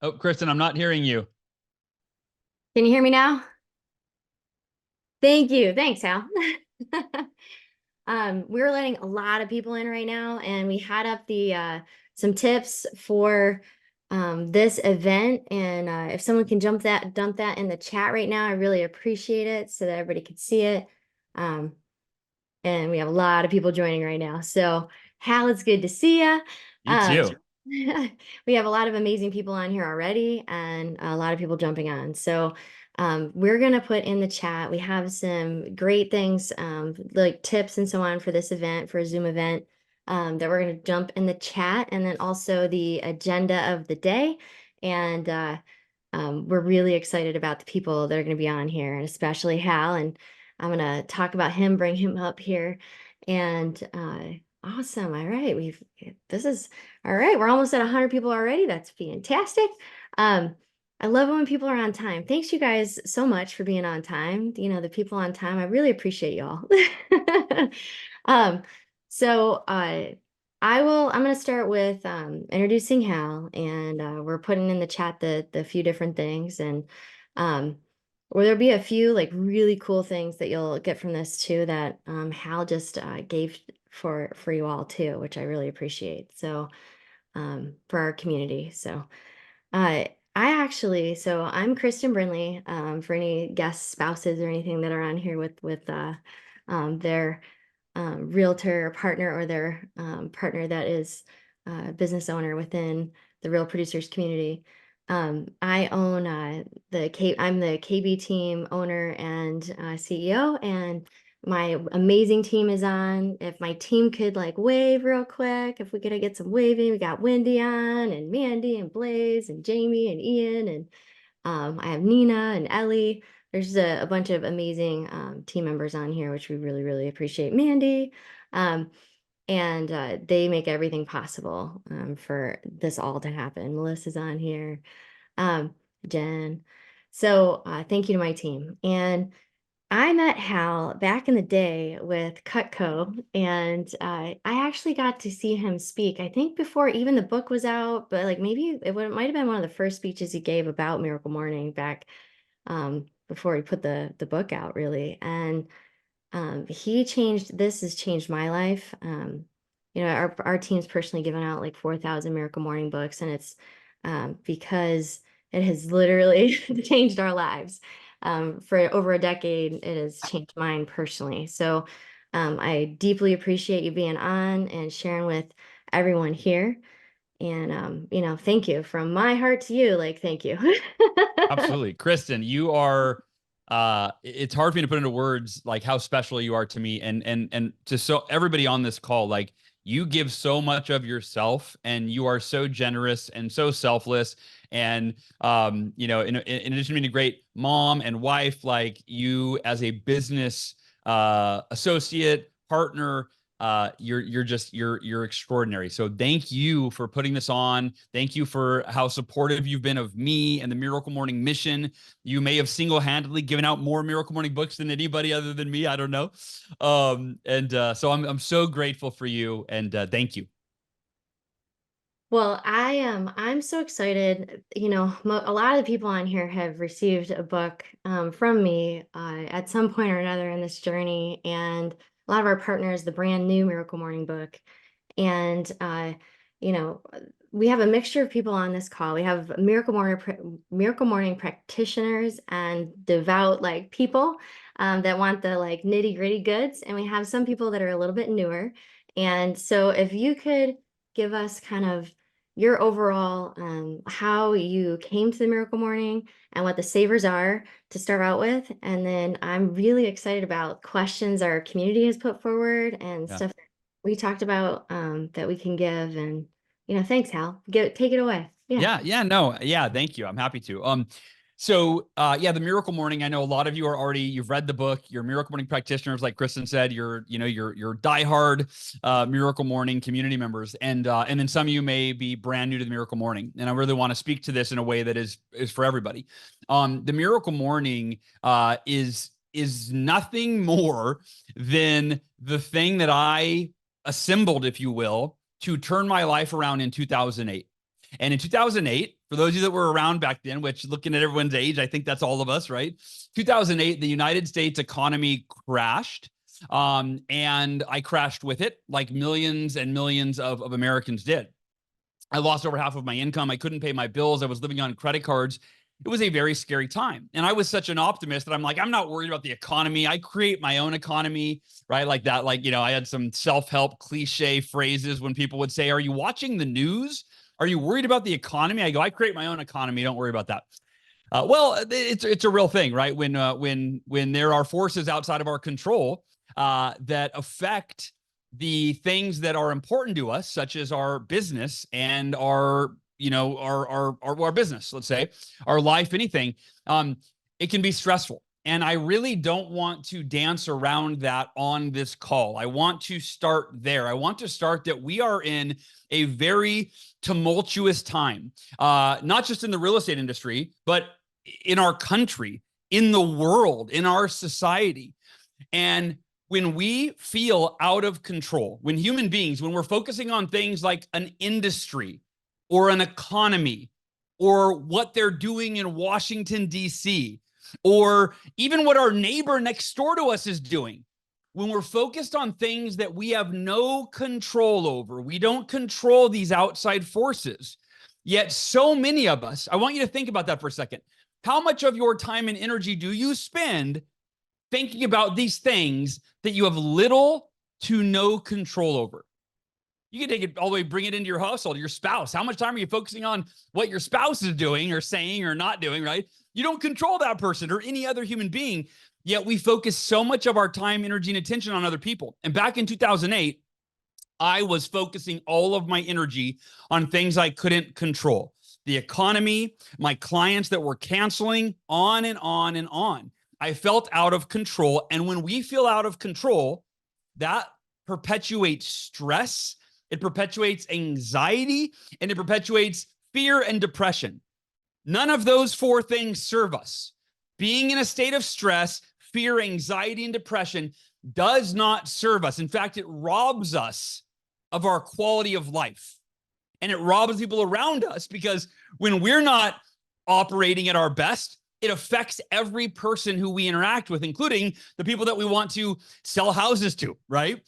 Oh, Kristen, I'm not hearing you. Can you hear me now? Thank you. Thanks, Al. We're letting a lot of people in right now, and we had up the some tips for this event. And if someone can dump that in the chat right now, I really appreciate it so that everybody can see it. Um, and we have a lot of people joining right now. So, Hal, it's good to see you. You too. We have a lot of amazing people on here already and a lot of people jumping on. So, we're going to put in the chat. We have some great things, like tips and so on for this event, for a Zoom event, that we're going to jump in the chat, and then also the agenda of the day. And we're really excited about the people that are going to be on here, and especially Hal. And I'm going to talk about him, bring him up here. And awesome. All right. This is all right. We're almost at 100 people already. That's fantastic. Um, I love it when people are on time. Thanks you guys so much for being on time. You know, the people on time, I really appreciate y'all. Um, so I'm going to start with introducing Hal, and we're putting in the chat the few different things, and um, or there'll be a few like really cool things that you'll get from this too that Hal just gave for you all too, which I really appreciate. So for our community. So uh, so I'm Kristen Brinley, for any guest spouses or anything that are on here with their realtor or partner, or their partner that is a business owner within the Real Producers community. I own I'm the KB team owner and CEO, and my amazing team is on. If my team could like wave real quick, if we could get some waving, we got Wendy on, and Mandy, and Blaze, and Jamie, and Ian, and I have Nina and Ellie. There's a bunch of amazing team members on here, which we really, really appreciate. Mandy. Um, and they make everything possible for this all to happen. Melissa's on here, um, Jen. So thank you to my team. And I met Hal back in the day with Cutco, and I actually got to see him speak. I think before even the book was out, but like maybe might have been one of the first speeches he gave about Miracle Morning back before he put the book out, really. And this has changed my life. You know, our team's personally given out like 4,000 Miracle Morning books, and it's because it has literally changed our lives. For over a decade, it has changed mine personally. So I deeply appreciate you being on and sharing with everyone here. And you know, thank you from my heart to you. Like, thank you. Absolutely. Kristen, you are it's hard for me to put into words like how special you are to me and to so everybody on this call. Like, you give so much of yourself, and you are so generous and so selfless. And you know, in addition to being a great mom and wife, like, you as a business associate, partner, you're extraordinary. So thank you for putting this on. Thank you for how supportive you've been of me and the Miracle Morning mission. You may have single-handedly given out more Miracle Morning books than anybody other than me. I don't know. So I'm so grateful for you, and thank you. Well, I am. I'm so excited. You know, a lot of the people on here have received a book from me at some point or another in this journey, and a lot of our partners, the brand new Miracle Morning book. And you know, we have a mixture of people on this call. We have Miracle Morning practitioners and devout like people that want the like nitty gritty goods, and we have some people that are a little bit newer. And so, if you could give us kind of your overall how you came to the Miracle Morning and what the savers are to start out with. And then I'm really excited about questions our community has put forward and Yeah. stuff that we talked about that we can give. And, you know, thanks, Hal. Take it away. Yeah. No, yeah, thank you. I'm happy to. Yeah, the Miracle Morning. I know a lot of you are already, you've read the book, you're Miracle Morning practitioners, like Kristen said, you're diehard Miracle Morning community members. And then some of you may be brand new to the Miracle Morning. And I really want to speak to this in a way that is for everybody. The Miracle Morning is nothing more than the thing that I assembled, if you will, to turn my life around in 2008. And in 2008, For those of you that were around back then, which looking at everyone's age, I think that's all of us, right? 2008, the United States economy crashed. And I crashed with it like millions and millions of Americans did. I lost over half of my income. I couldn't pay my bills. I was living on credit cards. It was a very scary time. And I was such an optimist that I'm like, I'm not worried about the economy. I create my own economy, right? Like that. Like, I had some self-help cliche phrases when people would say, are you watching the news? Are you worried about the economy? I go, I create my own economy. Don't worry about that. Well, it's a real thing, right? When there are forces outside of our control that affect the things that are important to us, such as our business and our business, let's say, our life, anything, it can be stressful. And I really don't want to dance around that on this call. I want to start there. I want to start that we are in a very tumultuous time, not just in the real estate industry, but in our country, in the world, in our society. And when we feel out of control, when human beings, when we're focusing on things like an industry or an economy or what they're doing in Washington, D.C., or even what our neighbor next door to us is doing, when we're focused on things that we have no control over, we don't control these outside forces. Yet so many of us, I want you to think about that for a second. How much of your time and energy do you spend thinking about these things that you have little to no control over? You can take it all the way, bring it into your household, your spouse. How much time are you focusing on what your spouse is doing or saying or not doing, right? You don't control that person or any other human being, yet we focus so much of our time, energy, and attention on other people. And back in 2008, I was focusing all of my energy on things I couldn't control. The economy, my clients that were canceling, on and on and on. I felt out of control. And when we feel out of control, that perpetuates stress, it perpetuates anxiety, and it perpetuates fear and depression. None of those four things serve us. Being in a state of stress, fear, anxiety, and depression does not serve us. In fact, it robs us of our quality of life. And it robs people around us because when we're not operating at our best, it affects every person who we interact with, including the people that we want to sell houses to, right?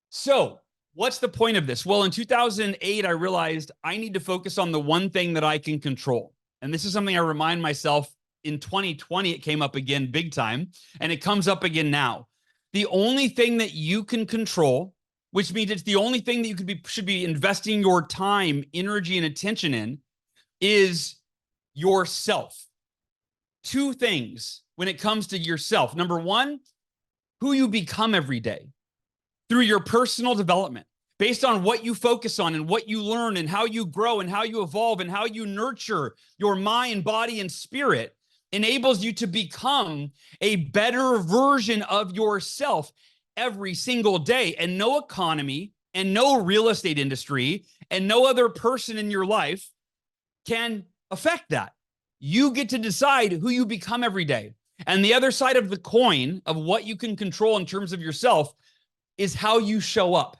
So what's the point of this? Well, in 2008, I realized I need to focus on the one thing that I can control. And this is something I remind myself in 2020, it came up again big time, and it comes up again now. The only thing that you can control, which means it's the only thing that you should be investing your time, energy, and attention in, is yourself. Two things when it comes to yourself. Number one, who you become every day through your personal development, based on what you focus on and what you learn and how you grow and how you evolve and how you nurture your mind, body, and spirit, enables you to become a better version of yourself every single day. And no economy and no real estate industry and no other person in your life can affect that. You get to decide who you become every day. And the other side of the coin of what you can control in terms of yourself is how you show up.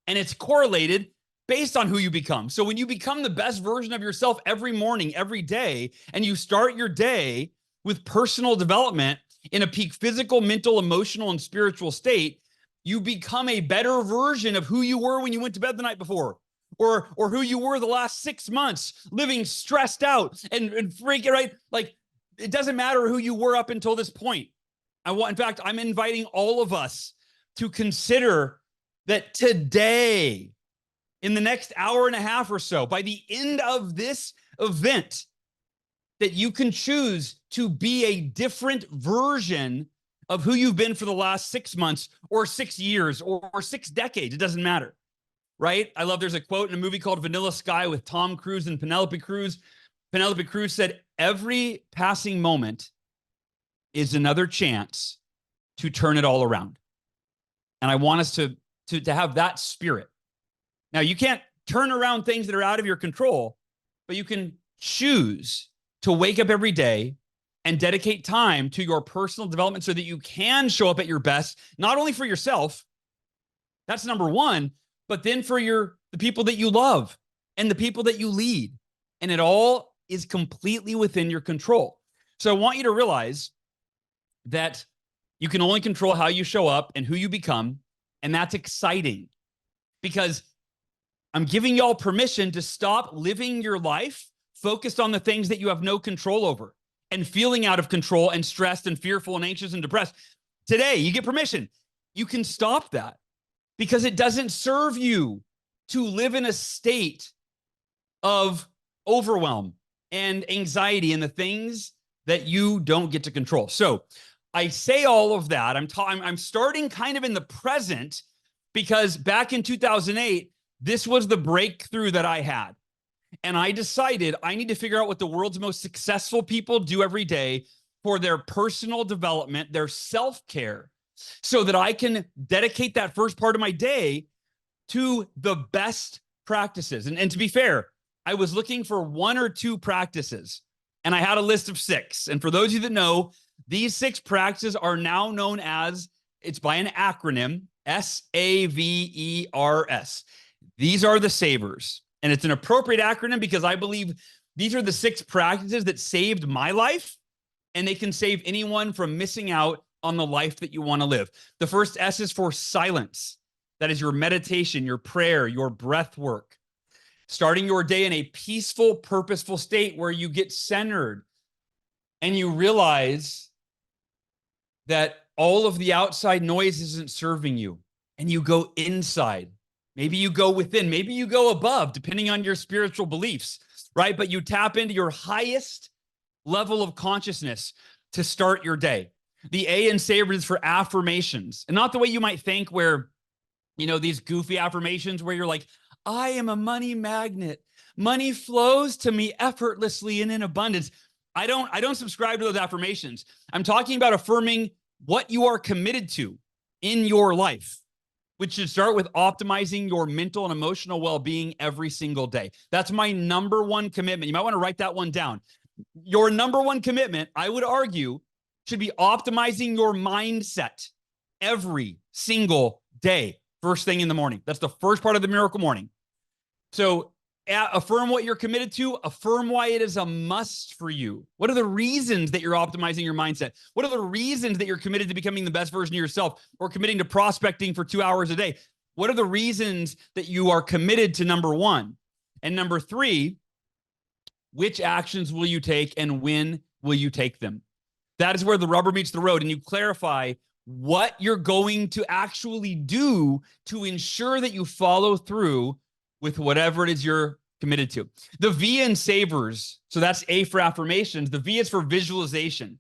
And it's correlated based on who you become. So when you become the best version of yourself every morning, every day, and you start your day with personal development in a peak physical, mental, emotional, and spiritual state, you become a better version of who you were when you went to bed the night before, or who you were the last 6 months, living stressed out and freaking, right? Like, it doesn't matter who you were up until this point. In fact, I'm inviting all of us to consider that today, in the next hour and a half or so, by the end of this event, that you can choose to be a different version of who you've been for the last 6 months or 6 years or 6 decades. It doesn't matter, right? I love, there's a quote in a movie called Vanilla Sky with Tom Cruise and Penelope Cruz. Penelope Cruz said, every passing moment is another chance to turn it all around. And I want us to have that spirit. Now, you can't turn around things that are out of your control, but you can choose to wake up every day and dedicate time to your personal development so that you can show up at your best, not only for yourself, that's number one, but then for the people that you love and the people that you lead and it all is completely within your control. So I want you to realize that you can only control how you show up and who you become. And that's exciting because I'm giving y'all permission to stop living your life focused on the things that you have no control over and feeling out of control and stressed and fearful and anxious and depressed. Today, you get permission. You can stop that because it doesn't serve you to live in a state of overwhelm and anxiety in the things that you don't get to control. So I say all of that. I'm starting kind of in the present because back in 2008, this was the breakthrough that I had. And I decided I need to figure out what the world's most successful people do every day for their personal development, their self-care, so that I can dedicate that first part of my day to the best practices. And to be fair, I was looking for 1 or 2 practices, and I had a list of 6. And for those of you that know, these 6 practices are now known as, it's by an acronym, SAVERS. These are the savers. And it's an appropriate acronym because I believe these are the 6 practices that saved my life, and they can save anyone from missing out on the life that you want to live. The first S is for silence. That is your meditation, your prayer, your breath work. Starting your day in a peaceful, purposeful state where you get centered and you realize that all of the outside noise isn't serving you, and you go inside. Maybe you go within, maybe you go above, depending on your spiritual beliefs, right? But you tap into your highest level of consciousness to start your day. The A in savers is for affirmations, and not the way you might think where, you know, these goofy affirmations where you're like, I am a money magnet. Money flows to me effortlessly and in abundance. I don't subscribe to those affirmations. I'm talking about affirming what you are committed to in your life, which should start with optimizing your mental and emotional well-being every single day. That's my number 1 commitment. You might want to write that one down. Your number 1 commitment, I would argue, should be optimizing your mindset every single day, first thing in the morning. That's the first part of the miracle morning. So affirm what you're committed to. Affirm why it is a must for you. What are the reasons that you're optimizing your mindset? What are the reasons that you're committed to becoming the best version of yourself or committing to prospecting for 2 hours a day? What are the reasons that you are committed to number 1? And number 3, which actions will you take and when will you take them? That is where the rubber meets the road, and you clarify what you're going to actually do to ensure that you follow through with whatever it is you're committed to. The V in savers, so that's A for affirmations. The V is for visualization.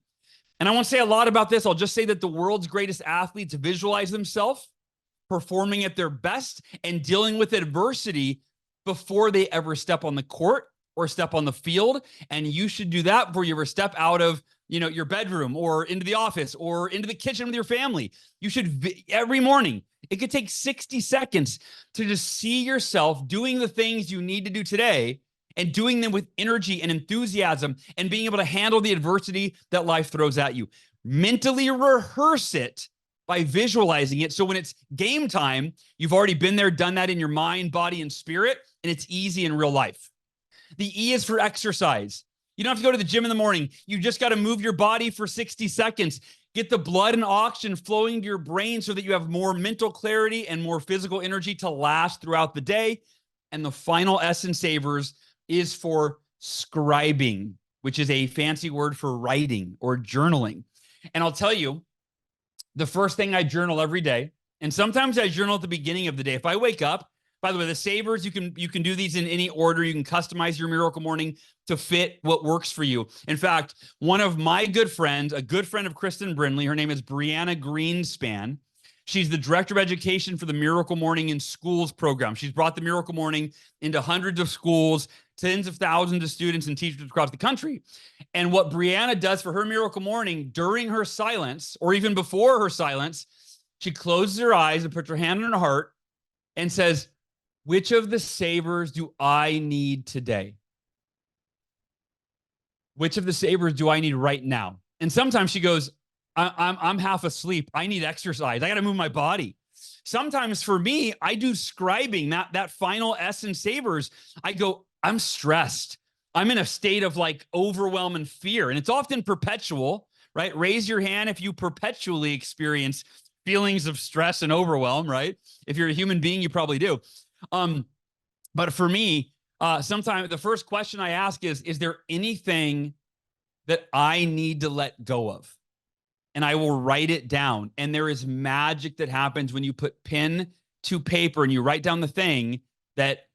And I won't say a lot about this. I'll just say that the world's greatest athletes visualize themselves performing at their best and dealing with adversity before they ever step on the court or step on the field. And you should do that before you ever step out of, you know, your bedroom or into the office or into the kitchen with your family. You should every morning. It could take 60 seconds to just see yourself doing the things you need to do today and doing them with energy and enthusiasm and being able to handle the adversity that life throws at you. Mentally rehearse it by visualizing it. So when it's game time, you've already been there, done that in your mind, body, and spirit, and it's easy in real life. The E is for exercise. You don't have to go to the gym in the morning. You just got to move your body for 60 seconds. Get the blood and oxygen flowing to your brain so that you have more mental clarity and more physical energy to last throughout the day. And the final S in savers is for scribing, which is a fancy word for writing or journaling. And I'll tell you, the first thing I journal every day, and sometimes I journal at the beginning of the day. If I wake up, by the way, the savers, you can do these in any order. You can customize your miracle morning to fit what works for you. In fact, one of my good friends, a good friend of Kristen Brindley, her name is Brianna Greenspan. She's the director of education for the Miracle Morning in Schools program. She's brought the Miracle Morning into hundreds of schools, tens of thousands of students and teachers across the country. And what Brianna does for her Miracle Morning during her silence, or even before her silence, she closes her eyes and puts her hand on her heart and says, which of the savers do I need today? Which of the savers do I need right now? And sometimes she goes, I'm half asleep. I need exercise. I got to move my body. Sometimes for me, I do scribing, that final S in savers. I go, I'm stressed. I'm in a state of like overwhelm and fear. And it's often perpetual, right? Raise your hand if you perpetually experience feelings of stress and overwhelm, right? If you're a human being, you probably do. But for me, sometimes the first question I ask is there anything that I need to let go of? And I will write it down. And there is magic that happens when you put pen to paper and you write down the thing that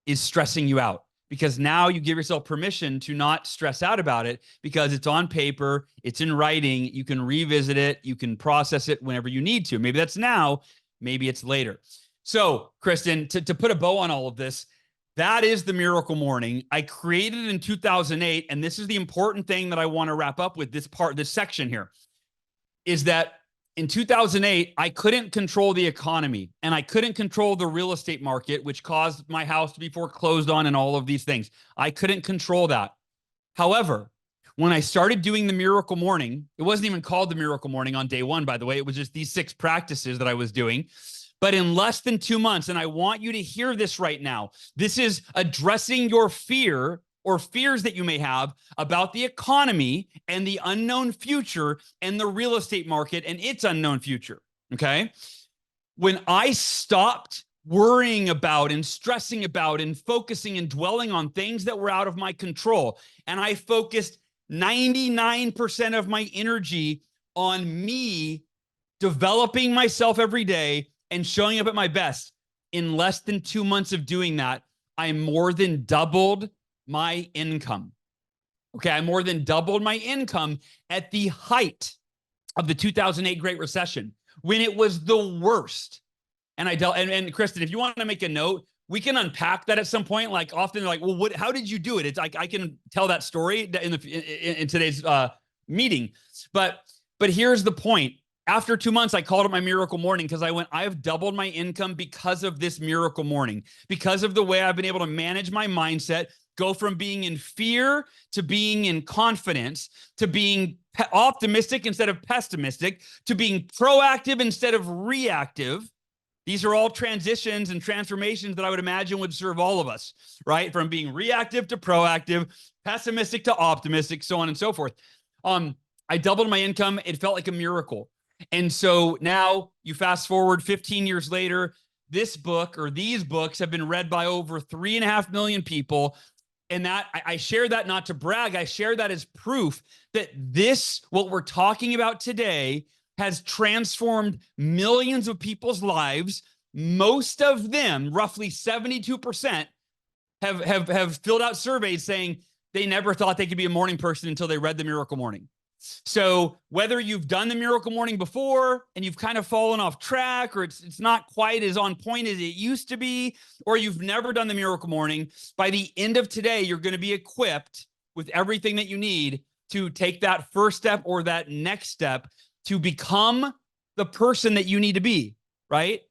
is stressing you out, because now you give yourself permission to not stress out about it because it's on paper, it's in writing, you can revisit it, you can process it whenever you need to. Maybe that's now, maybe it's later. So, Kristen, to put a bow on all of this, that is the Miracle Morning. I created it in 2008, and this is the important thing that I want to wrap up with this section here, is that in 2008, I couldn't control the economy and I couldn't control the real estate market, which caused my house to be foreclosed on and all of these things. I couldn't control that. However, when I started doing the Miracle Morning, it wasn't even called the Miracle Morning on day one, by the way. It was just these 6 practices that I was doing. But in less than 2 months, and I want you to hear this right now, this is addressing your fear or fears that you may have about the economy and the unknown future and the real estate market and its unknown future, okay? When I stopped worrying about and stressing about and focusing and dwelling on things that were out of my control, and I focused 99% of my energy on me developing myself every day and showing up at my best, in less than 2 months of doing that, I more than doubled my income. Okay, I more than doubled my income at the height of the 2008 Great Recession, when it was the worst. And and Kristen, if you want to make a note, we can unpack that at some point. Like often, like, well, how did you do it? It's like I can tell that story in today's meeting. But here's the point. After 2 months, I called it my Miracle Morning because I've doubled my income because of this Miracle Morning, because of the way I've been able to manage my mindset, go from being in fear to being in confidence, to being optimistic instead of pessimistic, to being proactive instead of reactive. These are all transitions and transformations that I would imagine would serve all of us, right? From being reactive to proactive, pessimistic to optimistic, so on and so forth. I doubled my income. It felt like a miracle. And so now you fast forward 15 years later, this book or these books have been read by over 3.5 million people. And that I share that not to brag. I share that as proof that what we're talking about today, has transformed millions of people's lives. Most of them, roughly 72%, have filled out surveys saying they never thought they could be a morning person until they read the Miracle Morning. So whether you've done the Miracle Morning before and you've kind of fallen off track, or it's not quite as on point as it used to be, or you've never done the Miracle Morning, by the end of today, you're going to be equipped with everything that you need to take that first step or that next step to become the person that you need to be, right?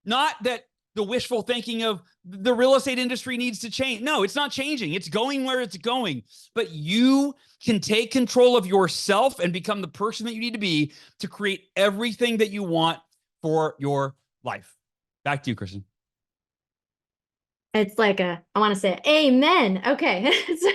Not that the wishful thinking of the real estate industry needs to change. No, it's not changing. It's going where it's going. But you can take control of yourself and become the person that you need to be to create everything that you want for your life. Back to you, Kristen. It's like I want to say amen. Okay. So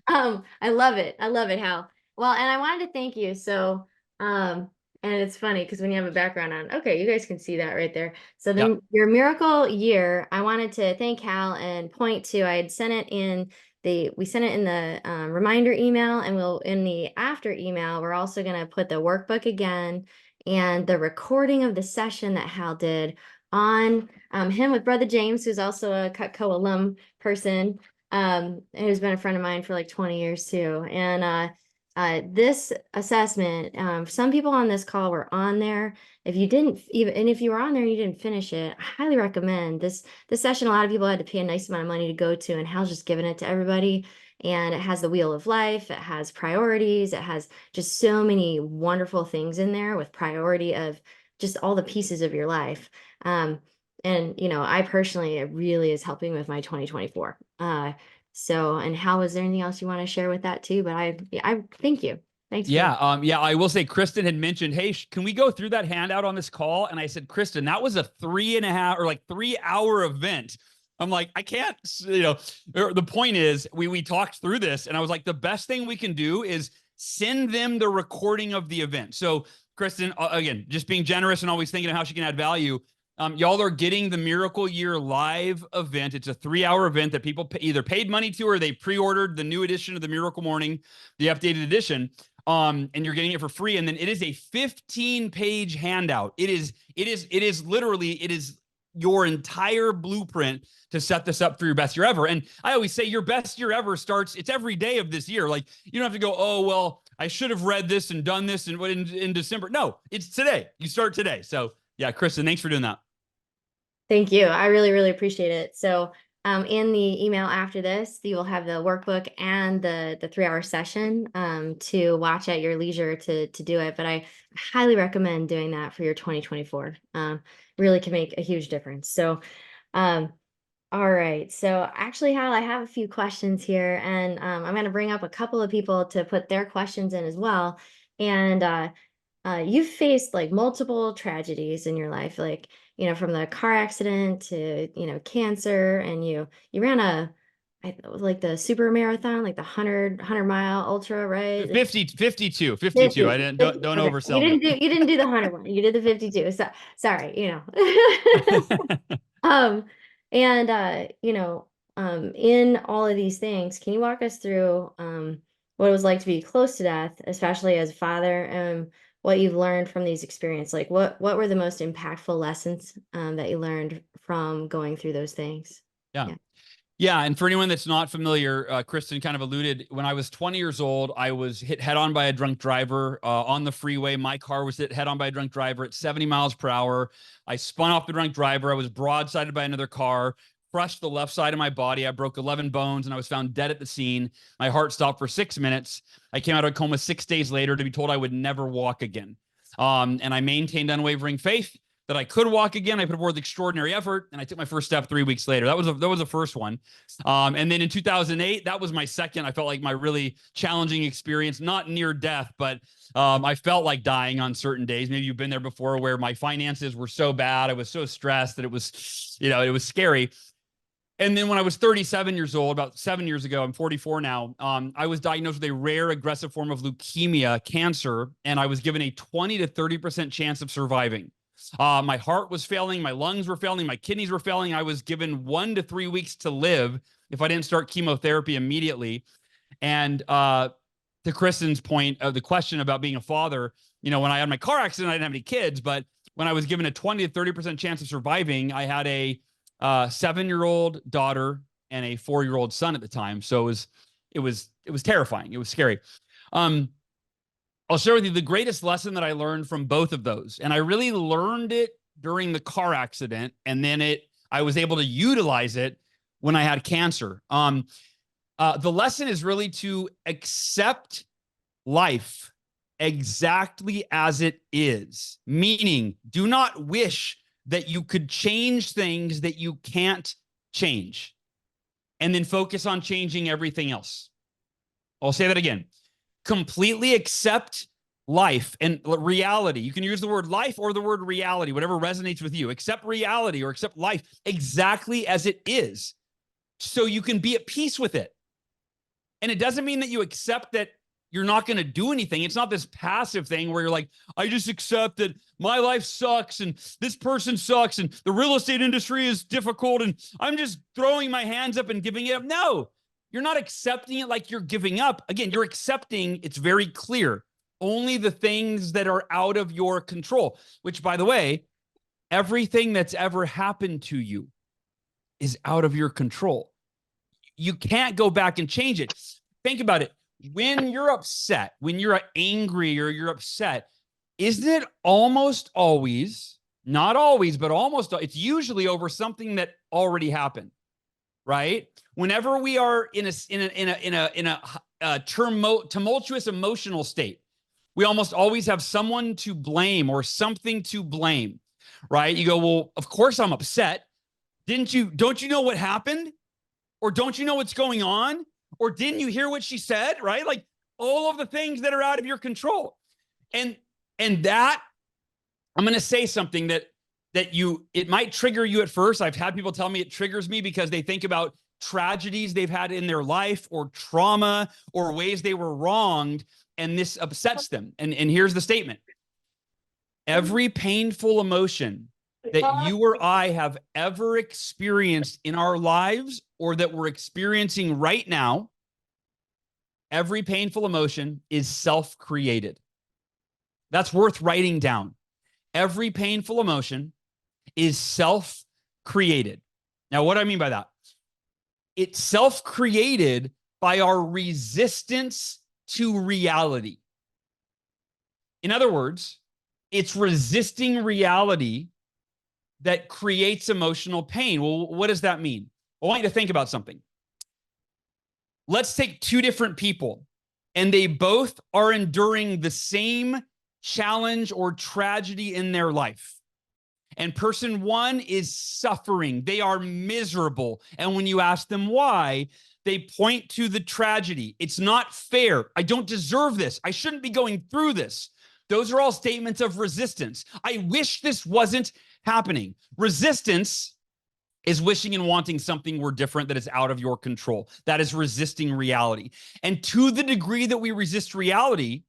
I love it. I love it, Hal. Well, and I wanted to thank you. So and it's funny because when you have a background on, okay, you guys can see that right there. So then your miracle year, I wanted to thank Hal and point to, I had sent it in we sent it in the reminder email, and we'll in the after email, we're also going to put the workbook again and the recording of the session that Hal did on him with Brother James, who's also a Cutco alum person, who's been a friend of mine for like 20 years too. And this assessment, some people on this call were on there. If you didn't even, and if you were on there and you didn't finish it, I highly recommend this session. A lot of people had to pay a nice amount of money to go to, and Hal's just giving it to everybody. And it has the wheel of life, it has priorities, it has just so many wonderful things in there with priority of just all the pieces of your life. And I personally, it really is helping with my 2024. So, and Hal, is there anything else you want to share with that too? But I thank you. Thanks. Yeah. I will say Kristen had mentioned, hey, can we go through that handout on this call? And I said, Kristen, that was a 3.5 or like 3 hour event. I'm like, I can't, the point is we talked through this and I was like, the best thing we can do is send them the recording of the event. So Kristen, again, just being generous and always thinking of how she can add value. Y'all are getting the Miracle Year live event. It's a 3-hour event that people either paid money to or they pre-ordered the new edition of the Miracle Morning, the updated edition. And you're getting it for free. And then it is a 15-page handout. It is literally your entire blueprint to set this up for your best year ever. And I always say your best year ever starts, it's every day of this year. Like you don't have to go, oh, well, I should have read this and done this in December. No, it's today. You start today. So yeah, Kristen, thanks for doing that. Thank you. I really, really appreciate it. So in the email after this, you will have the workbook and the 3-hour session to watch at your leisure to do it. But I highly recommend doing that for your 2024. Really can make a huge difference. So all right. So actually, Hal, I have a few questions here, and I'm going to bring up a couple of people to put their questions in as well. And you've faced like multiple tragedies in your life, like, from the car accident to, cancer, and you ran like the super marathon, like the 100 mile ultra, right? 52. 50, I didn't, 50. don't Okay. oversell me. You didn't do the 100 one. You did the 52. So sorry, Um, and in all of these things, can you walk us through what it was like to be close to death, especially as a father, and what you've learned from these experiences? Like what were the most impactful lessons that you learned from going through those things? Yeah. Yeah. Yeah, and for anyone that's not familiar, Kristen kind of alluded, when I was 20 years old, I was hit head on by a drunk driver on the freeway. My car was hit head on by a drunk driver at 70 miles per hour. I spun off the drunk driver. I was broadsided by another car, crushed the left side of my body. I broke 11 bones and I was found dead at the scene. My heart stopped for 6 minutes. I came out of a coma 6 days later to be told I would never walk again. And I maintained unwavering faith that I could walk again. I put forth extraordinary effort, and I took my first step 3 weeks later. That was the first one. And then in 2008, that was my second. I felt like my really challenging experience, not near death, but I felt like dying on certain days. Maybe you've been there before, where my finances were so bad, I was so stressed that it was, it was scary. And then when I was 37 years old, about 7 years ago, I'm 44 now, I was diagnosed with a rare aggressive form of leukemia, cancer, and I was given a 20 to 30% chance of surviving. My heart was failing, my lungs were failing, my kidneys were failing. I was given 1 to 3 weeks to live if I didn't start chemotherapy immediately. And to Kristen's point of the question about being a father, when I had my car accident, I didn't have any kids, but when I was given a 20 to 30% chance of surviving, I had a 7-year-old daughter and a 4-year-old son at the time. So it was terrifying. It was scary. I'll share with you the greatest lesson that I learned from both of those. And I really learned it during the car accident. And then I was able to utilize it when I had cancer. The lesson is really to accept life exactly as it is, meaning do not wish that you could change things that you can't change, and then focus on changing everything else. I'll say that again. Completely accept life and reality. You can use the word life or the word reality, whatever resonates with you. Accept reality or accept life exactly as it is, so you can be at peace with it. And it doesn't mean that you accept that you're not going to do anything. It's not this passive thing where you're like, I just accept that my life sucks and this person sucks and the real estate industry is difficult and I'm just throwing my hands up and giving it up. No, you're not accepting it like you're giving up. Again, you're accepting, it's very clear, only the things that are out of your control, which, by the way, everything that's ever happened to you is out of your control. You can't go back and change it. Think about it. When you're upset, when you're angry or you're upset, isn't it almost always, not always, but almost, it's usually over something that already happened, right? Whenever we are in a tumultuous emotional state, we almost always have someone to blame or something to blame, right? You go, well, of course I'm upset. Don't you know what happened? Or don't you know what's going on? Or didn't you hear what she said? Right? Like all of the things that are out of your control. And that, I'm going to say something that that it might trigger you at first. I've had people tell me it triggers me because they think about tragedies they've had in their life or trauma or ways they were wronged, and this upsets them. And here's the statement. Every painful emotion that you or I have ever experienced in our lives or that we're experiencing right now, every painful emotion is self-created. That's worth writing down. Every painful emotion is self-created. Now, what do I mean by that? It's self-created by our resistance to reality. In other words, it's resisting reality that creates emotional pain. Well, what does that mean? I want you to think about something. Let's take two different people, and they both are enduring the same challenge or tragedy in their life. And person one is suffering. They are miserable. And when you ask them why, they point to the tragedy. It's not fair. I don't deserve this. I shouldn't be going through this. Those are all statements of resistance. I wish this wasn't happening. Resistance is wishing and wanting something were different that is out of your control. That is resisting reality. And to the degree that we resist reality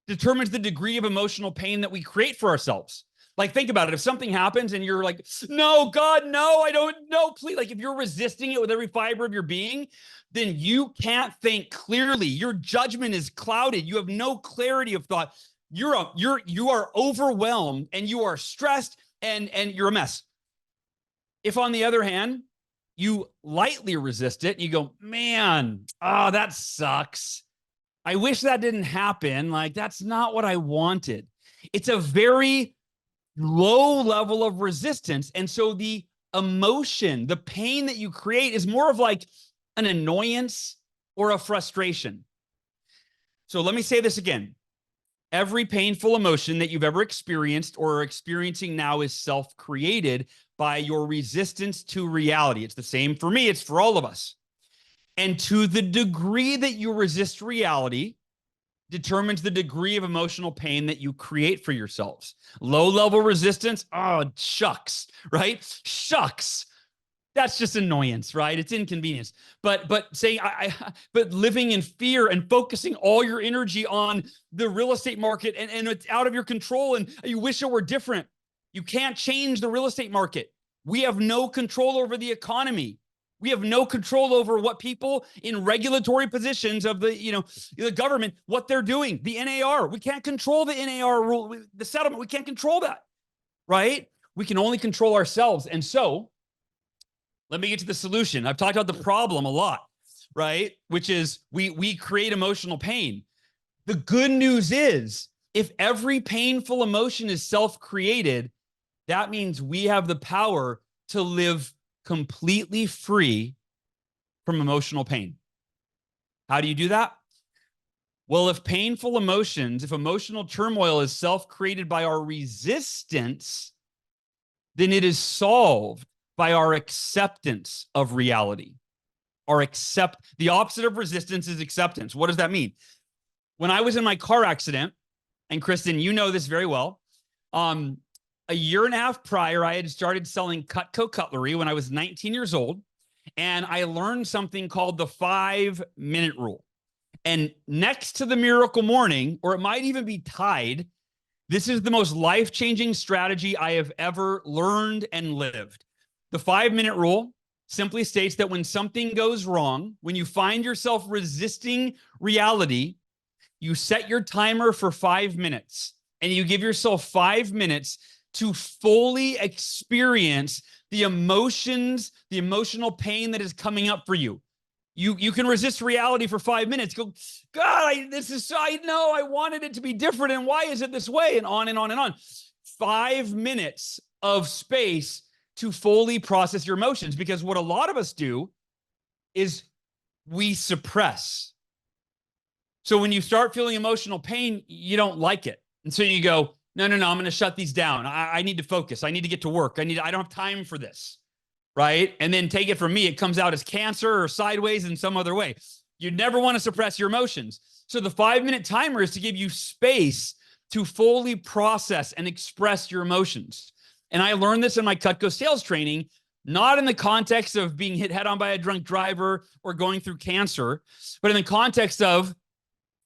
determines the degree of emotional pain that we create for ourselves. Like, think about it. If something happens and you're like, no, God, no, I don't know, please. Like, if you're resisting it with every fiber of your being, then you can't think clearly. Your judgment is clouded. You have no clarity of thought. You are overwhelmed and you are stressed and you're a mess. If, on the other hand, you lightly resist it, you go, man, that sucks. I wish that didn't happen. Like, that's not what I wanted. It's a very low level of resistance. And so the emotion, the pain that you create is more of like an annoyance or a frustration. So let me say this again. Every painful emotion that you've ever experienced or are experiencing now is self-created by your resistance to reality. It's the same for me. It's for all of us. And to the degree that you resist reality determines the degree of emotional pain that you create for yourselves. Low-level resistance, shucks, right? Shucks. That's just annoyance, right? It's inconvenience. But saying but living in fear and focusing all your energy on the real estate market and it's out of your control and you wish it were different. You can't change the real estate market. We have no control over the economy. We have no control over what people in regulatory positions of the government, what they're doing. The NAR, we can't control the NAR rule, the settlement. We can't control that, right? We can only control ourselves. And so let me get to the solution. I've talked about the problem a lot, right? Which is we create emotional pain. The good news is if every painful emotion is self-created, that means we have the power to live completely free from emotional pain. How do you do that? Well, if emotional turmoil is self-created by our resistance, then it is solved by our acceptance of reality. The opposite of resistance is acceptance. What does that mean? When I was in my car accident, and Kristen, you know this very well, a year and a half prior, I had started selling Cutco cutlery when I was 19 years old, and I learned something called the 5-minute rule. And next to the miracle morning, or it might even be tied, this is the most life-changing strategy I have ever learned and lived. The 5-minute rule simply states that when something goes wrong, when you find yourself resisting reality, you set your timer for 5 minutes and you give yourself 5 minutes to fully experience the emotions, the emotional pain that is coming up for you. You can resist reality for 5 minutes. Go, God, I know I wanted it to be different. And why is it this way? And on and on and on. 5 minutes of space to fully process your emotions. Because what a lot of us do is we suppress. So when you start feeling emotional pain, you don't like it. And so you go, no, I'm going to shut these down. I need to focus. I need to get to work. I don't have time for this. Right? And then take it from me, it comes out as cancer or sideways in some other way. You never want to suppress your emotions. So the 5-minute timer is to give you space to fully process and express your emotions. And I learned this in my Cutco sales training, not in the context of being hit head on by a drunk driver or going through cancer, but in the context of,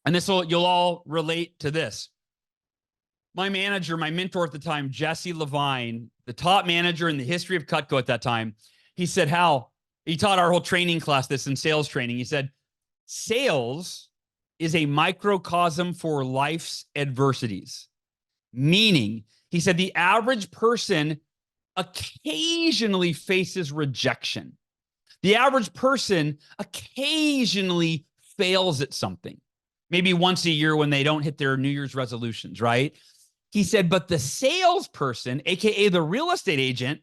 and you'll all relate to this. My manager, my mentor at the time, Jesse Levine, the top manager in the history of Cutco at that time, he said, Hal, he taught our whole training class this in sales training. He said, sales is a microcosm for life's adversities. Meaning, he said, the average person occasionally faces rejection. The average person occasionally fails at something, maybe once a year when they don't hit their New Year's resolutions, right? He said, but the salesperson, AKA the real estate agent,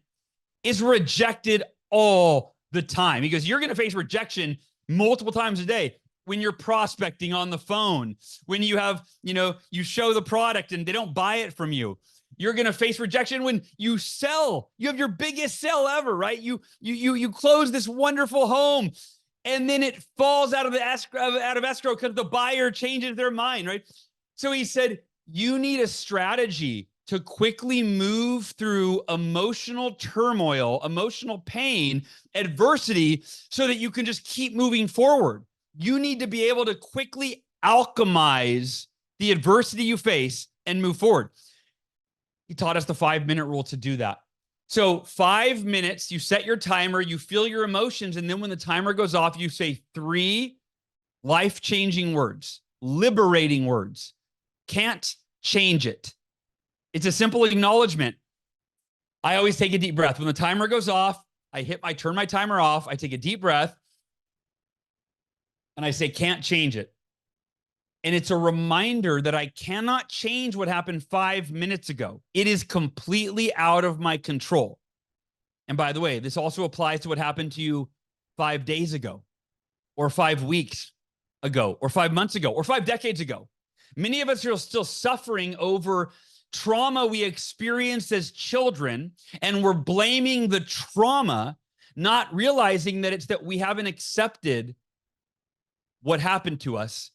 is rejected all the time. He goes, you're going to face rejection multiple times a day when you're prospecting on the phone, when you have, you show the product and they don't buy it from you. You're going to face rejection when you sell. You have your biggest sell ever, right? You close this wonderful home and then it falls out of escrow because the buyer changes their mind, right? So he said, you need a strategy to quickly move through emotional turmoil, emotional pain, adversity, so that you can just keep moving forward. You need to be able to quickly alchemize the adversity you face and move forward. He taught us the 5-minute rule to do that. So 5 minutes, you set your timer, you feel your emotions, and then when the timer goes off, you say 3 life-changing words, liberating words. Can't change it. It's a simple acknowledgement. I always take a deep breath. When the timer goes off, I turn my timer off, I take a deep breath, and I say, can't change it. And it's a reminder that I cannot change what happened 5 minutes ago. It is completely out of my control. And by the way, this also applies to what happened to you 5 days ago, or 5 weeks ago, or 5 months ago, or 5 decades ago. Many of us are still suffering over trauma we experienced as children, and we're blaming the trauma, not realizing that it's that we haven't accepted what happened to us.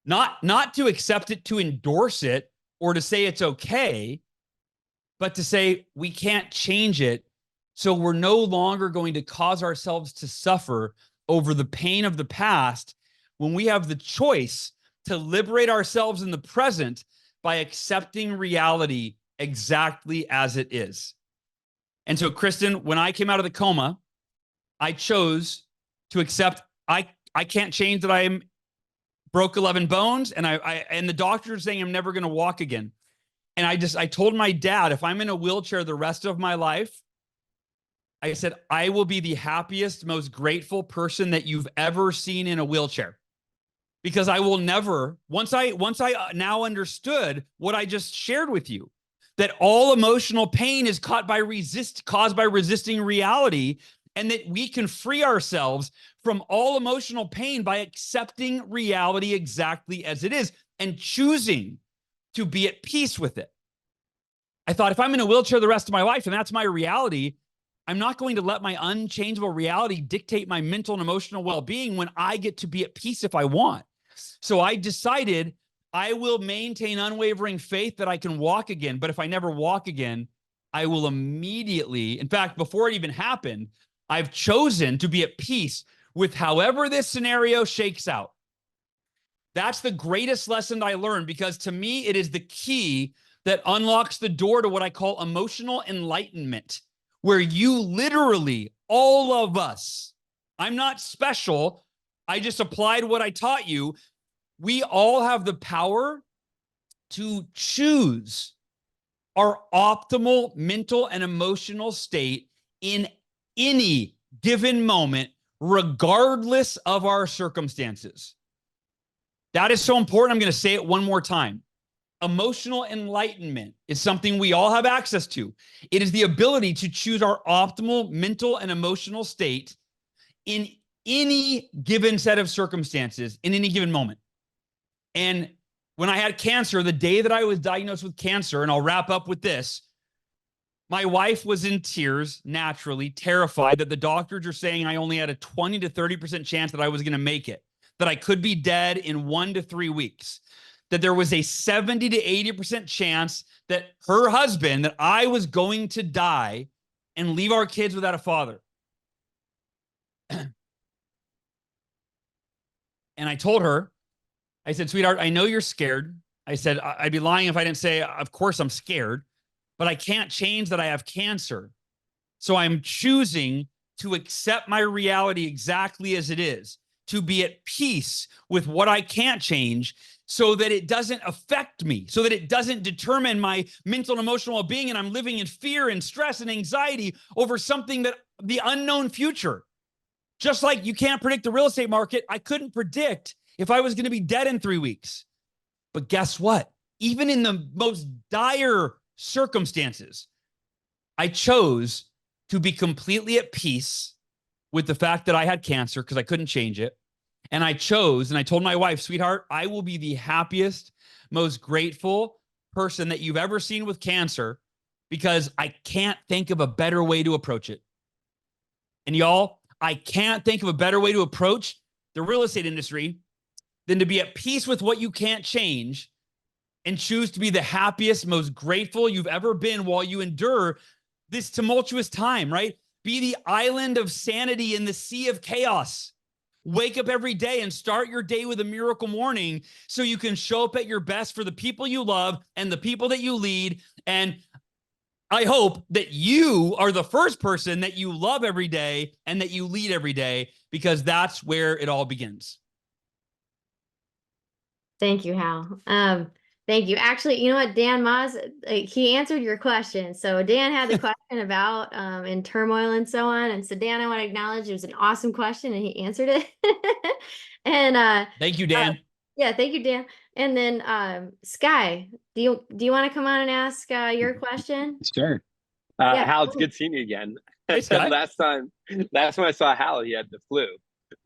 Not to accept it, to endorse it, or to say it's okay, but to say we can't change it. So we're no longer going to cause ourselves to suffer over the pain of the past when we have the choice to liberate ourselves in the present by accepting reality exactly as it is. And so, Kristen, when I came out of the coma, I chose to accept I can't change that I broke 11 bones, and and the doctor's saying I'm never going to walk again. And I told my dad, if I'm in a wheelchair the rest of my life, I said, I will be the happiest, most grateful person that you've ever seen in a wheelchair. Because I will never, once I now understood what I just shared with you, that all emotional pain is caused by resisting reality, and that we can free ourselves from all emotional pain by accepting reality exactly as it is and choosing to be at peace with it. I thought, if I'm in a wheelchair the rest of my life and that's my reality, I'm not going to let my unchangeable reality dictate my mental and emotional well-being when I get to be at peace if I want. So I decided I will maintain unwavering faith that I can walk again. But if I never walk again, I will immediately, in fact, before it even happened, I've chosen to be at peace with however this scenario shakes out. That's the greatest lesson I learned, because to me, it is the key that unlocks the door to what I call emotional enlightenment, where you literally, all of us, I'm not special, I just applied what I taught you. We all have the power to choose our optimal mental and emotional state in any given moment, regardless of our circumstances. That is so important. I'm going to say it one more time. Emotional enlightenment is something we all have access to. It is the ability to choose our optimal mental and emotional state in any given set of circumstances, in any given moment. And when I had cancer, the day that I was diagnosed with cancer, and I'll wrap up with this, my wife was in tears, naturally, terrified that the doctors are saying I only had a 20 to 30% chance that I was going to make it, that I could be dead in 1 to 3 weeks. that there was a 70 to 80% chance that her husband, that I was going to die and leave our kids without a father. And I told her, I said, sweetheart, I know you're scared. I said, I'd be lying if I didn't say, of course I'm scared, but I can't change that I have cancer. So I'm choosing to accept my reality exactly as it is, to be at peace with what I can't change so that it doesn't affect me, so that it doesn't determine my mental and emotional well-being, and I'm living in fear and stress and anxiety over something that the unknown future. Just like you can't predict the real estate market, I couldn't predict if I was going to be dead in 3 weeks. But guess what? Even in the most dire circumstances, I chose to be completely at peace with the fact that I had cancer because I couldn't change it. And I chose, and I told my wife, sweetheart, I will be the happiest, most grateful person that you've ever seen with cancer because I can't think of a better way to approach it. And y'all, I can't think of a better way to approach the real estate industry than to be at peace with what you can't change and choose to be the happiest, most grateful you've ever been while you endure this tumultuous time, right? Be the island of sanity in the sea of chaos. Wake up every day and start your day with a miracle morning so you can show up at your best for the people you love and the people that you lead. And I hope that you are the first person that you love every day and that you lead every day, because that's where it all begins. Thank you, Hal. Thank you. Actually, you know what, Dan Moss, he answered your question. So Dan had the question about in turmoil and so on. And so Dan, I want to acknowledge it was an awesome question and he answered it. And thank you, Dan. yeah, thank you, Dan. And then Sky, do you want to come on and ask your question? Sure. Yeah. Hal, it's good seeing you again. Hey, Sky. Last time I saw Hal, he had the flu.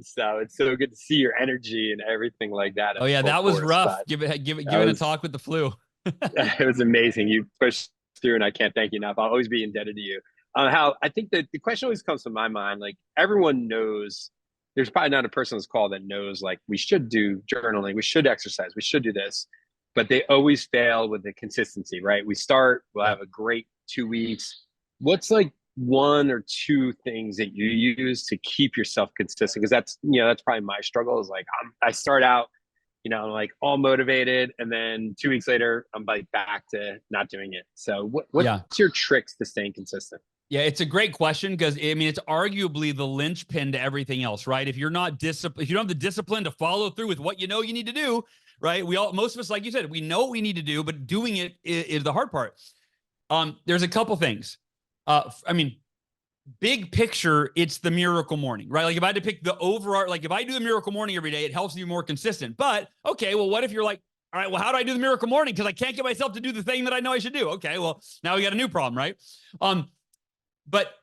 So it's so good to see your energy and everything like that. Oh yeah, that was rough. Giving a talk with the flu. It was amazing. You pushed through, and I can't thank you enough. I'll always be indebted to you. Hal, I think that the question always comes to my mind. Like, everyone knows, there's probably not a person on this call that knows, like, we should do journaling, we should exercise, we should do this, but they always fail with the consistency, right? We'll have a great 2 weeks. What's like one or two things that you use to keep yourself consistent? Because that's probably my struggle, is like, I start out, like all motivated, and then 2 weeks later I'm like back to not doing it. So what's your tricks to staying consistent? Yeah, it's a great question, because it's arguably the linchpin to everything else, right? If you're not disciplined, if you don't have the discipline to follow through with what you need to do, right? Most of us, like you said, we know what we need to do, but doing it is the hard part. There's a couple things. Big picture, it's the miracle morning, right? Like, if I had to pick the overall, like if I do a miracle morning every day, it helps me be more consistent. But okay, well, what if you're like, all right, well, how do I do the miracle morning? Because I can't get myself to do the thing that I know I should do. Okay, well, now we got a new problem, right? But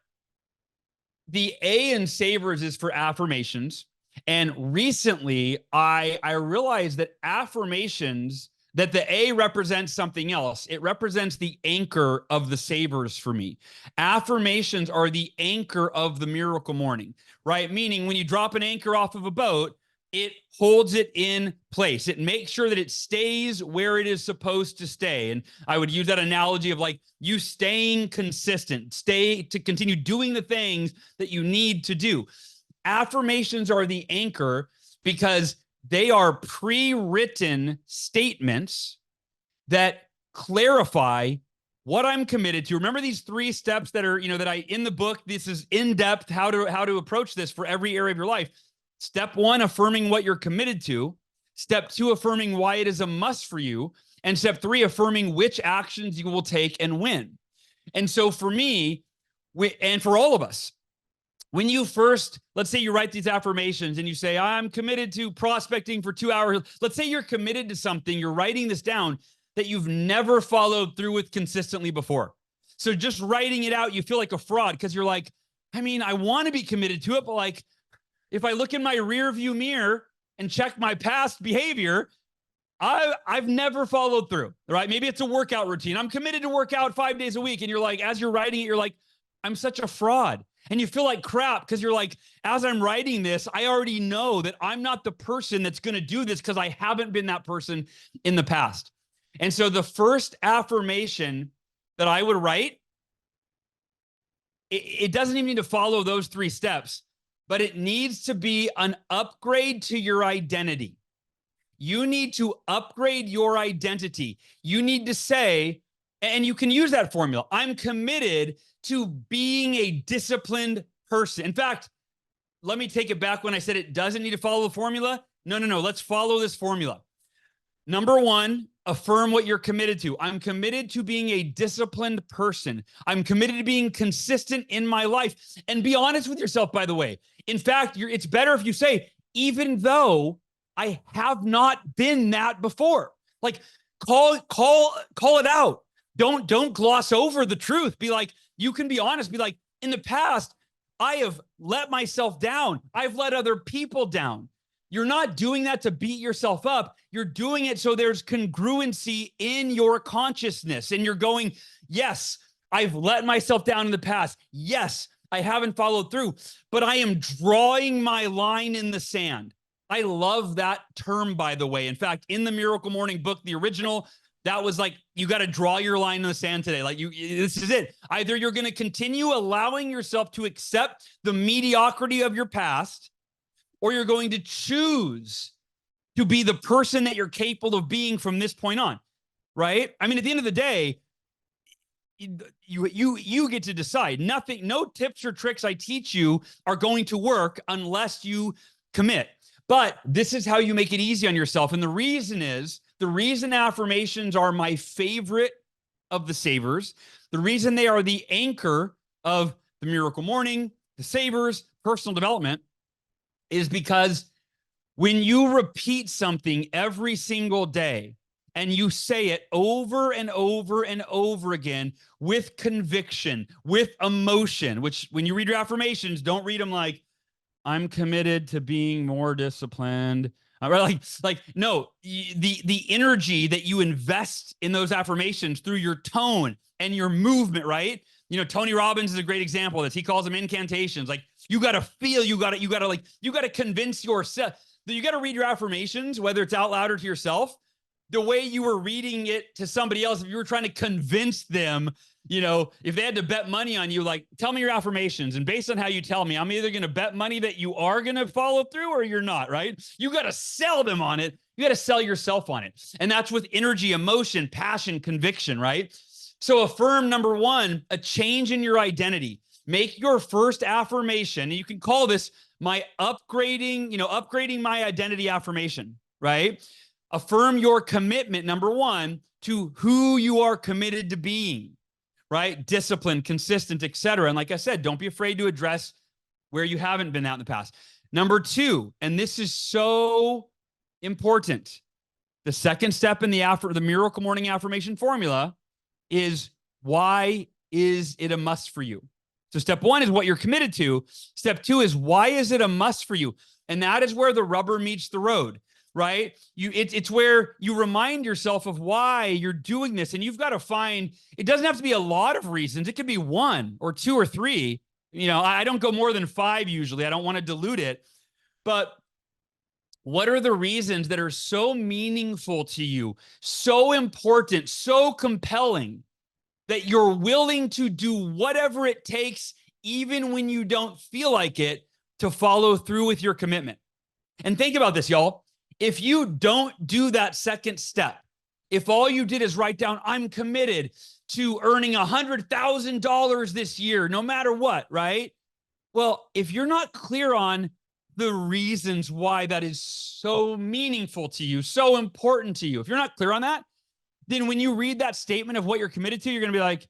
the A in Savers is for affirmations. And recently I realized that affirmations, that the A represents something else. It represents the anchor of the Savers for me. Affirmations are the anchor of the miracle morning, right? Meaning, when you drop an anchor off of a boat, it holds it in place. It makes sure that it stays where it is supposed to stay. And I would use that analogy of like you staying consistent, to continue doing the things that you need to do. Affirmations are the anchor because they are pre-written statements that clarify what I'm committed to. Remember these 3 steps that are, that I, in the book, this is in depth, how to approach this for every area of your life. Step 1, affirming what you're committed to. Step 2, affirming why it is a must for you. And step 3, affirming which actions you will take and when. And so for me, and for all of us, when you first, let's say you write these affirmations and you say, I'm committed to prospecting for 2 hours. Let's say you're committed to something, you're writing this down that you've never followed through with consistently before. So just writing it out, you feel like a fraud, because you're like, I want to be committed to it, but like, if I look in my rear view mirror and check my past behavior, I've never followed through, right? Maybe it's a workout routine. I'm committed to work out 5 days a week. And you're like, as you're writing it, you're like, I'm such a fraud. And you feel like crap because you're like, as I'm writing this, I already know that I'm not the person that's going to do this because I haven't been that person in the past. And so the first affirmation that I would write, it doesn't even need to follow those 3 steps, but it needs to be an upgrade to your identity. You need to upgrade your identity. You need to say, and you can use that formula, I'm committed to being a disciplined person. In fact, let me take it back when I said it doesn't need to follow the formula. No. Let's follow this formula. Number 1, affirm what you're committed to. I'm committed to being a disciplined person. I'm committed to being consistent in my life. And be honest with yourself, by the way. In fact, it's better if you say, even though I have not been that before. Like, call it out. Don't gloss over the truth. Be like, you can be honest. Be like, in the past, I have let myself down. I've let other people down. You're not doing that to beat yourself up. You're doing it so there's congruency in your consciousness. And you're going, yes, I've let myself down in the past. Yes, I haven't followed through, but I am drawing my line in the sand. I love that term, by the way. In fact, in the Miracle Morning book, the original, that was like, you got to draw your line in the sand today. Like, this is it. Either you're going to continue allowing yourself to accept the mediocrity of your past, or you're going to choose to be the person that you're capable of being from this point on, right? I mean, at the end of the day, you get to decide. No tips or tricks I teach you are going to work unless you commit. But this is how you make it easy on yourself. And the reason affirmations are my favorite of the savers, the reason they are the anchor of the Miracle Morning, the savers, personal development, is because when you repeat something every single day and you say it over and over and over again with conviction, with emotion, which when you read your affirmations, don't read them like, I'm committed to being more disciplined. No, the energy that you invest in those affirmations through your tone and your movement, right? You know, Tony Robbins is a great example of this. He calls them incantations. Like, you got to feel, you got to convince yourself. You got to read your affirmations, whether it's out loud or to yourself, the way you were reading it to somebody else. If you were trying to convince them, you know, if they had to bet money on you, like, tell me your affirmations. And based on how you tell me, I'm either going to bet money that you are going to follow through or you're not, right? You got to sell them on it. You got to sell yourself on it. And that's with energy, emotion, passion, conviction, right? So affirm, number 1, a change in your identity. Make your first affirmation. And you can call this my upgrading my identity affirmation, right? Affirm your commitment, number 1, to who you are committed to being. Right? Disciplined, consistent, etc. And like I said, don't be afraid to address where you haven't been out in the past. Number 2, and this is so important. The second step in the Miracle Morning affirmation formula is, why is it a must for you? So step 1 is what you're committed to. Step 2 is, why is it a must for you? And that is where the rubber meets the road. Right? It's where you remind yourself of why you're doing this. And you've got to find, it doesn't have to be a lot of reasons. It could be 1 or 2 or 3. You know, I don't go more than 5 usually. I don't want to dilute it. But what are the reasons that are so meaningful to you, so important, so compelling, that you're willing to do whatever it takes, even when you don't feel like it, to follow through with your commitment? And think about this, y'all. If you don't do that second step, if all you did is write down, I'm committed to earning $100,000 this year, no matter what, right? Well, if you're not clear on the reasons why that is so meaningful to you, so important to you, if you're not clear on that, then when you read that statement of what you're committed to, you're going to be like,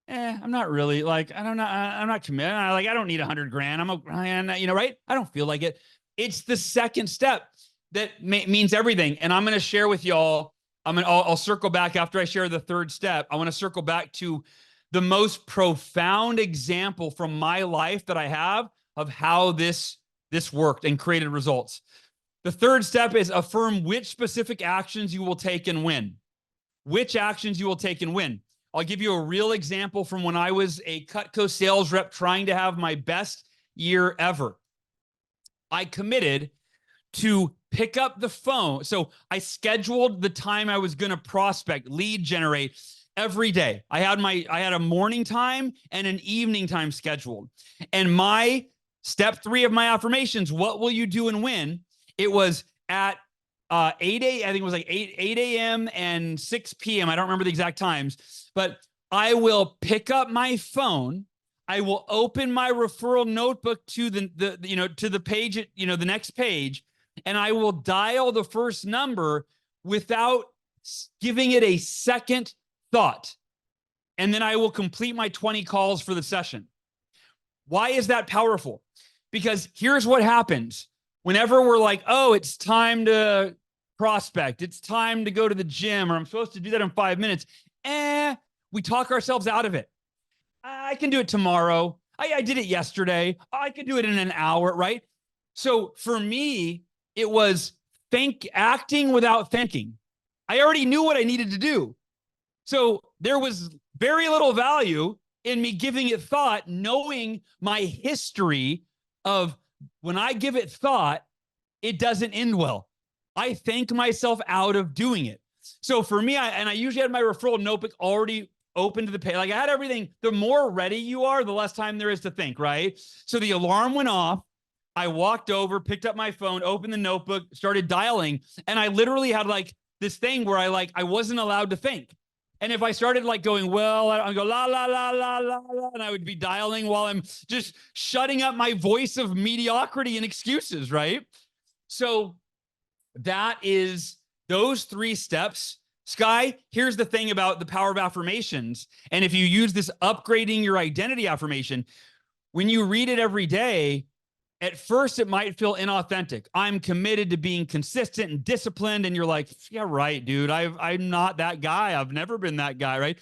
I'm not really, like, I'm not committed. I don't need 100 grand. Right? I don't feel like it. It's the second step that means everything. And I'm going to share with y'all, I'll circle back after I share the third step. I want to circle back to the most profound example from my life that I have of how this worked and created results. The third step is affirm which specific actions you will take and when. Which actions you will take and when. I'll give you a real example from when I was a Cutco sales rep trying to have my best year ever. I committed to pick up the phone. So I scheduled the time I was going to prospect, lead generate every day. I had a morning time and an evening time scheduled. And my step 3 of my affirmations, what will you do and when? It was at 8 a.m. I think it was like 8 a.m. and 6 p.m. I don't remember the exact times, but I will pick up my phone. I will open my referral notebook to the page, the next page, and I will dial the first number without giving it a second thought. And then I will complete my 20 calls for the session. Why is that powerful? Because here's what happens. Whenever we're like, oh, it's time to prospect, it's time to go to the gym, or I'm supposed to do that in 5 minutes, we talk ourselves out of it. I can do it tomorrow. I did it yesterday. I could do it in an hour, right? So for me, it was acting without thinking. I already knew what I needed to do. So there was very little value in me giving it thought, knowing my history of when I give it thought, it doesn't end well. I think myself out of doing it. So for me, I usually had my referral notebook already open to the page. Like I had everything. The more ready you are, the less time there is to think, right? So the alarm went off. I walked over, picked up my phone, opened the notebook, started dialing. And I literally had like this thing where I wasn't allowed to think. And if I started like going, well, I'd go la, la, la, la, la, la, and I would be dialing while I'm just shutting up my voice of mediocrity and excuses, right? So that is those 3 steps. Sky, here's the thing about the power of affirmations. And if you use this upgrading your identity affirmation, when you read it every day, at first it might feel inauthentic. I'm committed to being consistent and disciplined. And you're like, yeah, right, dude. I'm not that guy. I've never been that guy, right?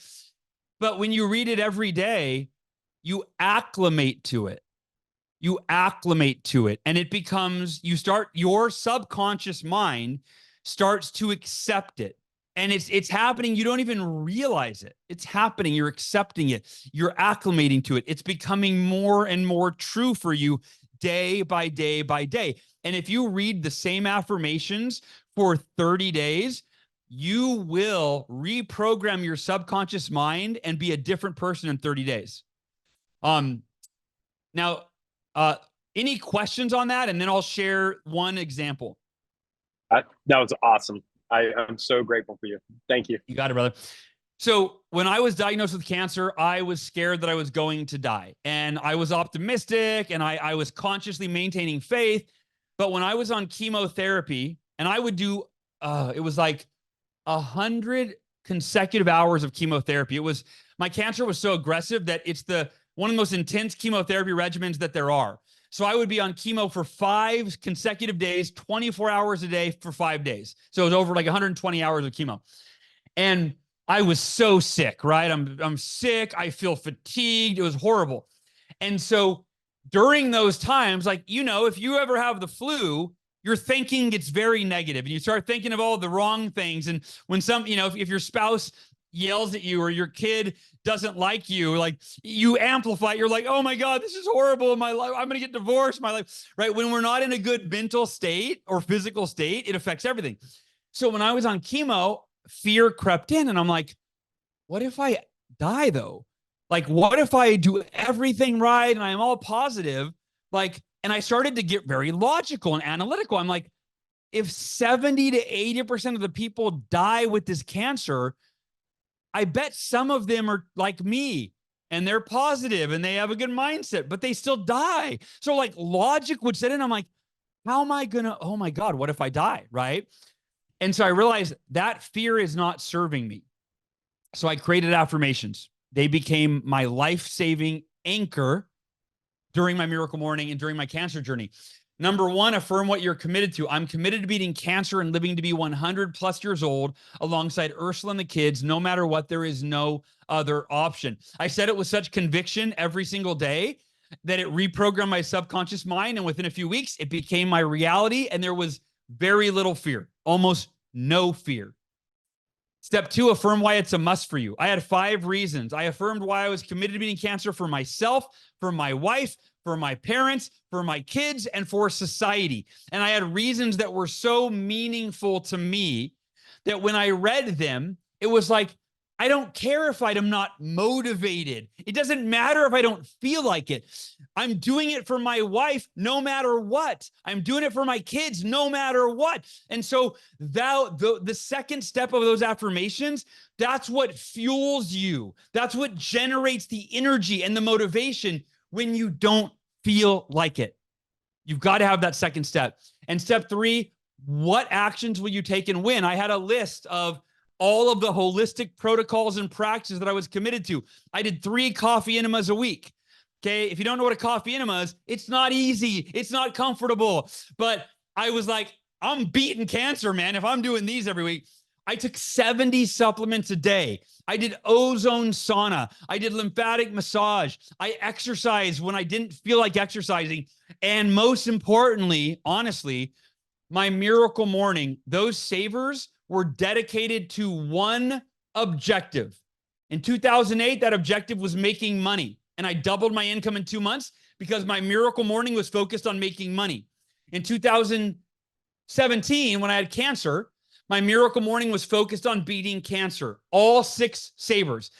But when you read it every day, you acclimate to it. You acclimate to it. And it becomes, your subconscious mind starts to accept it. And it's happening. You don't even realize it. It's happening. You're accepting it. You're acclimating to it. It's becoming more and more true for you day by day by day. And if you read the same affirmations for 30 days, you will reprogram your subconscious mind and be a different person in 30 days. Now, any questions on that? And then I'll share one example. That was awesome. I'm so grateful for you. Thank you. You got it, brother. So when I was diagnosed with cancer, I was scared that I was going to die. And I was optimistic and I was consciously maintaining faith. But when I was on chemotherapy, and I would do, it was like 100 consecutive hours of chemotherapy. My cancer was so aggressive that it's one of the most intense chemotherapy regimens that there are. So I would be on chemo for 5 consecutive days, 24 hours a day for 5 days. So it was over like 120 hours of chemo. And I was so sick, right? I'm sick. I feel fatigued. It was horrible. And so during those times, like, if you ever have the flu, your thinking gets very negative and you start thinking of all the wrong things. And when if your spouse yells at you or your kid doesn't like you, like you amplify, you're like, oh my God, this is horrible in my life. I'm going to get divorced, my life, right? When we're not in a good mental state or physical state, it affects everything. So when I was on chemo, fear crept in and I'm like, what if I die though? Like, what if I do everything right and I'm all positive? And I started to get very logical and analytical. I'm like, if 70 to 80% of the people die with this cancer, I bet some of them are like me and they're positive and they have a good mindset, but they still die. So like logic would set in. I'm like, how am I gonna, oh my God, what if I die, right? And so I realized that fear is not serving me. So I created affirmations. They became my life-saving anchor during my miracle morning and during my cancer journey. Number 1, affirm what you're committed to. I'm committed to beating cancer and living to be 100 plus years old alongside Ursula and the kids. No matter what, there is no other option. I said it with such conviction every single day that it reprogrammed my subconscious mind. And within a few weeks, it became my reality. And there was very little fear, almost no fear. Step 2, affirm why it's a must for you. I had 5 reasons. I affirmed why I was committed to beating cancer for myself, for my wife, for my parents, for my kids, and for society. And I had reasons that were so meaningful to me that when I read them, it was like, I don't care if I'm not motivated. It doesn't matter if I don't feel like it. I'm doing it for my wife no matter what. I'm doing it for my kids no matter what. And so the second step of those affirmations, that's what fuels you. That's what generates the energy and the motivation when you don't feel like it. You've got to have that second step. And step 3, what actions will you take and when? I had a list of all of the holistic protocols and practices that I was committed to. I did 3 coffee enemas a week. Okay. If you don't know what a coffee enema is, it's not easy. It's not comfortable. But I was like, I'm beating cancer, man. If I'm doing these every week. I took 70 supplements a day. I did ozone sauna. I did lymphatic massage. I exercised when I didn't feel like exercising. And most importantly, honestly, my miracle morning, those savers were dedicated to one objective. In 2008, that objective was making money. And I doubled my income in 2 months because my miracle morning was focused on making money. In 2017, when I had cancer, my miracle morning was focused on beating cancer. All 6 savers.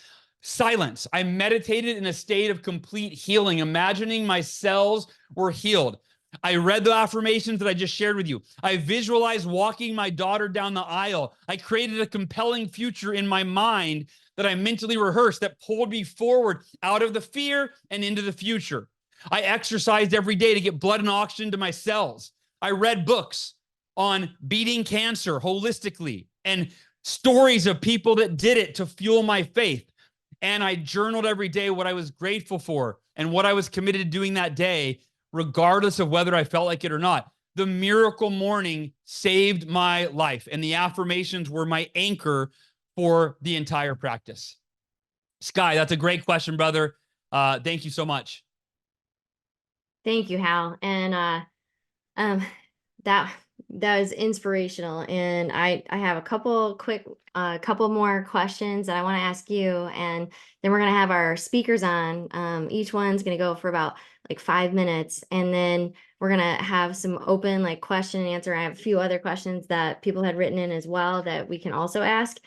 Silence. I meditated in a state of complete healing, imagining my cells were healed. I read the affirmations that I just shared with you. I visualized walking my daughter down the aisle. I created a compelling future in my mind that I mentally rehearsed that pulled me forward out of the fear and into the future. I exercised every day to get blood and oxygen to my cells. I read books on beating cancer holistically and stories of people that did it to fuel my faith. And I journaled every day what I was grateful for and what I was committed to doing that day, regardless of whether I felt like it or not. The miracle morning saved my life, and the affirmations were my anchor for the entire practice. Sky, that's a great question, brother. Thank you so much. Thank you, Hal. And that was inspirational. And I have a couple more questions that I want to ask you, and then we're gonna have our speakers on. Each one's gonna go for about like 5 minutes, and then we're gonna have some open like question and answer. I have a few other questions that people had written in as well that we can also ask.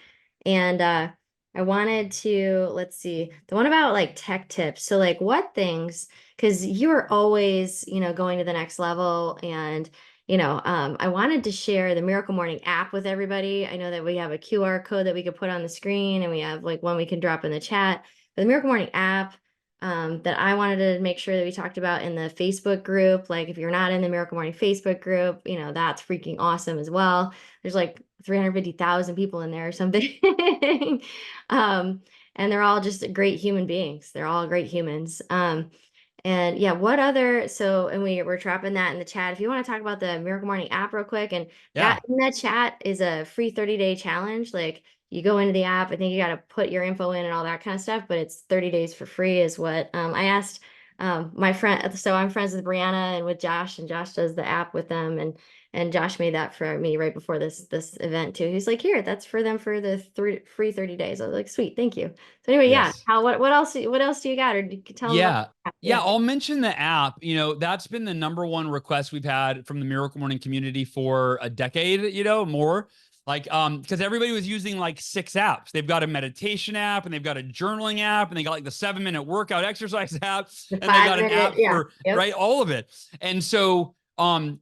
And I wanted to, let's see, the one about like tech tips. So like what things, because you're always, going to the next level. And I wanted to share the Miracle Morning app with everybody. I know that we have a QR code that we could put on the screen, and we have like one we can drop in the chat. But the Miracle Morning app that I wanted to make sure that we talked about in the Facebook group. Like if you're not in the Miracle Morning Facebook group, that's freaking awesome as well. There's like 350,000 people in there or something. And they're all just great human beings. They're all great humans. And yeah, what other, and we're trapping that in the chat. If you want to talk about the Miracle Morning app real quick, and Yeah. that in that chat is a free 30-day challenge. Like you go into the app, I think you got to put your info in and all that kind of stuff, but it's 30 days for free is what I asked my friend. So I'm friends with Brianna and with Josh, and Josh does the app with them. And Josh made that for me right before this event too. He's like, here, that's for them for the free 30 days. I was like, sweet, thank you. So anyway, Yes. yeah. What else do you got? Or you can tell them about Yeah, I'll mention the app. That's been the #1 request we've had from the Miracle Morning community for a decade, more. Like, because everybody was using like 6 apps. They've got a meditation app, and they've got a journaling app, and they got like the 7-minute workout exercise app, and they got an app for right, all of it. And so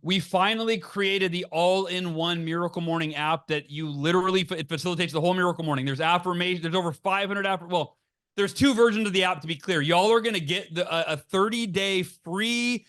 we finally created the all-in-one Miracle Morning app that you literally, it facilitates the whole Miracle Morning. There's affirmation. There's over 500 there's 2 versions of the app, to be clear. Y'all are going to get a 30-day free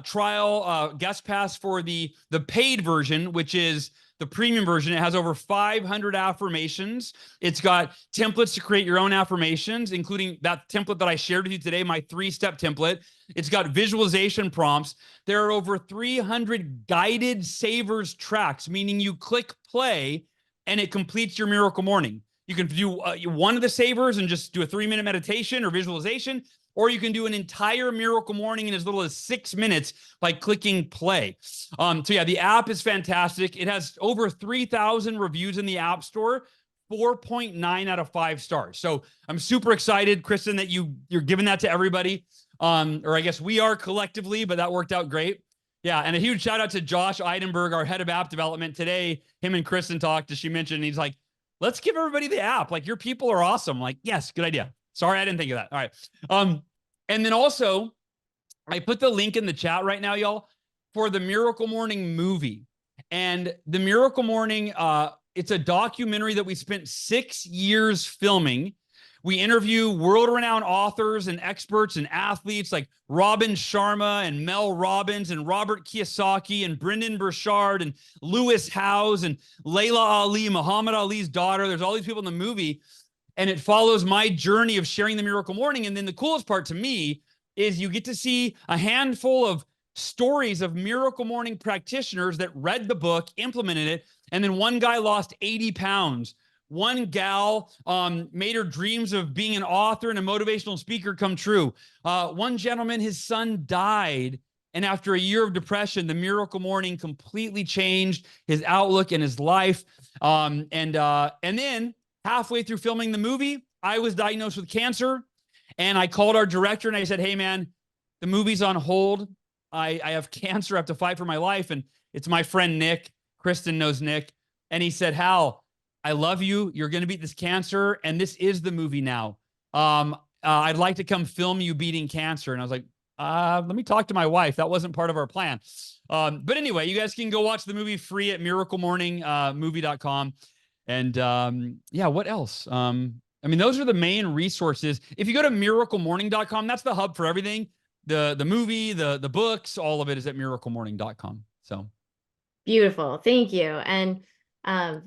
trial guest pass for the paid version, which is the premium version. It has over 500 affirmations. It's got templates to create your own affirmations, including that template that I shared with you today, my 3-step template. It's got visualization prompts. There are over 300 guided savers tracks, meaning you click play and it completes your Miracle Morning. You can do one of the savers and just do a 3-minute meditation or visualization, or you can do an entire Miracle Morning in as little as 6 minutes by clicking play. So yeah, the app is fantastic. It has over 3,000 reviews in the App Store. 4.9 out of 5 stars. So I'm super excited, Kristen, that you're giving that to everybody. Or I guess we are collectively, but that worked out great. Yeah, and a huge shout out to Josh Eidenberg, our head of app development. Today, him and Kristen talked, as she mentioned, and he's like, let's give everybody the app. Like, your people are awesome. Like, yes, good idea. Sorry, I didn't think of that. All right. And then also, I put the link in the chat right now, y'all, for the Miracle Morning movie. And the Miracle Morning, it's a documentary that we spent 6 years filming. We interview world-renowned authors and experts and athletes like Robin Sharma and Mel Robbins and Robert Kiyosaki and Brendan Burchard and Lewis Howes and Layla Ali, Muhammad Ali's daughter. There's all these people in the movie. And it follows my journey of sharing the Miracle Morning. And then the coolest part to me is you get to see a handful of stories of Miracle Morning practitioners that read the book, implemented it, and then one guy lost 80 pounds. One gal made her dreams of being an author and a motivational speaker come true. One gentleman, his son died, and after a year of depression, the Miracle Morning completely changed his outlook and his life. And then halfway through filming the movie, I was diagnosed with cancer, and I called our director and I said, hey, man, the movie's on hold. I have cancer. I have to fight for my life. And it's my friend, Nick. Kristen knows Nick. And he said, Hal, I love you. You're going to beat this cancer. And this is the movie now. I'd like to come film you beating cancer. And I was like, let me talk to my wife. That wasn't part of our plan. But anyway, you guys can go watch the movie free at miraclemorningmovie.com. And yeah, what else? I mean, those are the main resources. If you go to miraclemorning.com, that's the hub for everything. The movie, the books, all of it is at miraclemorning.com. So beautiful. Thank you. And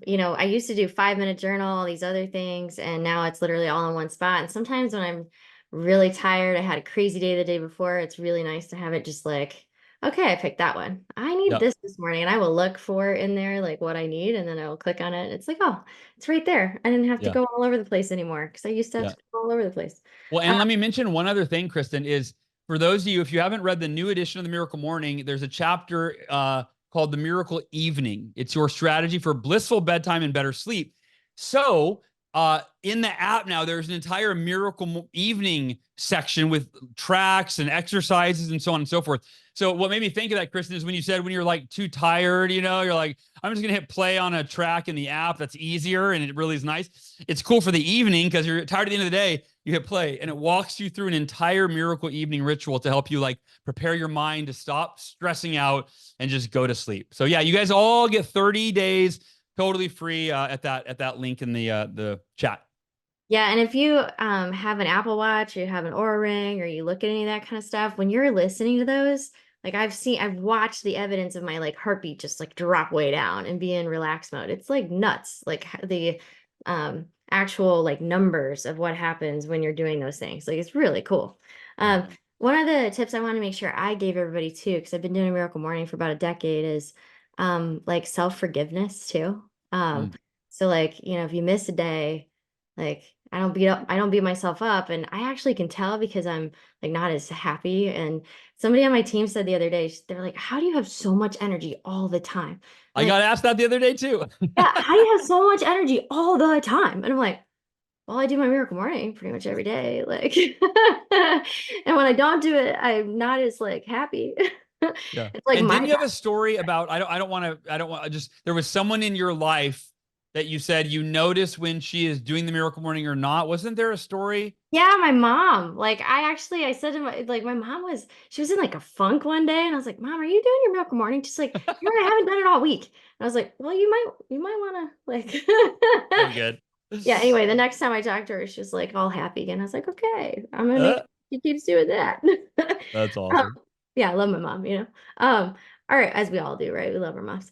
you know, I used to do 5-minute journal, all these other things, and now it's literally all in one spot. And sometimes when I'm really tired, I had a crazy day the day before, it's really nice to have it just like, okay, I picked that one. I need this morning, and I will look for in there like what I need, and then I will click on it. It's like, oh, it's right there. I didn't have to go all over the place anymore because I used to have to go all over the place. Well, and let me mention one other thing, Kristen, is for those of you, if you haven't read the new edition of the Miracle Morning, there's a chapter called The Miracle Evening. It's your strategy for blissful bedtime and better sleep. So in the app now, there's an entire Miracle Evening section with tracks and exercises and so on and so forth. So what made me think of that, Kristen, is when you said when you're like too tired, you know, you're like, I'm just going to hit play on a track in the app. That's easier. And it really is nice. It's cool for the evening because you're tired at the end of the day. You hit play and it walks you through an entire Miracle Evening ritual to help you like prepare your mind to stop stressing out and just go to sleep. So yeah, you guys all get 30 days totally free at that link in the chat. Yeah, and if you have an Apple Watch, or you have an Oura Ring, or you look at any of that kind of stuff, when you're listening to those, like I've watched the evidence of my like heartbeat just like drop way down and be in relaxed mode. It's like nuts, like the actual like numbers of what happens when you're doing those things. Like it's really cool. One of the tips I want to make sure I gave everybody too, because I've been doing Miracle Morning for about a decade, is like self-forgiveness too. So like, you know, if you miss a day, like I don't beat myself up, and I actually can tell because I'm like not as happy. And somebody on my team said the other day, they're like, how do you have so much energy all the time? I got asked that the other day too. Yeah, how do you have so much energy all the time? And I'm like, well, I do my Miracle Morning pretty much every day. Like, and when I don't do it, I'm not as like happy. Yeah. It's like and didn't you have a story about, I don't want to just, there was someone in your life that you said you notice when she is doing the Miracle Morning or not. Wasn't there a story? Yeah, my mom. Like I said to my mom she was in like a funk one day, and I was like, Mom, are you doing your Miracle Morning? She's like, I haven't done it all week. And I was like, well, you might want to like. Very good. Yeah. Anyway, the next time I talked to her, she was like all happy again. I was like, okay, I'm gonna make sure she keeps doing that. That's awesome. Yeah, I love my mom. You know. All right, as we all do, right? We love our moms.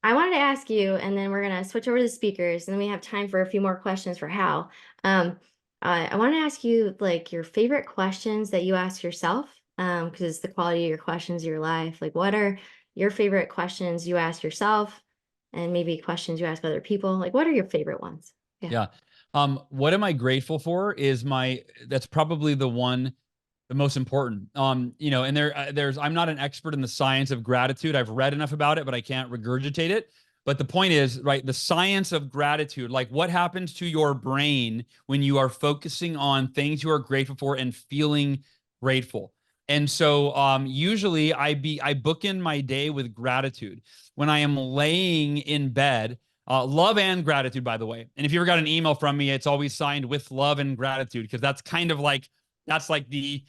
I wanted to ask you, and then we're going to switch over to the speakers, and then we have time for a few more questions for Hal. I want to ask you like your favorite questions that you ask yourself, because it's the quality of your questions of your life. Like, what are your favorite questions you ask yourself, and maybe questions you ask other people? Like, what are your favorite ones? Yeah. What am I grateful for is that's probably the most important. You know, and I'm not an expert in the science of gratitude. I've read enough about it, but I can't regurgitate it. But the point is, right, the science of gratitude, like what happens to your brain when you are focusing on things you are grateful for and feeling grateful. And so usually I bookend my day with gratitude. When I am laying in bed, love and gratitude, by the way. And if you ever got an email from me, it's always signed with love and gratitude, because that's kind of like, that's like the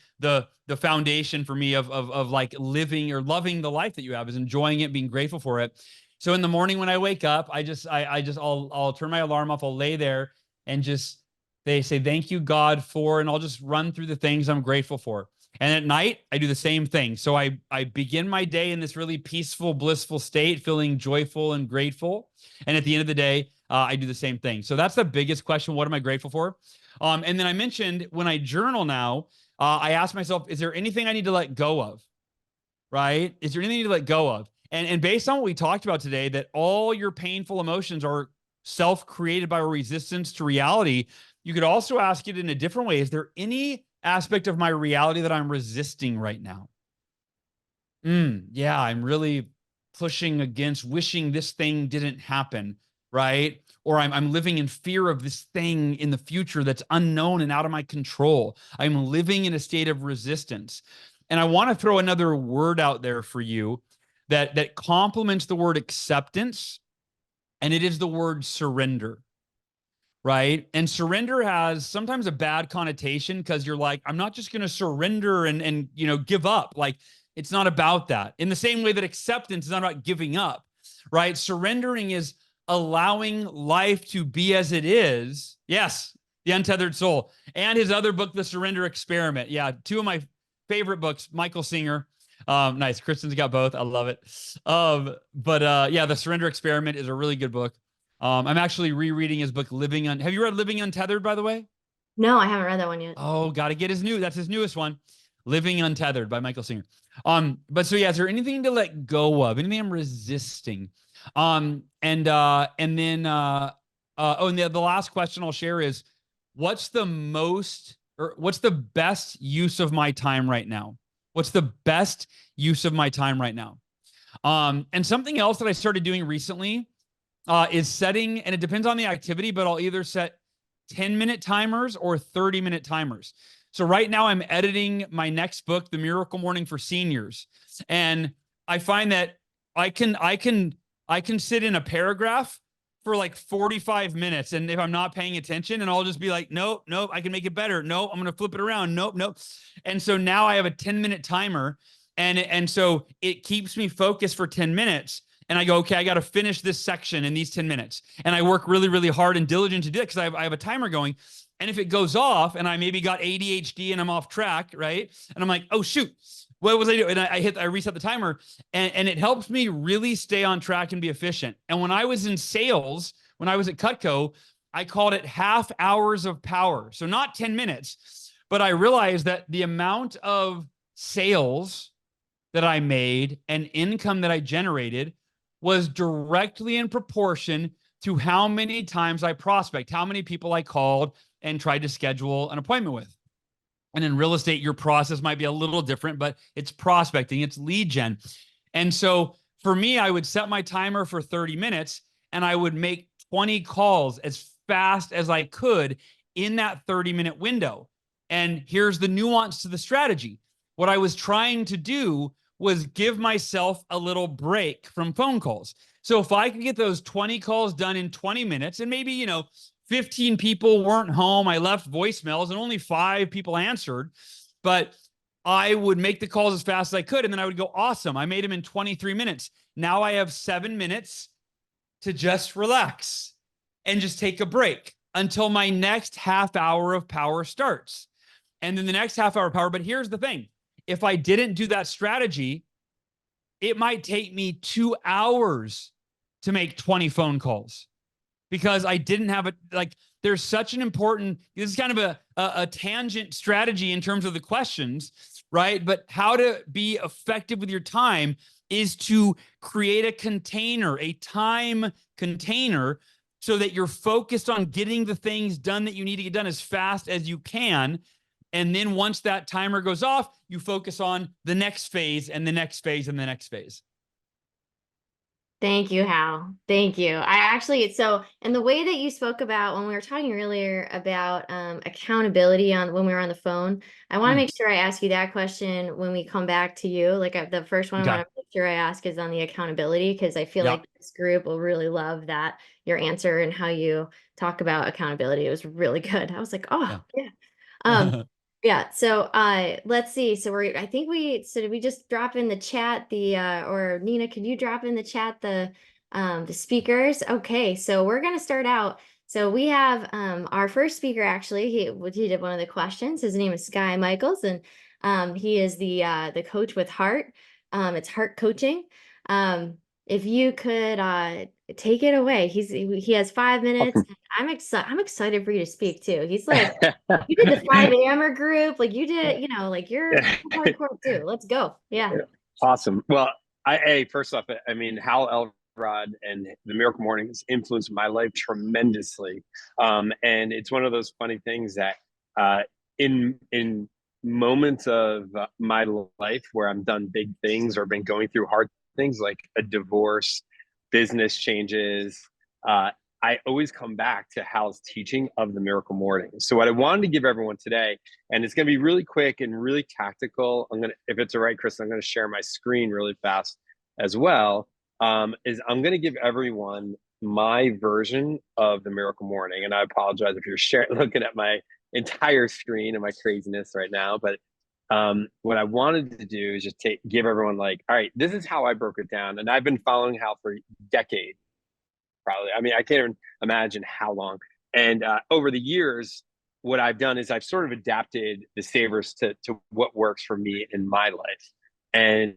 foundation for me of like living or loving the life that you have, is enjoying it, being grateful for it. So in the morning when I wake up, I'll turn my alarm off. I'll lay there and just, they say, thank you, God, for, and I'll just run through the things I'm grateful for. And at night, I do the same thing. So I begin my day in this really peaceful, blissful state, feeling joyful and grateful. And at the end of the day, I do the same thing. So that's the biggest question. What am I grateful for? And then I mentioned when I journal now, I ask myself, is there anything I need to let go of? Right? Is there anything you need to let go of? And based on what we talked about today, that all your painful emotions are self-created by resistance to reality, you could also ask it in a different way. Is there any aspect of my reality that I'm resisting right now? Yeah, I'm really pushing against, wishing this thing didn't happen, right? Or I'm living in fear of this thing in the future that's unknown and out of my control. I'm living in a state of resistance. And I want to throw another word out there for you that complements the word acceptance, and it is the word surrender, right? And surrender has sometimes a bad connotation, because you're like, I'm not just going to surrender and give up. Like, it's not about that. In the same way that acceptance is not about giving up, right? Surrendering is allowing life to be as it is. Yes, The Untethered Soul, and his other book, The Surrender Experiment. Yeah, two of my favorite books, Michael Singer. Nice. Kristen's got both. I love it. Yeah, The Surrender Experiment is a really good book. I'm actually rereading his book, Have you read Living Untethered, by the way? No, I haven't read that one yet. Oh, got to get that's his newest one, Living Untethered by Michael Singer. But so yeah, is there anything to let go of? Anything I'm resisting? And then the last question I'll share is, what's the best use of my time right now? What's the best use of my time right now? And something else that I started doing recently is setting, and it depends on the activity, but I'll either set 10-minute timers or 30-minute timers. So right now I'm editing my next book, The Miracle Morning for Seniors. And I find that I can sit in a paragraph for like 45 minutes. And if I'm not paying attention, and I'll just be like, nope, I can make it better. No, I'm going to flip it around. Nope. And so now I have a 10-minute timer. And so it keeps me focused for 10 minutes. And I go, okay, I got to finish this section in these 10 minutes. And I work really, really hard and diligent to do it, because I have a timer going. And if it goes off and I maybe got ADHD and I'm off track, right? And I'm like, oh, shoot, what was I doing? And I reset the timer, and it helps me really stay on track and be efficient. And when I was in sales, when I was at Cutco, I called it half hours of power. So not 10 minutes, but I realized that the amount of sales that I made and income that I generated was directly in proportion to how many times I prospect, how many people I called and tried to schedule an appointment with. And in real estate, your process might be a little different, but it's prospecting, it's lead gen. And so for me, I would set my timer for 30 minutes and I would make 20 calls as fast as I could in that 30-minute window. And here's the nuance to the strategy. What I was trying to do was give myself a little break from phone calls. So if I could get those 20 calls done in 20 minutes, and maybe, 15 people weren't home, I left voicemails and only 5 people answered, but I would make the calls as fast as I could. And then I would go, awesome, I made them in 23 minutes. Now I have 7 minutes to just relax and just take a break until my next half hour of power starts. And then the next half hour of power. But here's the thing. If I didn't do that strategy, it might take me 2 hours to make 20 phone calls, because I didn't have there's such an important, this is kind of a tangent strategy in terms of the questions, right? But how to be effective with your time is to create a container, a time container, so that you're focused on getting the things done that you need to get done as fast as you can. And then once that timer goes off, you focus on the next phase and the next phase and the next phase. Thank you, Hal. Thank you. I actually, so, and the way that you spoke about when we were talking earlier about accountability on when we were on the phone, I want to Mm, make sure I ask you that question when we come back to you. Like the first one I okay. want to make sure I ask is on the accountability, because I feel Yeah. like this group will really love that, your answer and how you talk about accountability. It was really good. I was like, oh, yeah. Um, Yeah. yeah, so let's see. So I think did we just drop in the chat or Nina, could you drop in the chat the speakers? Okay, so we're gonna start out. So we have our first speaker actually, he did one of the questions. His name is Sky Michaels, and he is the coach with Heart. It's Heart Coaching. If you could take it away. He has 5 minutes. Awesome. I'm excited for you to speak too. He's like, you did the 5 a.m.er group, like you did, like you're hardcore too. Let's go. Yeah. Awesome. Well, first off, I mean, Hal Elrod and the Miracle Morning has influenced my life tremendously. And it's one of those funny things that in moments of my life where I'm done big things or been going through hard things like a divorce, business changes, uh, I always come back to Hal's teaching of the Miracle Morning. So what I wanted to give everyone today, and it's going to be really quick and really tactical. If it's all right, Chris, I'm going to share my screen really fast as well. Is I'm going to give everyone my version of the Miracle Morning, and I apologize if you're looking at my entire screen and my craziness right now. But what I wanted to do is just give everyone like, all right, this is how I broke it down, and I've been following Hal for decades probably. I mean, I can't even imagine how long. And over the years, what I've done is I've sort of adapted the savers to what works for me in my life. And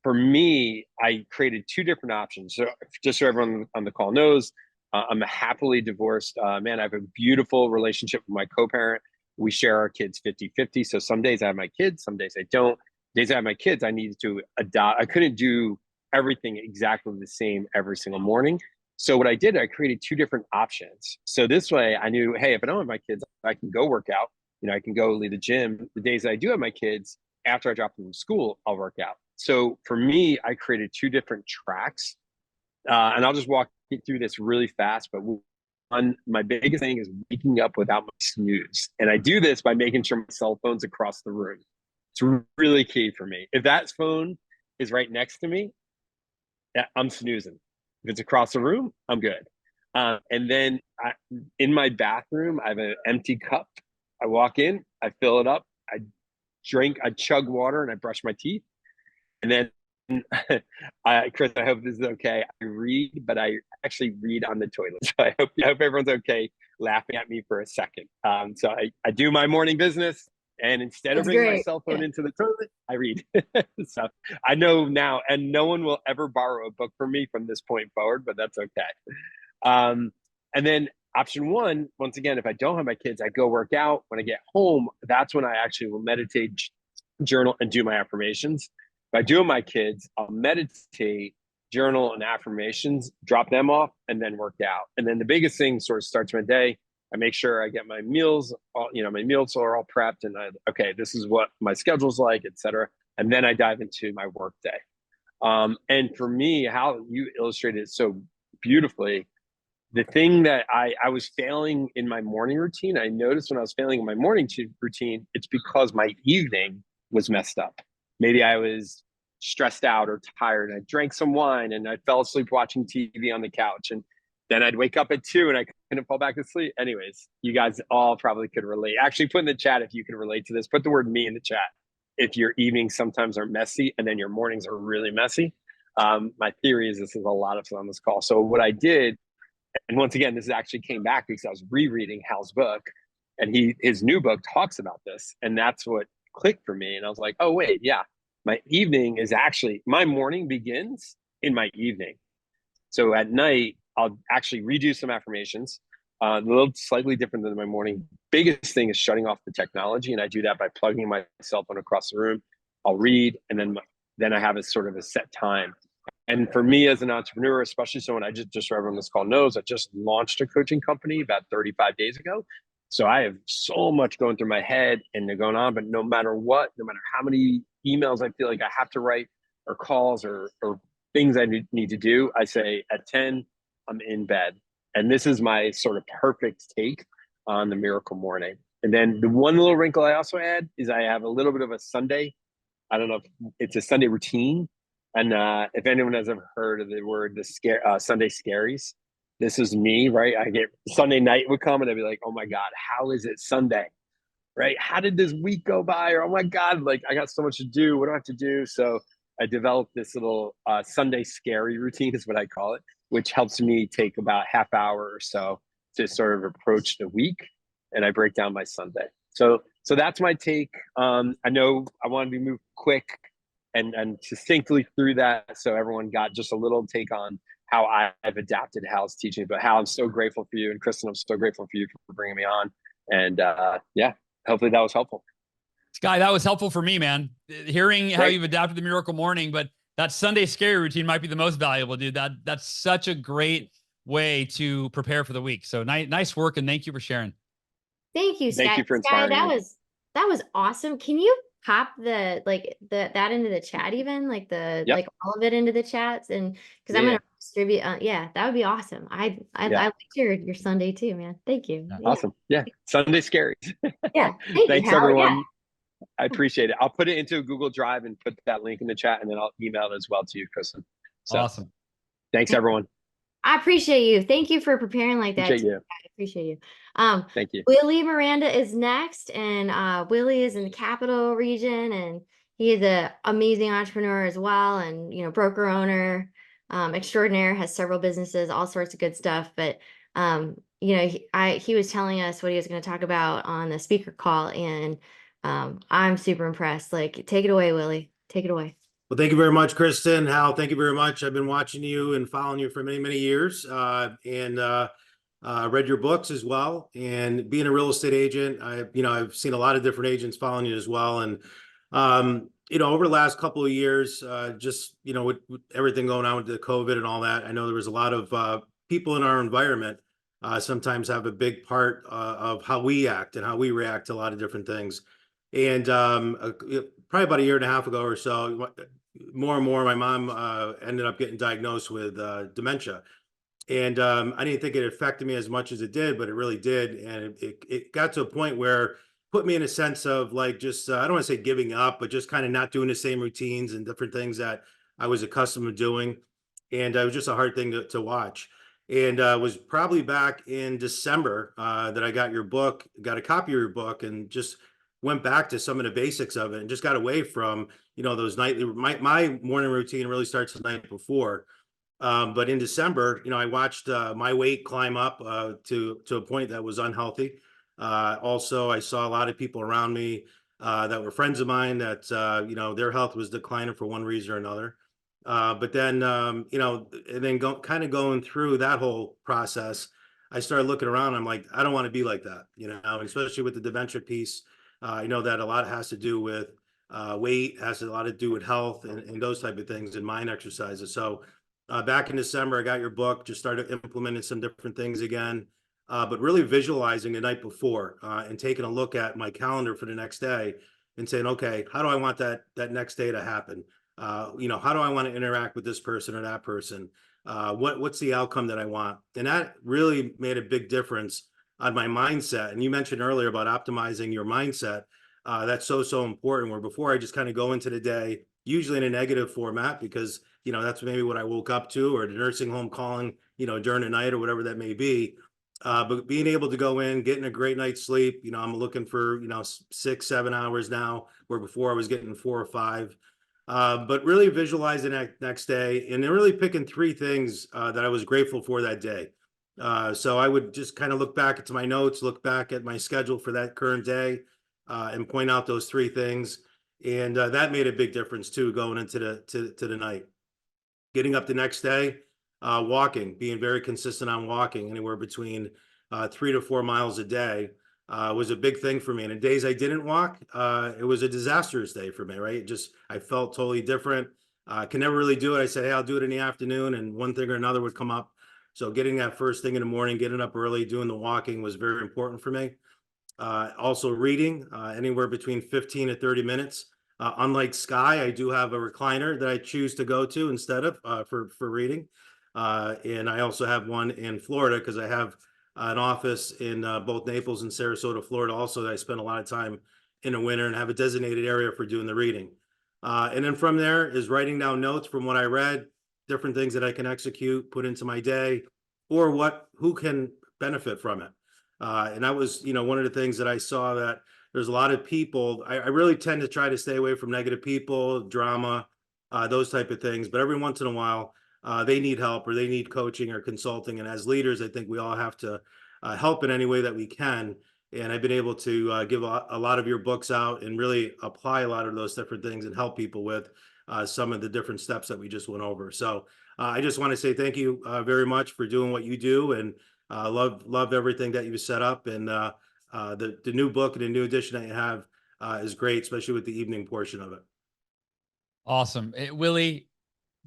for me, I created two different options. So just so everyone on the call knows, I'm a happily divorced man. I have a beautiful relationship with my co-parent. We share our kids 50-50. So some days I have my kids, some days I don't. Days I have my kids, I needed to adopt. I couldn't do everything exactly the same every single morning. So what I did, I created two different options. So this way I knew, hey, if I don't have my kids, I can go work out. I can go leave the gym. The days I do have my kids, after I drop them from school, I'll work out. So for me, I created two different tracks. And I'll just walk you through this really fast. But my biggest thing is waking up without my snooze. And I do this by making sure my cell phone's across the room. It's really key for me. If that phone is right next to me, I'm snoozing. If it's across the room, I'm good. And then in my bathroom, I have an empty cup. I walk in, I fill it up, I chug water, and I brush my teeth. And then, Chris, I hope this is okay. I read, but I actually read on the toilet. So I hope everyone's okay laughing at me for a second. So I do my morning business. And instead of That's bringing my great. cell phone Yeah. into the toilet, I read. So I know now, and no one will ever borrow a book from me from this point forward, but that's okay. And then option one, once again, if I don't have my kids, I go work out. When I get home, that's when I actually will meditate, journal, and do my affirmations. If I do have my kids, I'll meditate, journal, and affirmations, drop them off, and then work out. And then the biggest thing sort of starts my day. I make sure I get my meals, my meals are all prepped, and okay, this is what my schedule's like, etc. And then I dive into my work day. And for me, how you illustrated it so beautifully, the thing that I was failing in my morning routine, I noticed when I was failing in my morning routine, it's because my evening was messed up. Maybe I was stressed out or tired. I drank some wine and I fell asleep watching TV on the couch. And then I'd wake up at 2 and I couldn't fall back to sleep. Anyways, you guys all probably could relate. Actually, put in the chat if you can relate to this. Put the word me in the chat if your evenings sometimes are messy and then your mornings are really messy. My theory is this is a lot of fun on this call. So what I did, and once again, this actually came back because I was rereading Hal's book, and his new book talks about this, and that's what clicked for me. And I was like, oh wait, yeah, my evening is actually my morning begins in my evening. So at night, I'll actually redo some affirmations, a little slightly different than my morning. Biggest thing is shutting off the technology, and I do that by plugging my cell phone across the room. I'll read, and then I have a sort of a set time. And for me as an entrepreneur, especially someone I just so everyone on this call knows, I just launched a coaching company about 35 days ago. So I have so much going through my head and they're going on, but no matter what, no matter how many emails I feel like I have to write or calls or things I need to do, I say at 10, I'm in bed. And this is my sort of perfect take on the miracle morning. And then the one little wrinkle I also add is I have a little bit of a Sunday. I don't know if it's a Sunday routine. And if anyone has ever heard of the word Sunday scaries, this is me, right? I get Sunday night would come and I'd be like, oh my God, how is it Sunday? Right? How did this week go by? Or oh my God, like I got so much to do. What do I have to do? So I developed this little Sunday scary routine, is what I call it, which helps me take about half hour or so to sort of approach the week, and I break down my Sunday. So that's my take. I know I want to be moved quick and succinctly through that, so everyone got just a little take on how I've adapted Hal's teaching. But Hal, I'm so grateful for you, and Kristen, I'm so grateful for you for bringing me on. And yeah, hopefully that was helpful. Sky, that was helpful for me, man. Hearing how Great. you've adapted the Miracle Morning, but that Sunday scary routine might be the most valuable, dude. That's such a great way to prepare for the week. So nice work, and thank you for sharing. Thank you, Sky. Thank you for Sky, inspiring me. that was awesome. Can you pop that into the chat, even like Yep. like all of it into the chats, and because I'm gonna distribute. Yeah, that would be awesome. I liked your Sunday too, man. Thank you. Yeah. Awesome. Yeah. Sunday scary. Yeah. Thank Thanks you, Hal. everyone. Yeah. I appreciate it. I'll put it into a Google Drive and put that link in the chat, and then I'll email it as well to you, Kristen. So Awesome. thanks everyone. I appreciate you. Thank you for preparing like that. Appreciate you. I appreciate you. Thank you. Willie Miranda is next, and Willie is in the Capital region, and he is an amazing entrepreneur as well, and broker owner, extraordinaire, has several businesses, all sorts of good stuff. But he was telling us what he was going to talk about on the speaker call, and I'm super impressed. Like, take it away, Willie. Take it away. Well, thank you very much, Kristen. Hal, thank you very much. I've been watching you and following you for many, many years, and read your books as well. And being a real estate agent, I've seen a lot of different agents following you as well. And over the last couple of years, with everything going on with the COVID and all that, I know there was a lot of people in our environment sometimes have a big part of how we act and how we react to a lot of different things. And probably about a year and a half ago or so, more and more, my mom ended up getting diagnosed with dementia. And I didn't think it affected me as much as it did, but it really did. And it got to a point where it put me in a sense of like, just, I don't want to say giving up, but just kind of not doing the same routines and different things that I was accustomed to doing. And it was just a hard thing to watch. And was probably back in December that I got a copy of your book, and just went back to some of the basics of it and just got away from, those nightly, my morning routine really starts the night before. But in December, I watched my weight climb up to a point that was unhealthy. Also, I saw a lot of people around me that were friends of mine that, their health was declining for one reason or another. But then, and then kind of going through that whole process, I started looking around. I'm like, I don't want to be like that, especially with the dementia piece. I know that a lot has to do with weight, has a lot to do with health and those type of things, and mind exercises. So back in December, I got your book, just started implementing some different things again, but really visualizing the night before and taking a look at my calendar for the next day and saying, okay, how do I want that next day to happen? How do I want to interact with this person or that person? What's the outcome that I want? And that really made a big difference on my mindset. And you mentioned earlier about optimizing your mindset. That's so important, where before I just kind of go into the day, usually in a negative format, because, that's maybe what I woke up to, or the nursing home calling, during the night or whatever that may be. But being able to go in, getting a great night's sleep, I'm looking for, 6-7 hours now, where before I was getting 4 or 5. But really visualizing that next day, and then really picking 3 things that I was grateful for that day. So I would just kind of look back at my notes, look back at my schedule for that current day, and point out those 3 things. And that made a big difference too, going into the night. Getting up the next day, walking, being very consistent on walking, anywhere between 3 to 4 miles a day, was a big thing for me. And the days I didn't walk, it was a disastrous day for me, right? I felt totally different. I can never really do it. I said, hey, I'll do it in the afternoon, and one thing or another would come up. So getting that first thing in the morning, getting up early, doing the walking was very important for me. Also reading, anywhere between 15 to 30 minutes Unlike Sky, I do have a recliner that I choose to go to instead of for reading. And I also have one in Florida because I have an office in both Naples and Sarasota, Florida, also that I spend a lot of time in the winter and have a designated area for doing the reading. And then from there is writing down notes from what I read, different things that I can execute, put into my day, or who can benefit from it. And that was, one of the things that I saw, that there's a lot of people. I really tend to try to stay away from negative people, drama, those type of things. But every once in a while, they need help or they need coaching or consulting. And as leaders, I think we all have to help in any way that we can. And I've been able to give a lot of your books out and really apply a lot of those different things and help people with some of the different steps that we just went over. So I just want to say thank you very much for doing what you do, and love everything that you set up. And the new book and the new edition that you have is great, especially with the evening portion of it. Awesome. Willie,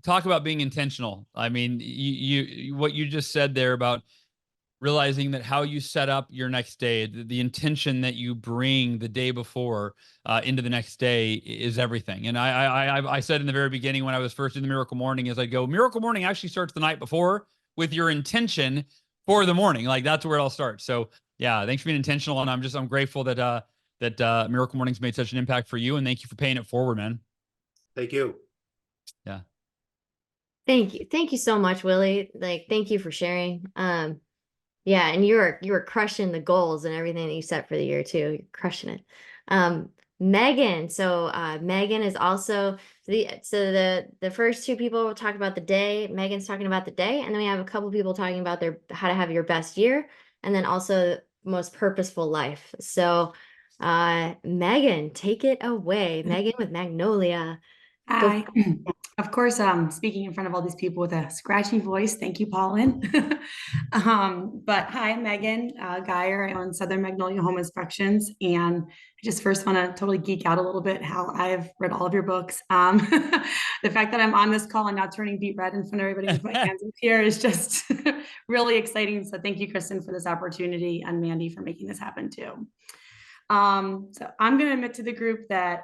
talk about being intentional. I mean, you what you just said there about realizing that how you set up your next day, the intention that you bring the day before into the next day is everything. And I said in the very beginning when I was first in the Miracle Morning, is I'd go, Miracle Morning actually starts the night before with your intention for the morning. Like that's where it all starts. So yeah, thanks for being intentional. And I'm grateful that Miracle Morning's made such an impact for you. And thank you for paying it forward, man. Thank you. Yeah. Thank you. Thank you so much, Willie. Like, thank you for sharing. Yeah, and you were crushing the goals and everything that you set for the year too. You're crushing it. Megan. So Megan is also the first two people will talk about the day. Megan's talking about the day, and then we have a couple people talking about how to have your best year, and then also most purposeful life. So Megan, take it away. Megan with Magnolia. Hi. Of course, speaking in front of all these people with a scratchy voice. Thank you, Paulin. But hi, Megan Geyer. I own Southern Magnolia Home Inspections. And I just first want to totally geek out a little bit how I've read all of your books. The fact that I'm on this call and now turning beet red in front of everybody with my hands up here is just really exciting. So thank you, Kristen, for this opportunity, and Mandy for making this happen too. So I'm going to admit to the group that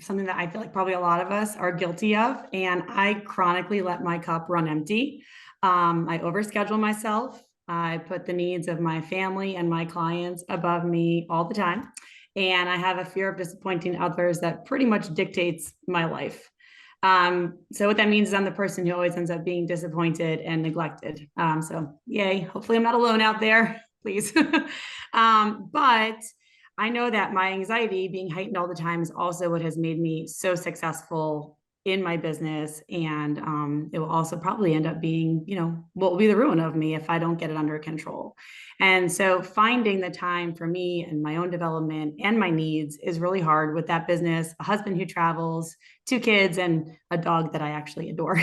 something that I feel like probably a lot of us are guilty of, and I chronically let my cup run empty. I overschedule myself. I put the needs of my family and my clients above me all the time. And I have a fear of disappointing others that pretty much dictates my life. So what that means is I'm the person who always ends up being disappointed and neglected. So yay, hopefully I'm not alone out there, please. But I know that my anxiety being heightened all the time is also what has made me so successful in my business. And it will also probably end up being, what will be the ruin of me if I don't get it under control. And so finding the time for me and my own development and my needs is really hard with that business, a husband who travels, 2 kids, and a dog that I actually adore.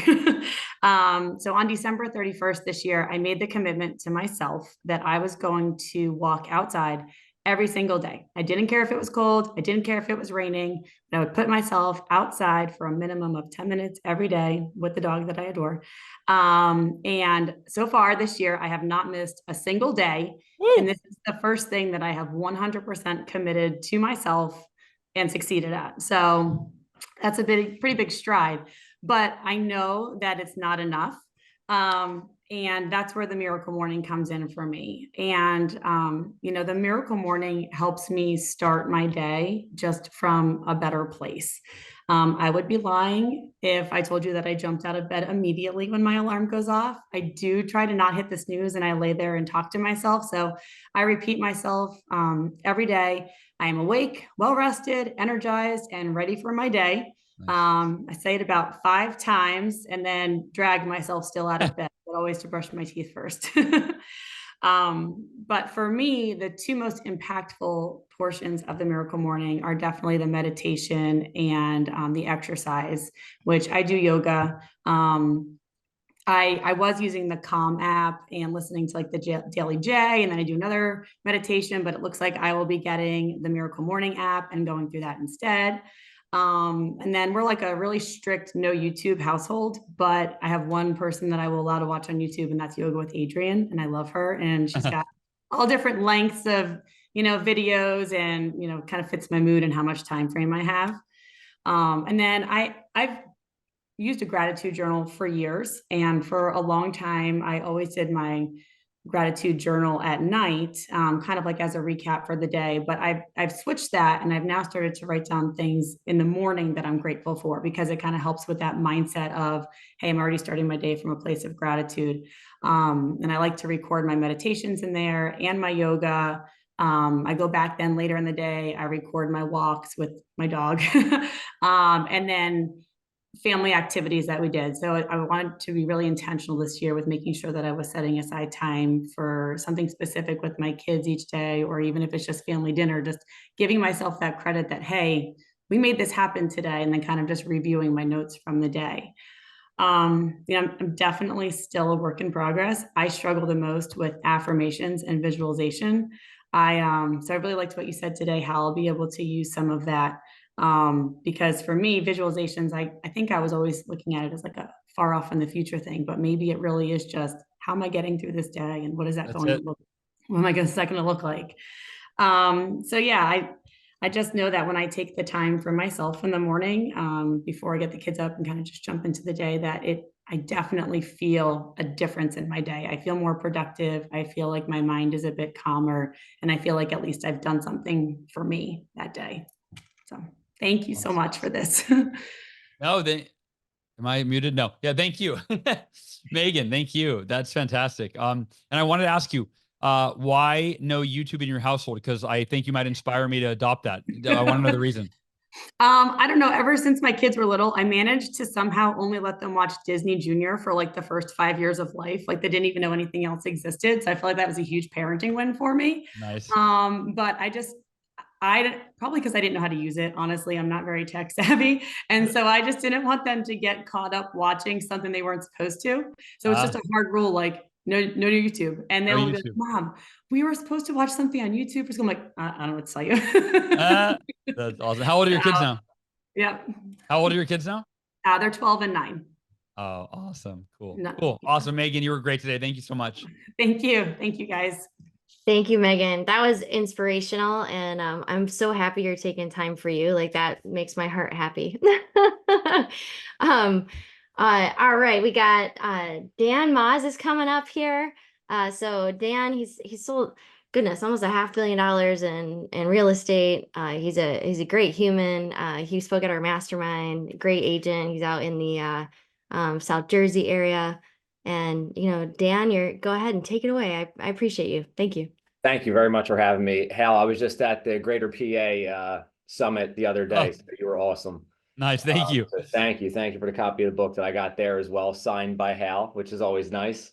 So on December 31st this year, I made the commitment to myself that I was going to walk outside every single day. I didn't care if it was cold. I didn't care if it was raining. But I would put myself outside for a minimum of 10 minutes every day with the dog that I adore. And so far this year, I have not missed a single day. Woo! And this is the first thing that I have 100% committed to myself and succeeded at. So that's a pretty big stride, but I know that it's not enough. And that's where the Miracle Morning comes in for me. And, the Miracle Morning helps me start my day just from a better place. I would be lying if I told you that I jumped out of bed immediately when my alarm goes off. I do try to not hit the snooze, and I lay there and talk to myself. So I repeat myself every day. I am awake, well-rested, energized, and ready for my day. Nice. I say it about 5 times and then drag myself still out of bed, but always to brush my teeth first. But for me, the 2 most impactful portions of the Miracle Morning are definitely the meditation and the exercise, which I do yoga. I was using the Calm app and listening to like the Daily J, and then I do another meditation, but it looks like I will be getting the Miracle Morning app and going through that instead. And then we're like a really strict no YouTube household, but I have one person that I will allow to watch on YouTube, and that's Yoga with Adrienne. And I love her. And she's got all different lengths of, videos and, kind of fits my mood and how much time frame I have. And then I've used a gratitude journal for years. And for a long time, I always did my gratitude journal at night, kind of like as a recap for the day. But I've switched that, and I've now started to write down things in the morning that I'm grateful for, because it kind of helps with that mindset of, hey, I'm already starting my day from a place of gratitude. And I like to record my meditations in there and my yoga. I go back then later in the day, I record my walks with my dog. And then family activities that we did. So I wanted to be really intentional this year with making sure that I was setting aside time for something specific with my kids each day, or even if it's just family dinner, just giving myself that credit that, hey, we made this happen today, and then kind of just reviewing my notes from the day. I'm definitely still a work in progress. I struggle the most with affirmations and visualization. So I really liked what you said today, how I'll be able to use some of that. Because for me, visualizations, I think I was always looking at it as like a far off in the future thing, but maybe it really is just, how am I getting through this day, and what is that going to look? What am I going to look like? So yeah, I just know that when I take the time for myself in the morning, before I get the kids up and kind of just jump into the day, that I definitely feel a difference in my day. I feel more productive. I feel like my mind is a bit calmer, and I feel like at least I've done something for me that day. So thank you so much for this. No, am I muted? No. Yeah. Thank you. Megan, thank you. That's fantastic. And I wanted to ask you, why no YouTube in your household? Because I think you might inspire me to adopt that. I want to know the reason. I don't know. Ever since my kids were little, I managed to somehow only let them watch Disney Junior for like the first 5 years of life. Like they didn't even know anything else existed. So I feel like that was a huge parenting win for me. Nice. But I probably because I didn't know how to use it. Honestly, I'm not very tech savvy. And so I just didn't want them to get caught up watching something they weren't supposed to. So it's just a hard rule, like no YouTube. And they'll be like, Mom, we were supposed to watch something on YouTube. So I'm like, I don't know what to tell you. That's awesome. How old are your kids now? Yeah. How old are your kids now? They're 12 and 9. Oh, awesome. Cool. No. Cool. Awesome. Megan, you were great today. Thank you so much. Thank you. Thank you, guys. Thank you, Megan. That was inspirational, and I'm so happy you're taking time for you. Like that makes my heart happy. All right, we got Dan Moz is coming up here. So Dan, he's sold, goodness, almost $500 million in real estate. He's a great human. He spoke at our mastermind. Great agent. He's out in the South Jersey area. And, Dan, go ahead and take it away. I appreciate you. Thank you. Thank you very much for having me. Hal, I was just at the Greater PA Summit the other day. So you were awesome. Nice. Thank you. So thank you. Thank you for the copy of the book that I got there as well, signed by Hal, which is always nice.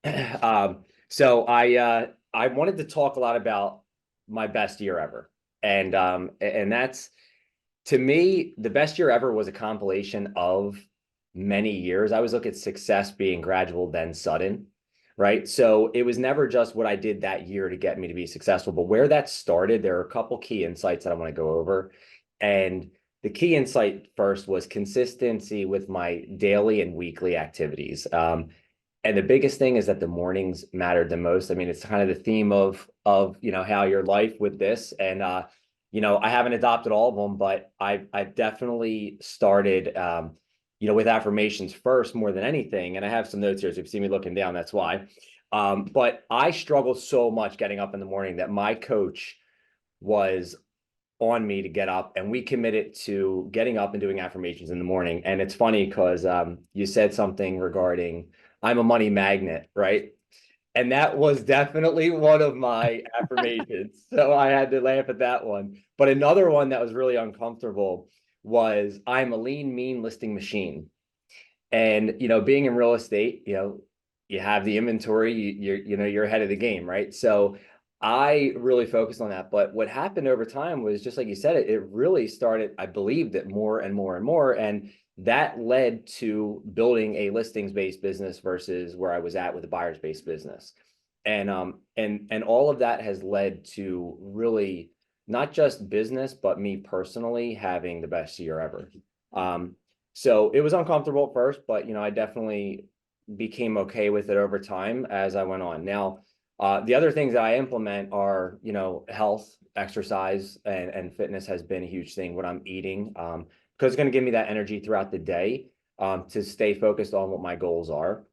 So I wanted to talk a lot about my best year ever. And that's, to me, the best year ever was a compilation of many years. I always look at success being gradual, then sudden, right? So it was never just what I did that year to get me to be successful, but where that started, there are a couple key insights that I want to go over. And the key insight first was consistency with my daily and weekly activities. And the biggest thing is that the mornings mattered the most. I mean, it's kind of the theme of how your life with this. And I haven't adopted all of them, but I've definitely started with affirmations first more than anything. And I have some notes here. So if you see me looking down, that's why. But I struggled so much getting up in the morning that my coach was on me to get up, and we committed to getting up and doing affirmations in the morning. And it's funny because you said something regarding I'm a money magnet, right? And that was definitely one of my affirmations. So I had to laugh at that one. But another one that was really uncomfortable was I'm a lean, mean listing machine. And, being in real estate, you have the inventory, you're ahead of the game, right? So I really focused on that. But what happened over time was, just like you said, it really started, I believed it more and more and more. And that led to building a listings-based business versus where I was at with a buyers-based business. And all of that has led to really not just business, but me personally having the best year ever. So it was uncomfortable at first, but I definitely became okay with it over time as I went on. Now, The other things that I implement are, health, exercise, and fitness has been a huge thing. What I'm eating, because it's going to give me that energy throughout the day, to stay focused on what my goals are.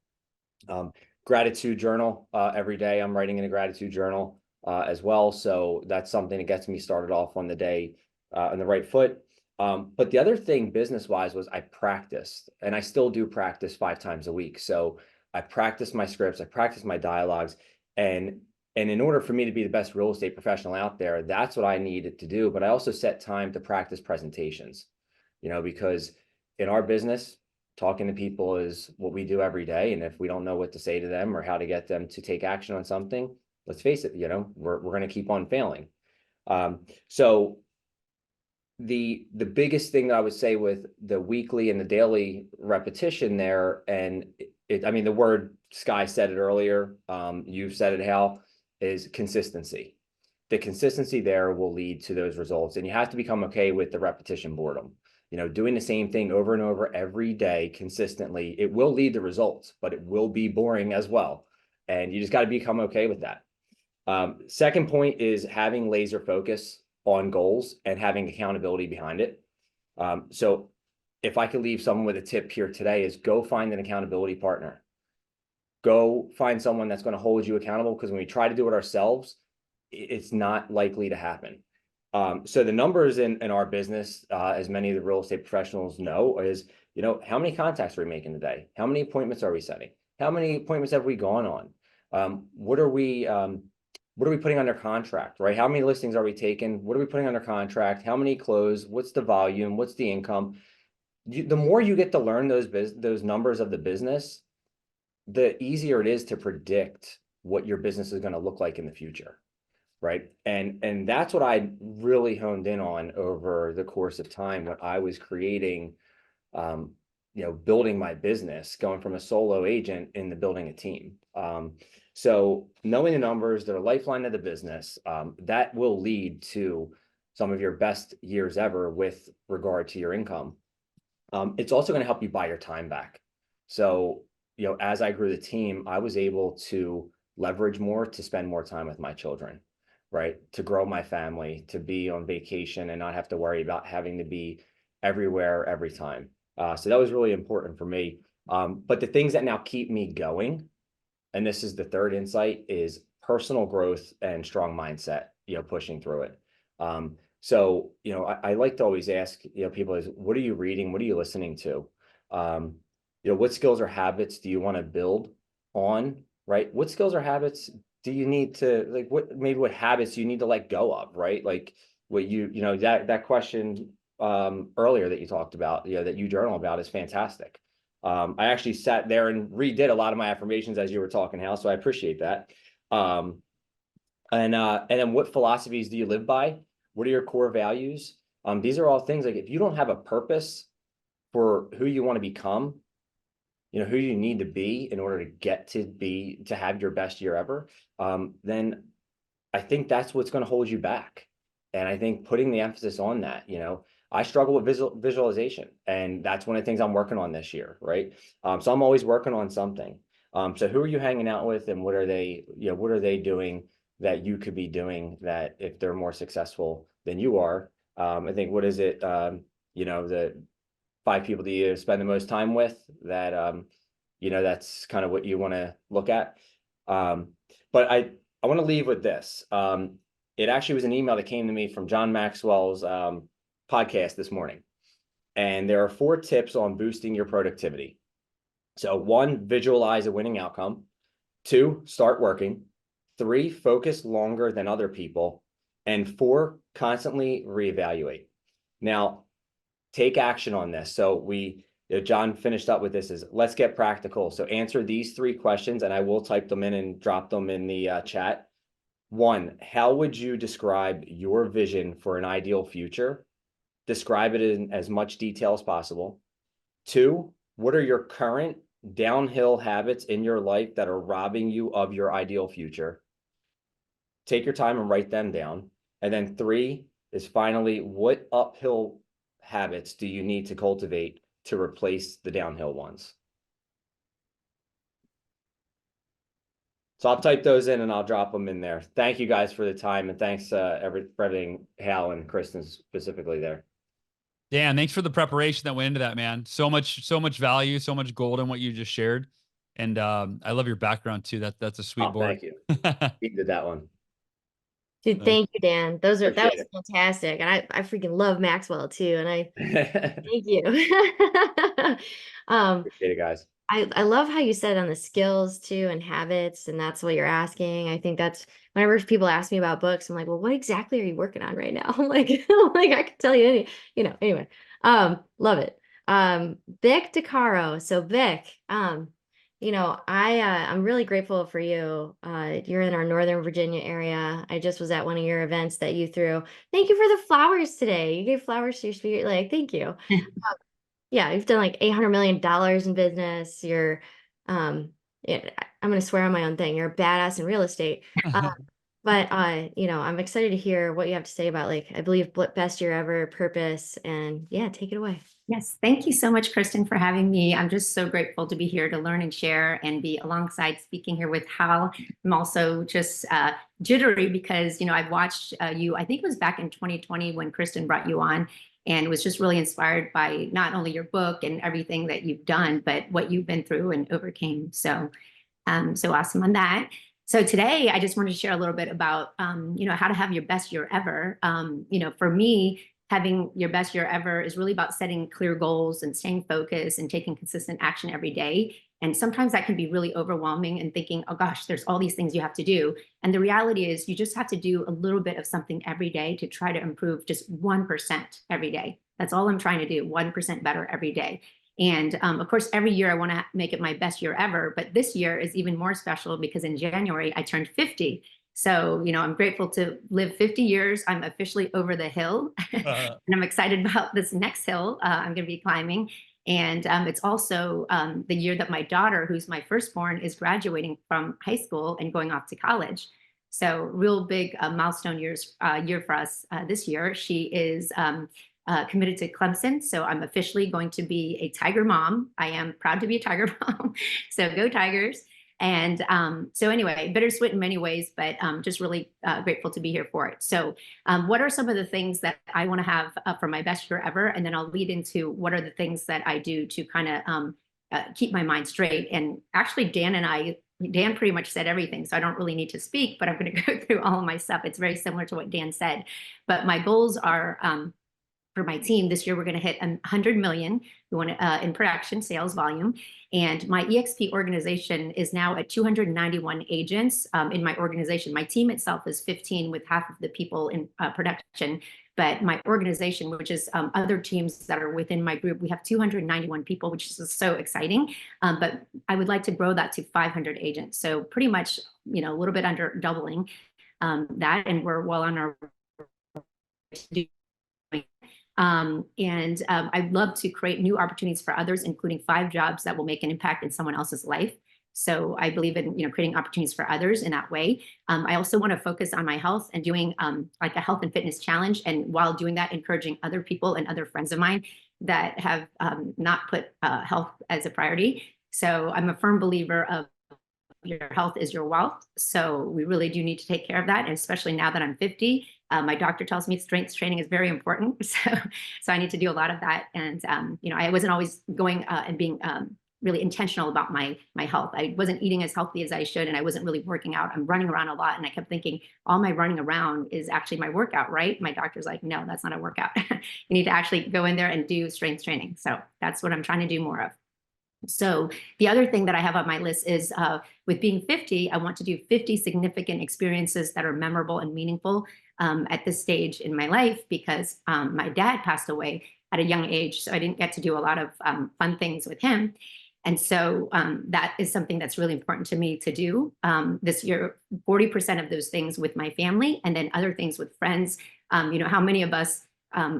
Gratitude journal, every day I'm writing in a gratitude journal, as well. So that's something that gets me started off on the day, on the right foot. But the other thing business-wise was I practiced, and I still do practice 5 times a week. So I practice my scripts, I practice my dialogues, and in order for me to be the best real estate professional out there, that's what I needed to do. But I also set time to practice presentations, because in our business, talking to people is what we do every day. And if we don't know what to say to them or how to get them to take action on something, let's face it, we're going to keep on failing. So the biggest thing that I would say with the weekly and the daily repetition there, and I mean, the word Sky said it earlier, you've said it, Hal, is consistency. The consistency there will lead to those results, and you have to become okay with the repetition boredom. Doing the same thing over and over every day consistently, it will lead to results, but it will be boring as well. And you just got to become okay with that. Second point is having laser focus on goals and having accountability behind it. So if I could leave someone with a tip here today, is go find an accountability partner. Go find someone that's going to hold you accountable, because when we try to do it ourselves, it's not likely to happen. So the numbers in our business, as many of the real estate professionals know, is, how many contacts are we making today? How many appointments are we setting? How many appointments have we gone on? What are we putting under contract, right? How many listings are we taking? What are we putting under contract? How many close? What's the volume? What's the income? The more you get to learn those numbers of the business, the easier it is to predict what your business is going to look like in the future. Right. And that's what I really honed in on over the course of time when I was creating, building my business, going from a solo agent into building a team. So knowing the numbers that are lifeline of the business, that will lead to some of your best years ever with regard to your income. It's also going to help you buy your time back. So, as I grew the team, I was able to leverage more to spend more time with my children. Right, to grow my family, to be on vacation and not have to worry about having to be everywhere every time. So that was really important for me. But the things that now keep me going, and this is the third insight, is personal growth and strong mindset, pushing through it. So, I like to always ask, people is, what are you reading? What are you listening to? What skills or habits do you want to build on, right? What skills or habits do you need to, what habits you need to let go of, right? Like what that question earlier that you talked about, that you journal about, is fantastic. I actually sat there and redid a lot of my affirmations as you were talking, Hal, so I appreciate that. And then what philosophies do you live by? What are your core values? These are all things, like, if you don't have a purpose for who you want to become, who you need to be in order to get to have your best year ever, then I think that's what's going to hold you back. And I think putting the emphasis on that, I struggle with visualization, and that's one of the things I'm working on this year, right? So I'm always working on something. So who are you hanging out with, and what are they doing that you could be doing, that if they're more successful than you are? I think, what is it? The 5 people that you spend the most time with, that that's kind of what you want to look at. But I want to leave with this. It actually was an email that came to me from John Maxwell's podcast this morning, and there are 4 tips on boosting your productivity. So 1, visualize a winning outcome. 2, start working. 3, focus longer than other people. And 4, constantly reevaluate. Now, take action on this. So John finished up with this, is let's get practical. So answer these 3 questions, and I will type them in and drop them in the chat. 1, how would you describe your vision for an ideal future? Describe it in as much detail as possible. 2, what are your current downhill habits in your life that are robbing you of your ideal future? Take your time and write them down. And then 3 is finally, what uphill habits do you need to cultivate to replace the downhill ones? So I'll type those in and I'll drop them in there. Thank you guys for the time, and thanks for everything, Hal and Kristen specifically there. Dan, thanks for the preparation that went into that, man. So much value, so much gold in what you just shared. And I love your background too. That's a sweet board. Thank you. He did that one. Dude, thank you, Dan. That Appreciate was fantastic. And I freaking love Maxwell too. And I it. thank you. Appreciate it, guys. I love how you said on the skills too and habits, and that's what you're asking. I think that's whenever people ask me about books, I'm like, well, what exactly are you working on right now? like, like I could tell you any, anyway. Love it. Vic DeCaro. So Vic, I'm really grateful for you. You're in our Northern Virginia area. I just was at one of your events that you threw. Thank you for the flowers today. You gave flowers to your speaker. Like, thank you. Yeah, you've done like $800 million in business. You're, I'm going to swear on my own thing. You're a badass in real estate. But I'm excited to hear what you have to say about, like, I believe best year ever, purpose, and yeah, take it away. Yes, thank you so much, Kristen, for having me. I'm just so grateful to be here to learn and share and be alongside speaking here with Hal. I'm also just jittery because, I've watched you, I think it was back in 2020 when Kristen brought you on, and was just really inspired by not only your book and everything that you've done, but what you've been through and overcame. So, so awesome on that. So today, I just wanted to share a little bit about, how to have your best year ever. For me, having your best year ever is really about setting clear goals and staying focused and taking consistent action every day. And sometimes that can be really overwhelming and thinking, oh gosh, there's all these things you have to do. And the reality is you just have to do a little bit of something every day to try to improve just 1% every day. That's all I'm trying to do, 1% better every day. And of course, every year I want to make it my best year ever. But this year is even more special because in January, I turned 50. So, I'm grateful to live 50 years. I'm officially over the hill and I'm excited about this next hill I'm going to be climbing. And it's also the year that my daughter, who's my firstborn, is graduating from high school and going off to college. So real big milestone year for us this year. She is committed to Clemson. So I'm officially going to be a Tiger mom. I am proud to be a Tiger mom. So go Tigers. And so anyway, bittersweet in many ways, but just really grateful to be here for it. So what are some of the things that I want to have for my best year ever? And then I'll lead into what are the things that I do to kind of keep my mind straight. And actually, Dan pretty much said everything, so I don't really need to speak, but I'm going to go through all of my stuff. It's very similar to what Dan said. But my goals are for my team this year, we're going to hit 100 million. We want in production sales volume. And my EXP organization is now at 291 agents in my organization. My team itself is 15 with half of the people in production. But my organization, which is other teams that are within my group, we have 291 people, which is so exciting. But I would like to grow that to 500 agents. So pretty much, a little bit under doubling that. And we're well on our way to do. I'd love to create new opportunities for others, including 5 jobs that will make an impact in someone else's life. So I believe in creating opportunities for others in that way. I also want to focus on my health and doing like a health and fitness challenge. And while doing that, encouraging other people and other friends of mine that have not put health as a priority. So I'm a firm believer of your health is your wealth. So we really do need to take care of that. And especially now that I'm 50, my doctor tells me strength training is very important. So I need to do a lot of that. And, I wasn't always going and being really intentional about my health. I wasn't eating as healthy as I should, and I wasn't really working out. I'm running around a lot. And I kept thinking all my running around is actually my workout, right? My doctor's like, no, that's not a workout. You need to actually go in there and do strength training. So that's what I'm trying to do more of. So the other thing that I have on my list is with being 50, I want to do 50 significant experiences that are memorable and meaningful at this stage in my life because my dad passed away at a young age. So I didn't get to do a lot of fun things with him. And so that is something that's really important to me to do this year, 40% of those things with my family and then other things with friends. How many of us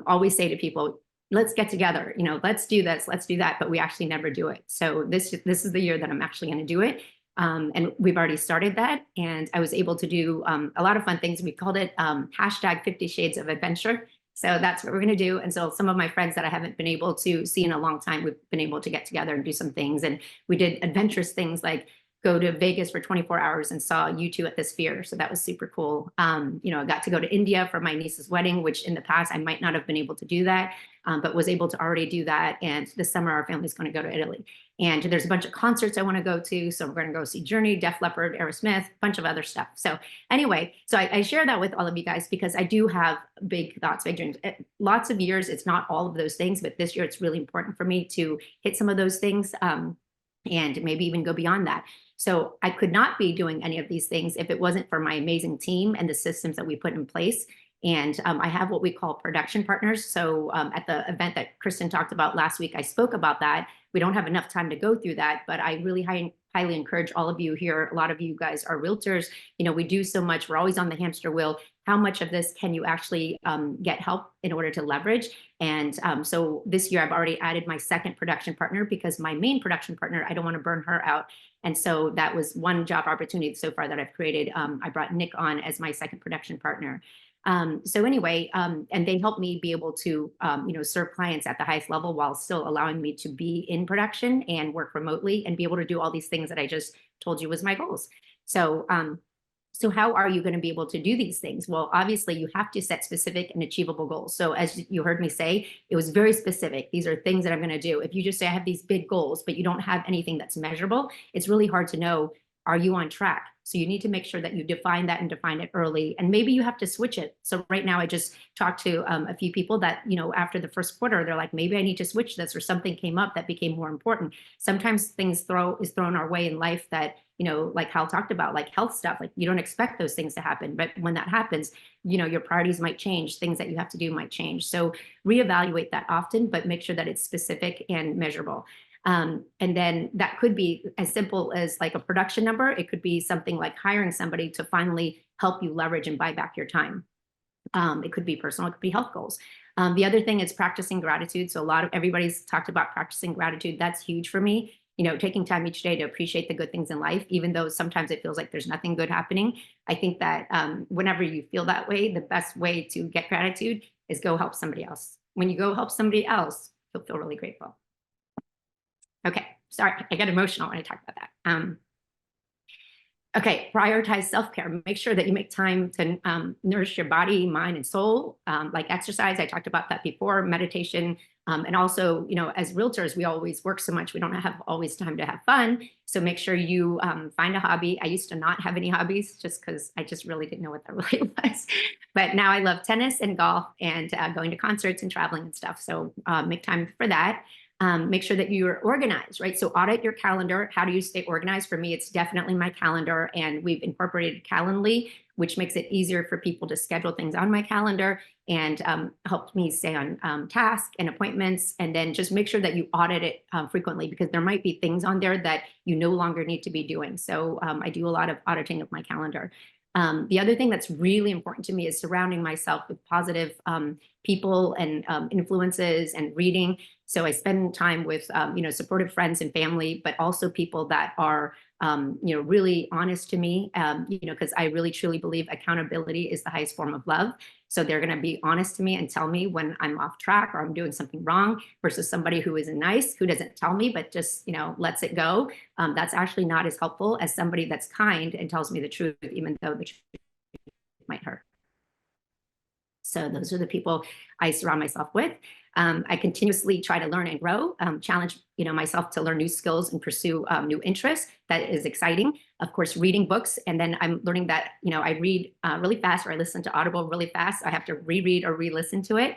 always say to people, let's get together, let's do this, let's do that, but we actually never do it. So this is the year that I'm actually going to do it. And we've already started that. And I was able to do a lot of fun things. We called it hashtag 50 Shades of Adventure. So that's what we're going to do. And so some of my friends that I haven't been able to see in a long time, we've been able to get together and do some things. And we did adventurous things like go to Vegas for 24 hours and saw U2 at the Sphere. So that was super cool. You know, I got to go to India for my niece's wedding, which in the past I might not have been able to do that, but was able to already do that. And this summer our family's going to go to Italy. And there's a bunch of concerts I want to go to. So we're going to go see Journey, Def Leppard, Aerosmith, a bunch of other stuff. So anyway, so I share that with all of you guys because I do have big thoughts, big dreams. Lots of years, it's not all of those things, but this year it's really important for me to hit some of those things and maybe even go beyond that. So I could not be doing any of these things if it wasn't for my amazing team and the systems that we put in place. And I have what we call production partners. So at the event that Kristen talked about last week, I spoke about that. We don't have enough time to go through that, but I really highly encourage all of you here. A lot of you guys are realtors. You know, we do so much. We're always on the hamster wheel. How much of this can you actually get help in order to leverage? And so this year I've already added my second production partner because my main production partner, I don't want to burn her out. And so that was one job opportunity so far that I've created. I brought Nick on as my second production partner. So anyway, and they helped me be able to, you know, serve clients at the highest level while still allowing me to be in production and work remotely and be able to do all these things that I just told you was my goals. So, so how are you going to be able to do these things? Well, obviously you have to set specific and achievable goals. So as you heard me say, it was very specific. These are things that I'm going to do. If you just say I have these big goals, but you don't have anything that's measurable, it's really hard to know, are you on track? So you need to make sure that you define that and define it early. And maybe you have to switch it. So right now I just talked to a few people that, you know, after the first quarter, they're like, maybe I need to switch this, or something came up that became more important. Sometimes things is thrown our way in life that, you know, like Hal talked about, like health stuff, like you don't expect those things to happen. But when that happens, you know, your priorities might change, things that you have to do might change. So reevaluate that often, but make sure that it's specific and measurable. And then that could be as simple as like a production number. It could be something like hiring somebody to finally help you leverage and buy back your time. It could be personal, it could be health goals. The other thing is practicing gratitude. So everybody's talked about practicing gratitude. That's huge for me. You know, taking time each day to appreciate the good things in life, even though sometimes it feels like there's nothing good happening. I think that whenever you feel that way, the best way to get gratitude is go help somebody else. When you go help somebody else, you'll feel really grateful. Okay, sorry, I get emotional when I talk about that. Okay, prioritize self-care. Make sure that you make time to nourish your body, mind, and soul, like exercise. I talked about that before, meditation. And also, you know, as realtors, we always work so much, we don't have always time to have fun. So make sure you find a hobby. I used to not have any hobbies just because I just really didn't know what that really was. But now I love tennis and golf and going to concerts and traveling and stuff. So make time for that. Make sure that you're organized, right? So audit your calendar. How do you stay organized? For me, it's definitely my calendar, and we've incorporated Calendly, which makes it easier for people to schedule things on my calendar and helped me stay on task and appointments. And then just make sure that you audit it frequently, because there might be things on there that you no longer need to be doing. So I do a lot of auditing of my calendar. The other thing that's really important to me is surrounding myself with positive people and influences and reading. So I spend time with, you know, supportive friends and family, but also people that are, you know, really honest to me, you know, because I really truly believe accountability is the highest form of love. So they're going to be honest to me and tell me when I'm off track or I'm doing something wrong, versus somebody who isn't nice, who doesn't tell me, but just, you know, lets it go. That's actually not as helpful as somebody that's kind and tells me the truth, even though the truth might hurt. So those are the people I surround myself with. I continuously try to learn and grow, challenge, you know, myself to learn new skills and pursue new interests. That is exciting. Of course, reading books. And then I'm learning that, you know, I read really fast, or I listen to Audible really fast. I have to reread or re-listen to it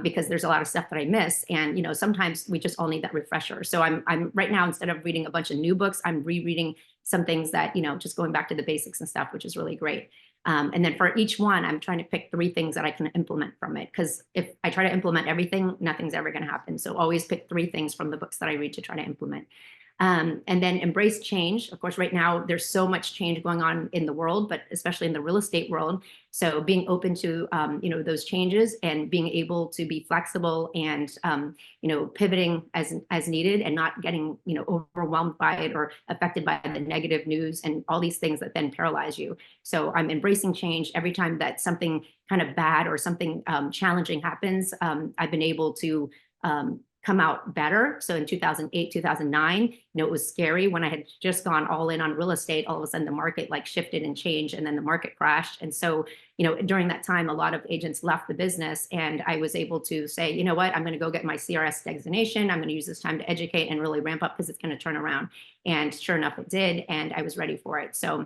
because there's a lot of stuff that I miss. And, you know, sometimes we just all need that refresher. So I'm right now, instead of reading a bunch of new books, I'm rereading some things that, you know, just going back to the basics and stuff, which is really great. And then for each one, I'm trying to pick 3 things that I can implement from it. Because if I try to implement everything, nothing's ever going to happen. So always pick 3 things from the books that I read to try to implement. And then embrace change. Of course, right now, there's so much change going on in the world, but especially in the real estate world. So being open to, you know, those changes and being able to be flexible and, you know, pivoting as needed, and not getting, you know, overwhelmed by it or affected by the negative news and all these things that then paralyze you. So I'm embracing change. Every time that something kind of bad or something challenging happens, I've been able to come out better. So in 2008, 2009, it was scary when I had just gone all in on real estate. All of a sudden the market like shifted and changed, and then the market crashed. And so, during that time, a lot of agents left the business, and I was able to say, you know what, I'm going to go get my CRS designation. I'm going to use this time to educate and really ramp up because it's going to turn around. And sure enough, it did. And I was ready for it. So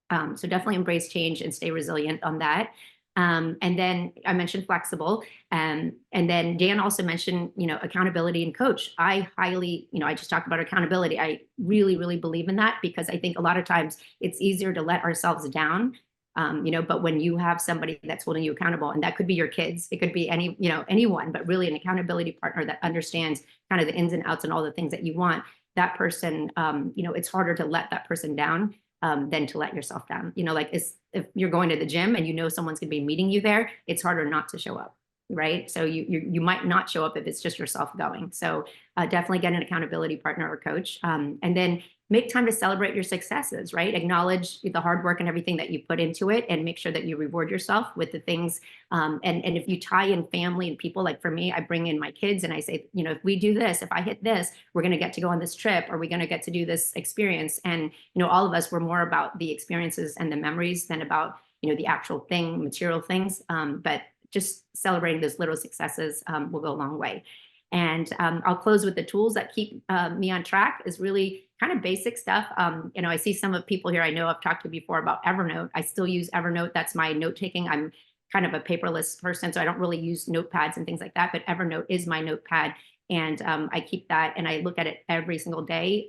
definitely embrace change and stay resilient on that. And then I mentioned flexible. And then Dan also mentioned, accountability and coach. I highly, I just talked about accountability. I really, really believe in that, because I think a lot of times it's easier to let ourselves down. But when you have somebody that's holding you accountable, and that could be your kids, it could be anyone, but really an accountability partner that understands kind of the ins and outs and all the things that you want, that person, it's harder to let that person down than to let yourself down. Like if you're going to the gym and someone's going to be meeting you there, it's harder not to show up, right? So you might not show up if it's just yourself going. So definitely get an accountability partner or coach, and then make time to celebrate your successes, right? Acknowledge the hard work and everything that you put into it, and make sure that you reward yourself with the things. And if you tie in family and people, like for me, I bring in my kids and I say, if we do this, if I hit this, we're going to get to go on this trip, or we're going to get to do this experience. And, all of us were more about the experiences and the memories than about, the actual thing, material things. But just celebrating those little successes will go a long way. And I'll close with the tools that keep me on track is really kind of basic stuff. I see some of people here I know I've talked to before about Evernote. I still use Evernote. That's my note taking. I'm kind of a paperless person, so I don't really use notepads and things like that. But Evernote is my notepad, and I keep that and I look at it every single day.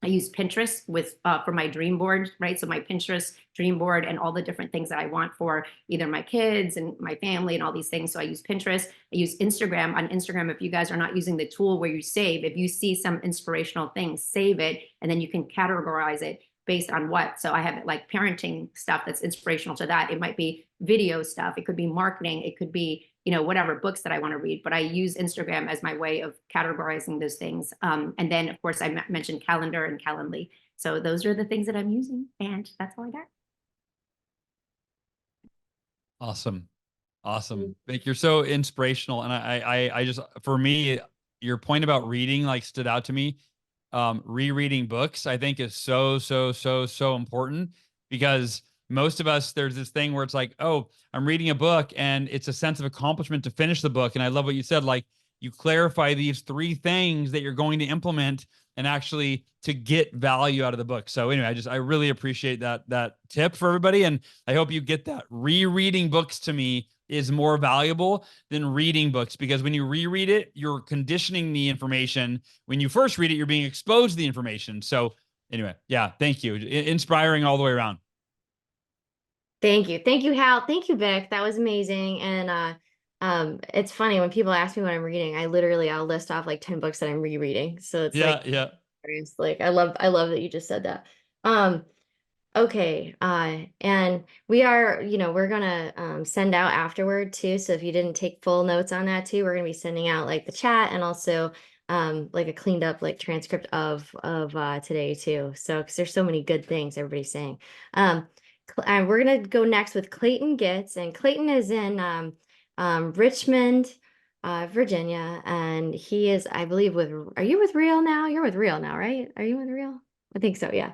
I use Pinterest for my dream board, right? So my Pinterest dream board and all the different things that I want for either my kids and my family and all these things. So I use Pinterest. I use Instagram. On Instagram, if you guys are not using the tool where you save, if you see some inspirational things, save it, and then you can categorize it based on what. So I have it like parenting stuff that's inspirational to that. It might be video stuff. It could be marketing. It could be, whatever books that I want to read. But I use Instagram as my way of categorizing those things. And then, of course, I mentioned Calendar and Calendly. So those are the things that I'm using. And that's all I got. Awesome. Vic, you're so inspirational. And I just, for me, your point about reading like stood out to me. Rereading books, I think, is so important, because most of us, there's this thing where it's like, oh, I'm reading a book and it's a sense of accomplishment to finish the book. And I love what you said, like you clarify these 3 things that you're going to implement and actually to get value out of the book. So anyway, I really appreciate that tip for everybody. And I hope you get that. Rereading books to me is more valuable than reading books, because when you reread it, you're conditioning the information. When you first read it, you're being exposed to the information. So anyway, yeah, thank you. Inspiring all the way around. Thank you. Thank you, Hal. Thank you, Vic. That was amazing. And it's funny when people ask me what I'm reading, I'll list off like 10 books that I'm rereading. So it's like I love that you just said that. Okay. And we are, we're gonna send out afterward too. So if you didn't take full notes on that too, we're gonna be sending out like the chat and also like a cleaned up like transcript of today too. So because there's so many good things everybody's saying. We're gonna go next with Clayton Gitz, and Clayton is in Richmond, Virginia, and he is, I believe, are you with Real now? You're with Real now, right? Are you with Real? I think so, yeah.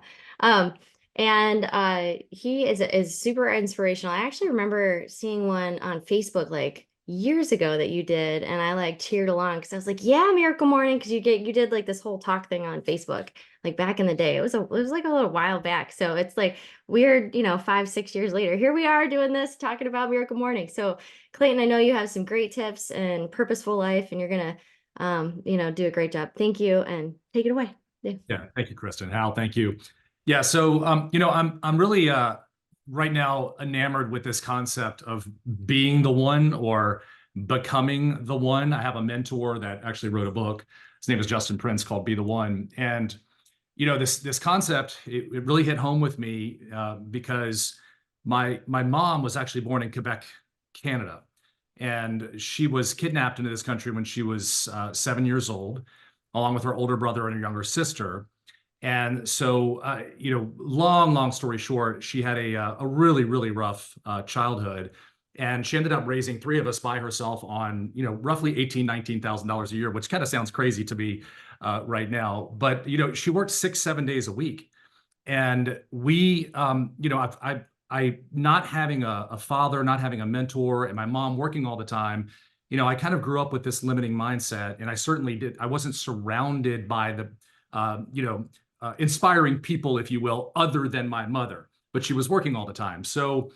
And he is super inspirational. I actually remember seeing one on Facebook like years ago that you did, and I like cheered along because I was like, yeah, Miracle Morning, because you did like this whole talk thing on Facebook like back in the day. It was like a little while back. So it's like weird, 5-6 years later, here we are doing this, talking about Miracle Morning. So Clayton, I know you have some great tips and purposeful life, and you're gonna do a great job. Thank you, and take it away. Yeah, thank you, Kristen. Hal, thank you. Yeah, so I'm really right now enamored with this concept of being the one or becoming the one. I have a mentor that actually wrote a book. His name is Justin Prince, called Be the One. And this concept, it really hit home with me because my mom was actually born in Quebec, Canada, and she was kidnapped into this country when she was 7 years old, along with her older brother and her younger sister. And so, long story short, she had a really, really rough childhood. And she ended up raising 3 of us by herself on, roughly $18,000-$19,000 a year, which kind of sounds crazy to me right now. But, she worked 6-7 days a week. And we, I not having a father, not having a mentor, and my mom working all the time, I kind of grew up with this limiting mindset. And I certainly did. I wasn't surrounded by the, inspiring people, if you will, other than my mother, but she was working all the time. So,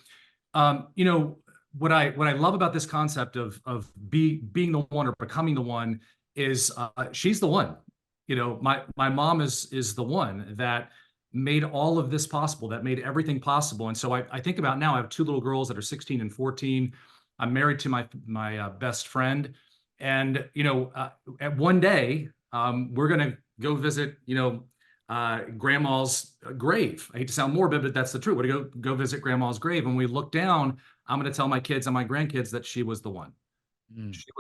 what I love about this concept of being the one or becoming the one is she's the one. My mom is the one that made all of this possible, that made everything possible. And so I think about now, I have 2 little girls that are 16 and 14. I'm married to my best friend. And, at one day, we're going to go visit, grandma's grave. I hate to sound morbid, but that's the truth. We're going to go visit grandma's grave. And we look down, I'm going to tell my kids and my grandkids that she was the one. She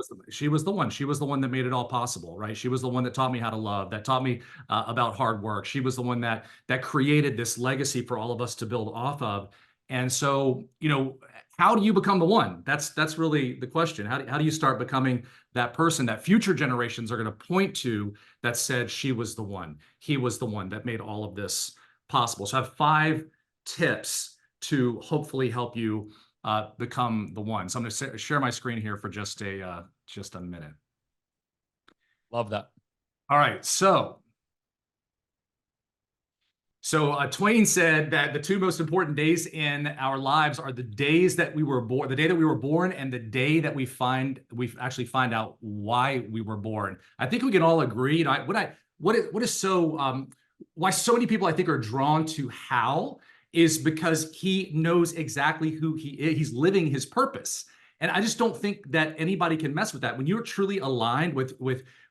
was the one. She was the one that made it all possible, right? She was the one that taught me how to love, that taught me about hard work. She was the one that created this legacy for all of us to build off of. And so, how do you become the one? That's really the question. How do you start becoming that person that future generations are going to point to that said she was the one, he was the one that made all of this possible? So I have 5 tips to hopefully help you become the one. So I'm going to share my screen here for just a minute. Love that. All right. So Twain said that the 2 most important days in our lives are the days that we were born, the day that we were born, and the day that we actually find out why we were born. I think we can all agree. Why so many people I think are drawn to Hal is because he knows exactly who he is. He's living his purpose. And I just don't think that anybody can mess with that. When you're truly aligned with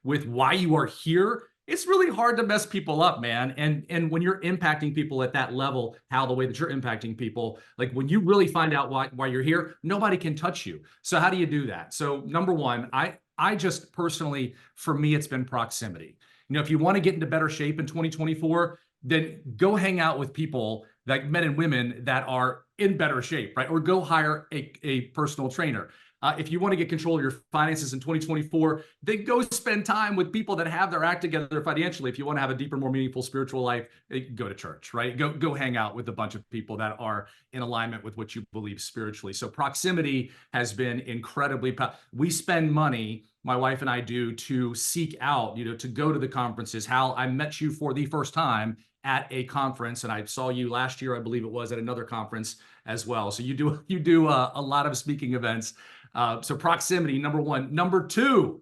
why you are here, it's really hard to mess people up, man. And when you're impacting people at that level, how the way that you're impacting people, like when you really find out why you're here, nobody can touch you. So how do you do that? So number one, I just personally, for me, it's been proximity. If you want to get into better shape in 2024, then go hang out with people, like men and women that are in better shape, right? Or go hire a personal trainer. If you want to get control of your finances in 2024, then go spend time with people that have their act together financially. If you want to have a deeper, more meaningful spiritual life, go to church, right? Go hang out with a bunch of people that are in alignment with what you believe spiritually. So proximity has been incredibly powerful. We spend money, my wife and I do, to seek out, to go to the conferences. Hal, I met you for the first time at a conference, and I saw you last year, I believe it was, at another conference as well. So you do a lot of speaking events. So proximity, number one. Number two,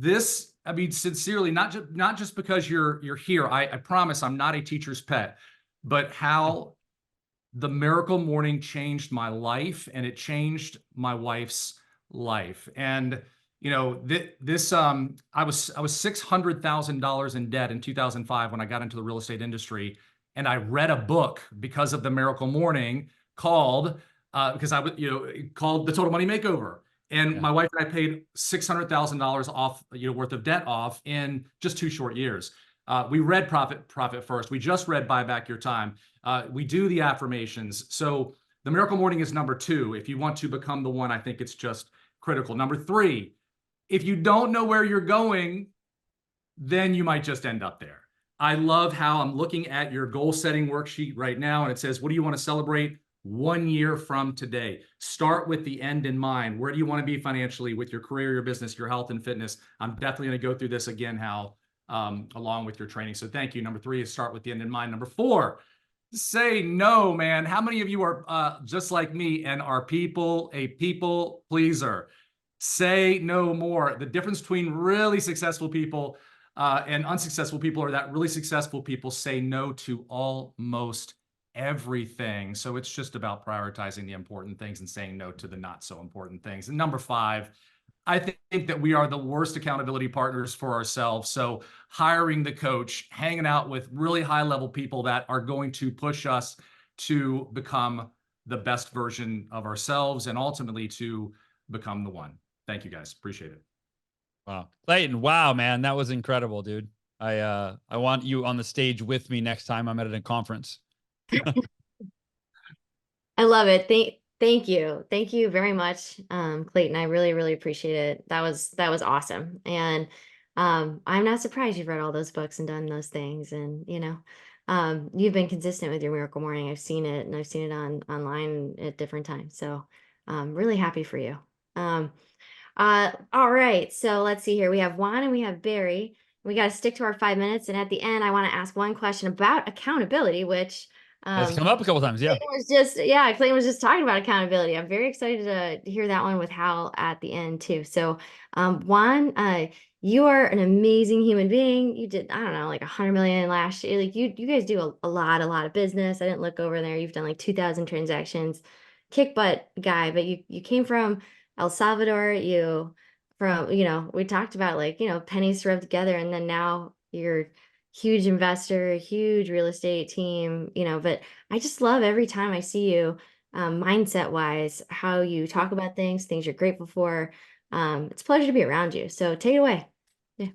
sincerely, not just because you're here. I promise I'm not a teacher's pet, but how the Miracle Morning changed my life, and it changed my wife's life. And I was $600,000 in debt in 2005 when I got into the real estate industry, and I read a book because of the Miracle Morning called called The Total Money Makeover. And my wife and I paid $600,000 off, worth of debt off in just 2 short years. We read Profit First. We just read Buy Back Your Time. We do the affirmations. So the Miracle Morning is number 2. If you want to become the one, I think it's just critical. Number 3, if you don't know where you're going, then you might just end up there. I love how I'm looking at your goal setting worksheet right now, and it says, what do you want to celebrate 1 year from today? Start with the end in mind. Where do you want to be financially with your career, your business, your health and fitness? I'm definitely going to go through this again, Hal, along with your training. So thank you. Number 3 is start with the end in mind. Number 4, say no, man. How many of you are just like me and are a people pleaser? Say no more. The difference between really successful people and unsuccessful people are that really successful people say no to almost everything. So it's just about prioritizing the important things and saying no to the not so important things. And number 5, I think that we are the worst accountability partners for ourselves. So hiring the coach, hanging out with really high level people that are going to push us to become the best version of ourselves and ultimately to become the one. Thank you guys. Appreciate it. Wow. Clayton. Wow, man. That was incredible, dude. I want you on the stage with me next time I'm at a conference. I love it. Thank you. Thank you very much, Clayton. I really, really appreciate it. That was awesome. And I'm not surprised you've read all those books and done those things. And you've been consistent with your Miracle Morning. I've seen it, and I've seen it online at different times. So I'm really happy for you. All right. So let's see here. We have Juan and we have Barry. We got to stick to our 5 minutes. And at the end, I want to ask one question about accountability, which Has come up a couple times. Yeah. Clayton was just talking about accountability. I'm very excited to hear that one with Hal at the end too. So, Juan, you are an amazing human being. You did, I don't know, like 100 million last year. Like you guys do a lot of business. I didn't look over there. You've done like 2,000 transactions, kick butt guy, but you came from El Salvador. We talked about like, pennies rubbed together, and then now you're huge investor, huge real estate team, but I just love every time I see you, mindset wise, how you talk about things you're grateful for. It's a pleasure to be around you. So take it away. Yeah.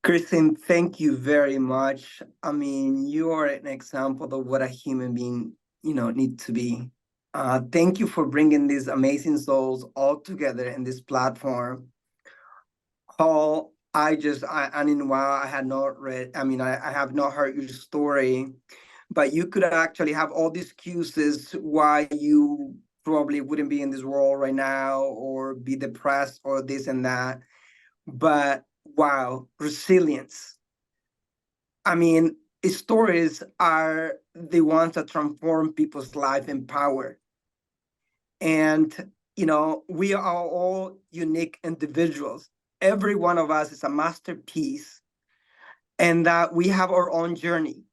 Kristen, thank you very much. I mean, you are an example of what a human being, need to be. Thank you for bringing these amazing souls all together in this platform. Paul, I mean, wow, I had not read, I mean, I have not heard your story, but you could actually have all the excuses why you probably wouldn't be in this world right now, or be depressed or this and that. But wow, resilience. I mean, stories are the ones that transform people's life and power. And, we are all unique individuals. Every one of us is a masterpiece, and that we have our own journey.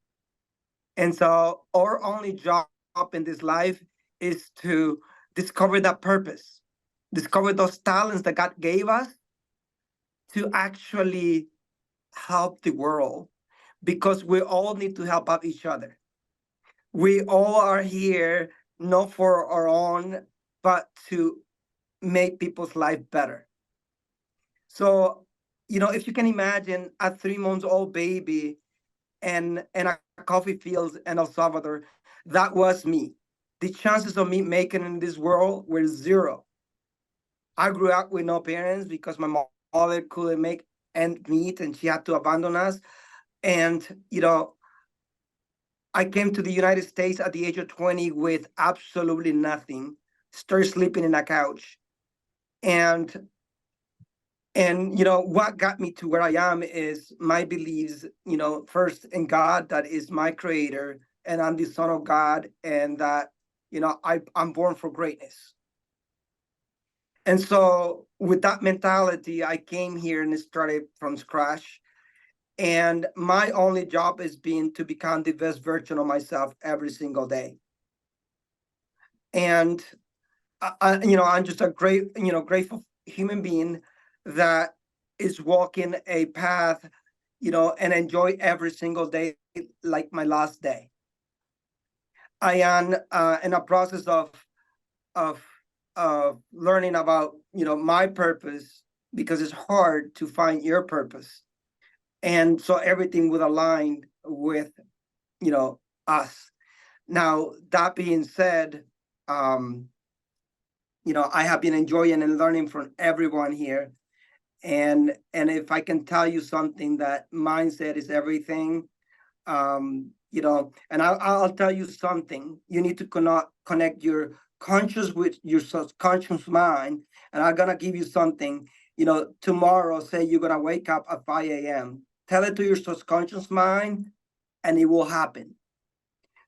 And so our only job in this life is to discover that purpose, discover those talents that God gave us to actually help the world, because we all need to help out each other. We all are here not for our own, but to make people's life better. So, if you can imagine a 3-month-old baby and a coffee fields in El Salvador, that was me. The chances of me making in this world were zero. I grew up with no parents because my mother couldn't make ends meet and she had to abandon us. And, I came to the United States at the age of 20 with absolutely nothing, started sleeping in a couch. And what got me to where I am is my beliefs, first in God, that is my creator, and I'm the son of God, and that, I'm born for greatness. And so with that mentality, I came here and started from scratch. And my only job is to become the best version of myself every single day. And I'm just a grateful human being that is walking a path, and enjoy every single day like my last day. I am in a process of learning about, my purpose, because it's hard to find your purpose. And so everything would align with, us. Now, that being said, I have been enjoying and learning from everyone here. And if I can tell you something, that mindset is everything. And I'll tell you something. You need to connect your conscious with your subconscious mind. And I'm gonna give you something. Tomorrow, say you're gonna wake up at 5 a.m. Tell it to your subconscious mind, and it will happen.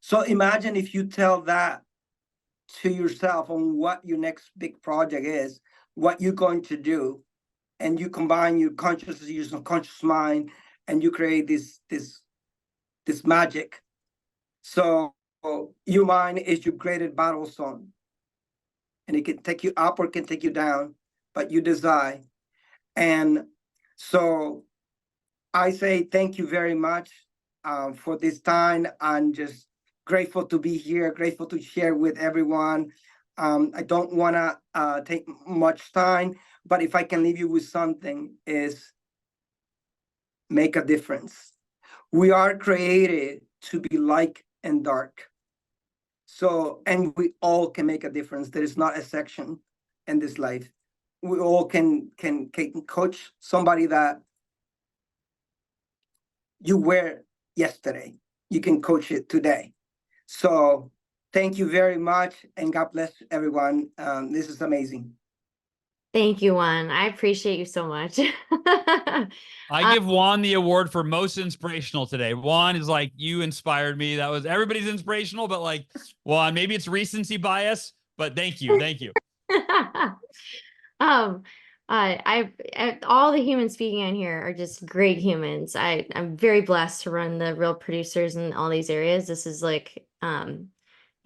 So imagine if you tell that to yourself on what your next big project is, what you're going to do, and you combine your consciousness, your subconscious mind, and you create this magic. So your mind is your graded battle zone, and it can take you up or it can take you down, but you decide. And so I say thank you very much for this time. I'm just grateful to be here, grateful to share with everyone. I don't want to take much time, but if I can leave you with something, is make a difference. We are created to be light and dark. So, and we all can make a difference. There is not a section in this life. We all can coach somebody that you were yesterday. You can coach it today. So thank you very much, and God bless everyone. This is amazing. Thank you, Juan. I appreciate you so much. I give Juan the award for most inspirational today. Juan is like, you inspired me. That was everybody's inspirational, but like Juan, maybe it's recency bias, but thank you. Thank you. All the humans speaking on here are just great humans. I'm very blessed to run the real producers in all these areas. This is like,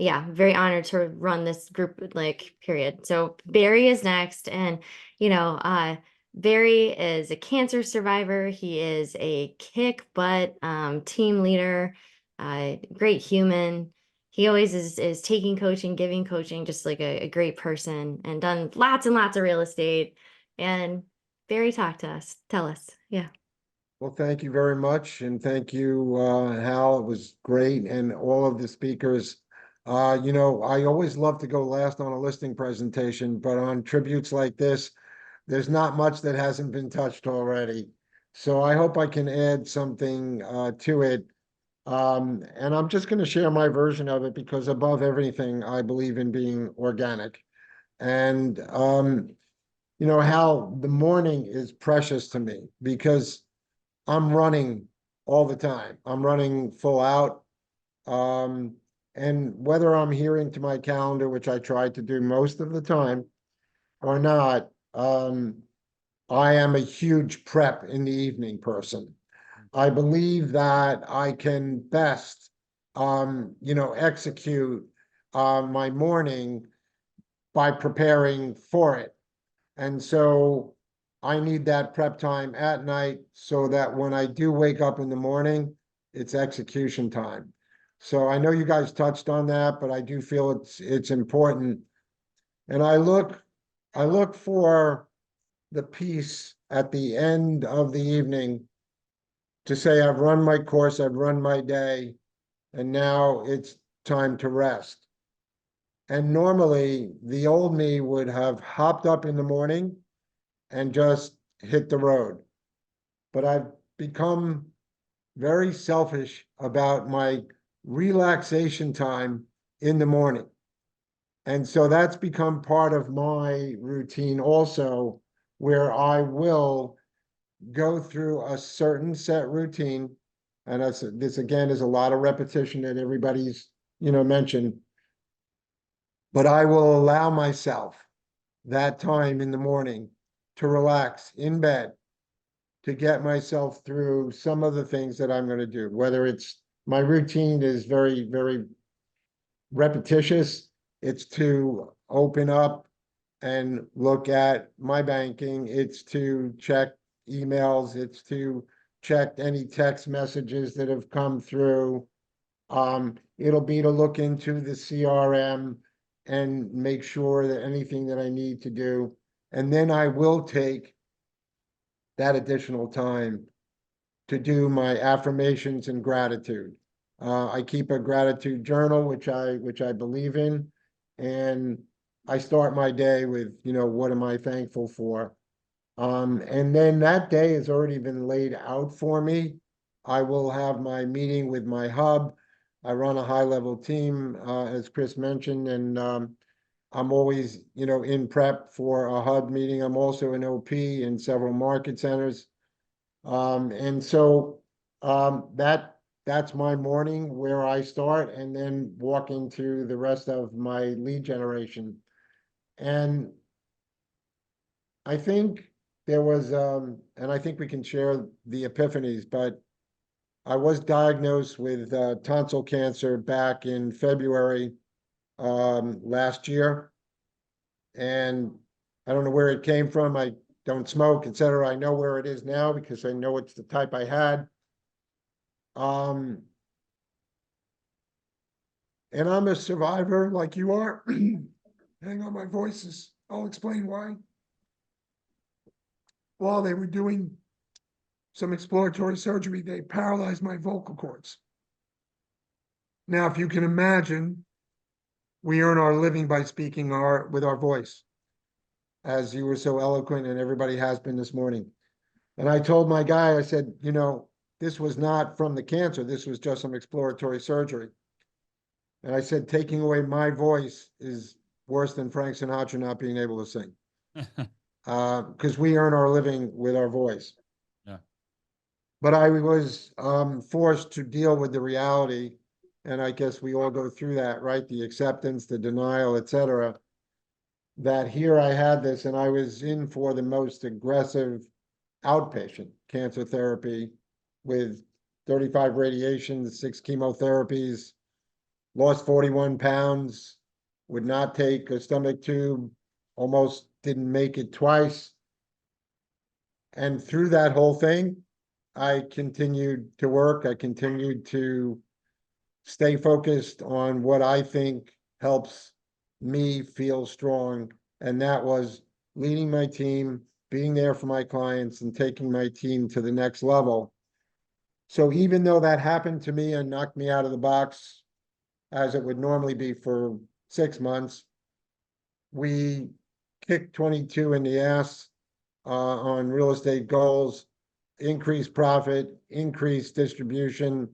yeah, very honored to run this group, like, period. So Barry is next, and Barry is a cancer survivor. He is a kick butt team leader, great human. He always is taking coaching, giving coaching, just like a great person, and done lots and lots of real estate. And Barry, talk to us. Tell us. Yeah. Well, thank you very much. And thank you, Hal. It was great. And all of the speakers. I always love to go last on a listing presentation, but on tributes like this, there's not much that hasn't been touched already. So I hope I can add something to it. And I'm just going to share my version of it because above everything, I believe in being organic. And, Hal, the morning is precious to me because I'm running all the time. I'm running full out. And whether I'm hearing to my calendar, which I try to do most of the time, or not, I am a huge prep in the evening person. I believe that I can best, execute my morning by preparing for it. And so I need that prep time at night so that when I do wake up in the morning, it's execution time. So I know you guys touched on that, but I do feel it's important. And I look for the piece at the end of the evening to say, I've run my course, I've run my day, and now it's time to rest. And normally the old me would have hopped up in the morning and just hit the road. But I've become very selfish about my relaxation time in the morning. And so that's become part of my routine also, where I will go through a certain set routine. And this again is a lot of repetition that everybody's, mentioned. But I will allow myself that time in the morning to relax in bed, to get myself through some of the things that I'm going to do, whether it's my routine is very, very repetitious. It's to open up and look at my banking. It's to check emails. It's to check any text messages that have come through. It'll be to look into the CRM and make sure that anything that I need to do. And then I will take that additional time to do my affirmations and gratitude. I keep a gratitude journal, which I believe in, and I start my day with, what am I thankful for? And then that day has already been laid out for me. I will have my meeting with my hub. I run a high-level team, as Chris mentioned, and I'm always, in prep for a hub meeting. I'm also an OP in several market centers. And so that's my morning where I start and then walk into the rest of my lead generation. And I think there was, and I think we can share the epiphanies, but I was diagnosed with tonsil cancer back in February last year. And I don't know where it came from. I don't smoke, etc. I know where it is now because I know it's the type I had. And I'm a survivor like you are. Hang on, my voice I'll explain why. While they were doing some exploratory surgery, they paralyzed my vocal cords. Now, if you can imagine we earn our living by speaking with our voice, as you were so eloquent and everybody has been this morning. And I told my guy, I said, you know, this was not from the cancer. This was just some exploratory surgery. And I said, taking away my voice is worse than Frank Sinatra not being able to sing. Because we earn our living with our voice. Yeah. But I was forced to deal with the reality, and I guess we all go through that, right? The acceptance, the denial, etc. That here I had this, and I was in for the most aggressive outpatient cancer therapy with 35 radiations, 6 chemotherapies, lost 41 pounds, would not take a stomach tube, almost didn't make it twice. And through that whole thing, I continued to work. I continued to stay focused on what I think helps me feel strong. And that was leading my team, being there for my clients, and taking my team to the next level. So even though that happened to me and knocked me out of the box, as it would normally be for 6 months, we kicked 22 in the ass on real estate goals, increased profit, increased distribution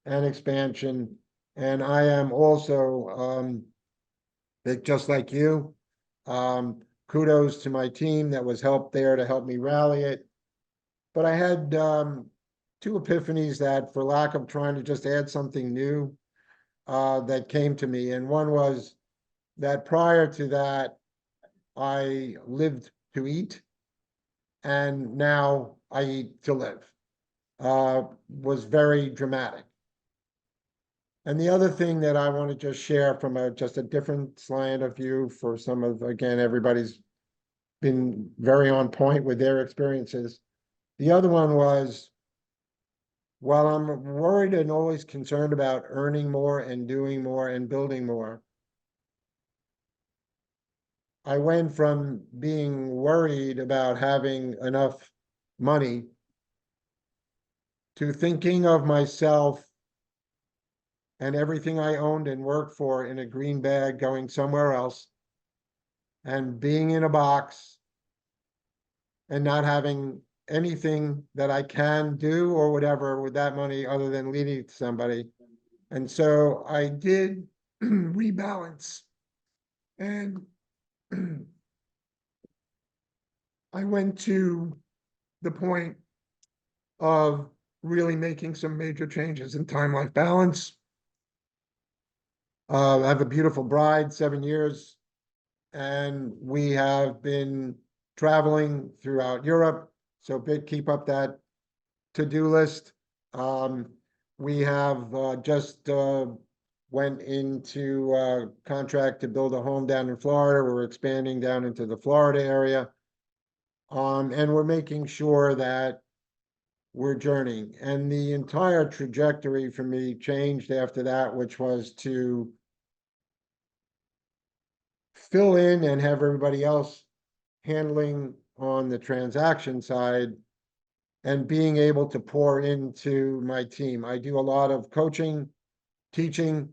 and expansion. And I am also, just like you, kudos to my team that was there to help me rally it. But I had 2 epiphanies that, for lack of trying to just add something new, that came to me. And one was that prior to that, I lived to eat, and now I eat to live. Was very dramatic. And the other thing that I want to just share from just a different slant of view for some of, again, everybody's been very on point with their experiences. The other one was, while I'm worried and always concerned about earning more and doing more and building more, I went from being worried about having enough money to thinking of myself and everything I owned and worked for in a green bag going somewhere else, and being in a box and not having anything that I can do or whatever with that money other than leaving it to somebody. And so I did rebalance, and I went to the point of really making some major changes in time-life balance. I have a beautiful bride, 7 years, and we have been traveling throughout Europe. So keep up that to-do list. We have just went into a contract to build a home down in Florida. We're expanding down into the Florida area. And we're making sure that we're journeying. And the entire trajectory for me changed after that, which was to fill in and have everybody else handling on the transaction side and being able to pour into my team. I do a lot of coaching, teaching.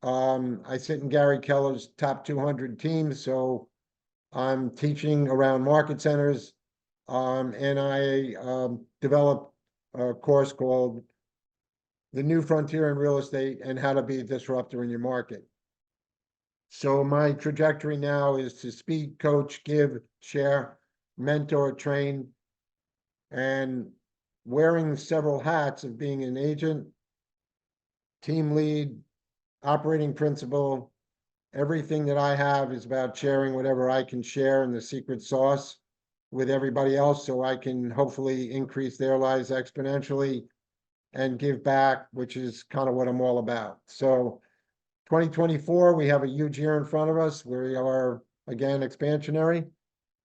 I sit in Gary Keller's top 200 teams, so I'm teaching around market centers. And I developed a course called The New Frontier in Real Estate and How to Be a Disruptor in Your Market. So my trajectory now is to speak, coach, give, share, mentor, train, and wearing several hats of being an agent, team lead, operating principal. Everything that I have is about sharing whatever I can share in the secret sauce with everybody else, so I can hopefully increase their lives exponentially and give back, which is kind of what I'm all about. So 2024, we have a huge year in front of us. We are, again, expansionary.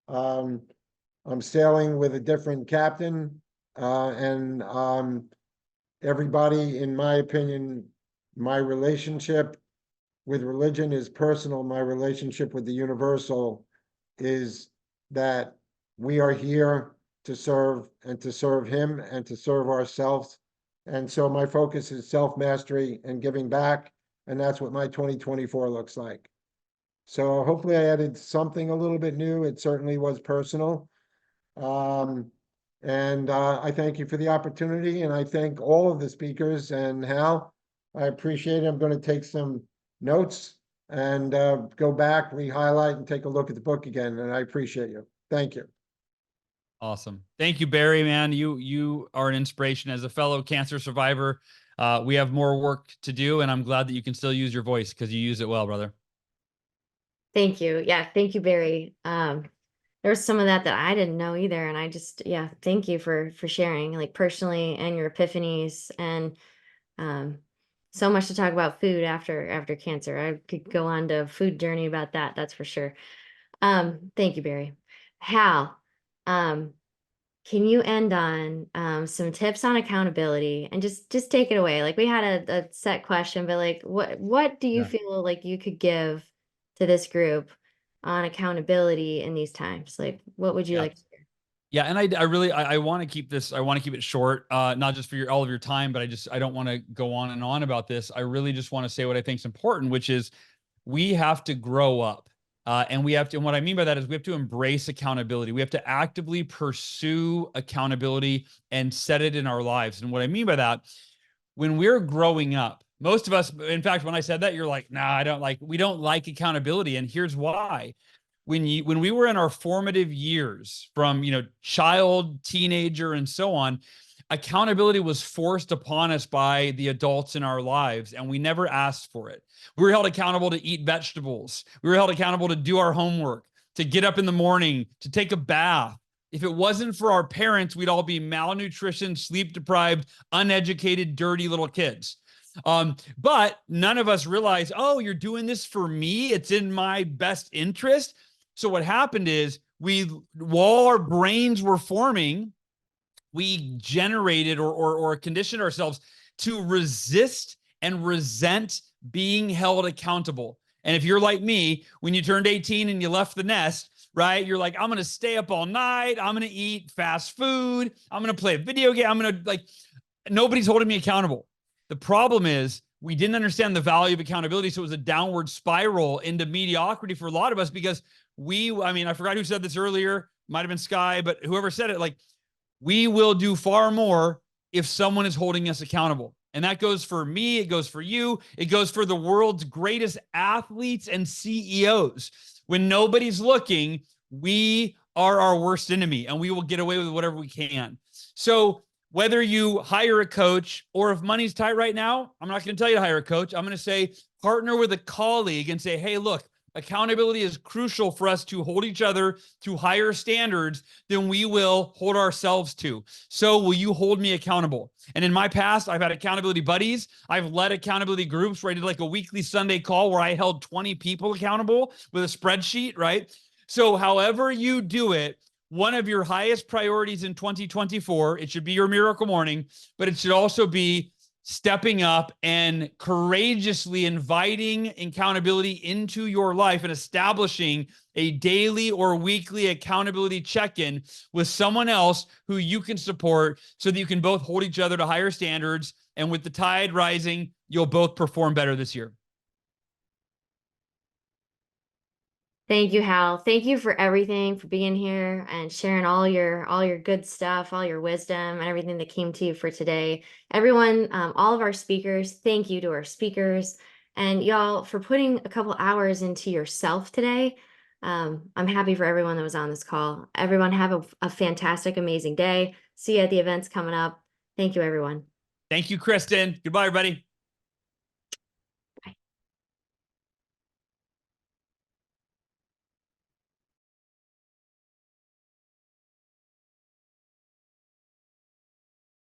I'm sailing with a different captain, and everybody, in my opinion, my relationship with religion is personal. My relationship with the universal is that we are here to serve, and to serve him, and to serve ourselves. And so my focus is self-mastery and giving back. And that's what my 2024 looks like. So hopefully I added something a little bit new. It certainly was personal. And I thank you for the opportunity, and I thank all of the speakers. And Hal, I appreciate it. I'm going to take some notes and go back, re-highlight, and take a look at the book again. And I appreciate you. Thank you. Awesome. Thank you, Barry, man. You are an inspiration as a fellow cancer survivor. We have more work to do, and I'm glad that you can still use your voice because you use it well, brother. Thank you. Yeah, thank you, Barry. There's some of that I didn't know either, and I just, yeah, thank you for sharing, like, personally, and your epiphanies, and so much to talk about food after cancer. I could go on to a food journey about that, that's for sure. Thank you, Barry. Hal, can you end on some tips on accountability, and just take it away? Like, we had a set question, but like, what do you feel like you could give to this group on accountability in these times? Like, what would you like to hear? Yeah, and I really want to keep this. I want to keep it short, not just for all of your time, but I don't want to go on and on about this. I really just want to say what I think is important, which is we have to grow up. And we have to, and what I mean by that is we have to embrace accountability. We have to actively pursue accountability and set it in our lives. And what I mean by that, when we're growing up, most of us, in fact, when I said that, you're like, nah, we don't like accountability. And here's why. When we were in our formative years, from, child, teenager, and so on, accountability was forced upon us by the adults in our lives, and we never asked for it. We were held accountable to eat vegetables. We were held accountable to do our homework, to get up in the morning, to take a bath. If it wasn't for our parents, we'd all be malnutrition, sleep deprived, uneducated, dirty little kids. But none of us realize, oh, you're doing this for me. It's in my best interest. So what happened is while our brains were forming, we generated or conditioned ourselves to resist and resent being held accountable. And if you're like me, when you turned 18 and you left the nest, right, you're like, I'm going to stay up all night. I'm going to eat fast food. I'm going to play a video game. I'm going to, nobody's holding me accountable. The problem is we didn't understand the value of accountability. So it was a downward spiral into mediocrity for a lot of us, because I forgot who said this earlier, might've been Sky, but whoever said it, we will do far more if someone is holding us accountable. And that goes for me. It goes for you. It goes for the world's greatest athletes and CEOs. When nobody's looking, we are our worst enemy, and we will get away with whatever we can. So whether you hire a coach, or if money's tight right now, I'm not going to tell you to hire a coach. I'm going to say partner with a colleague and say, hey, look, accountability is crucial for us to hold each other to higher standards than we will hold ourselves to. So will you hold me accountable? And in my past, I've had accountability buddies. I've led accountability groups where I did a weekly Sunday call where I held 20 people accountable with a spreadsheet, right? So however you do it, one of your highest priorities in 2024, it should be your miracle morning, but it should also be stepping up and courageously inviting accountability into your life and establishing a daily or weekly accountability check-in with someone else who you can support, so that you can both hold each other to higher standards. And with the tide rising, you'll both perform better this year. Thank you, Hal. Thank you for everything, for being here and sharing all your good stuff, all your wisdom, and everything that came to you for today. Everyone, all of our speakers, thank you to our speakers, and y'all for putting a couple hours into yourself today. I'm happy for everyone that was on this call. Everyone have a fantastic, amazing day. See you at the events coming up. Thank you, everyone. Thank you, Kristen. Goodbye, everybody.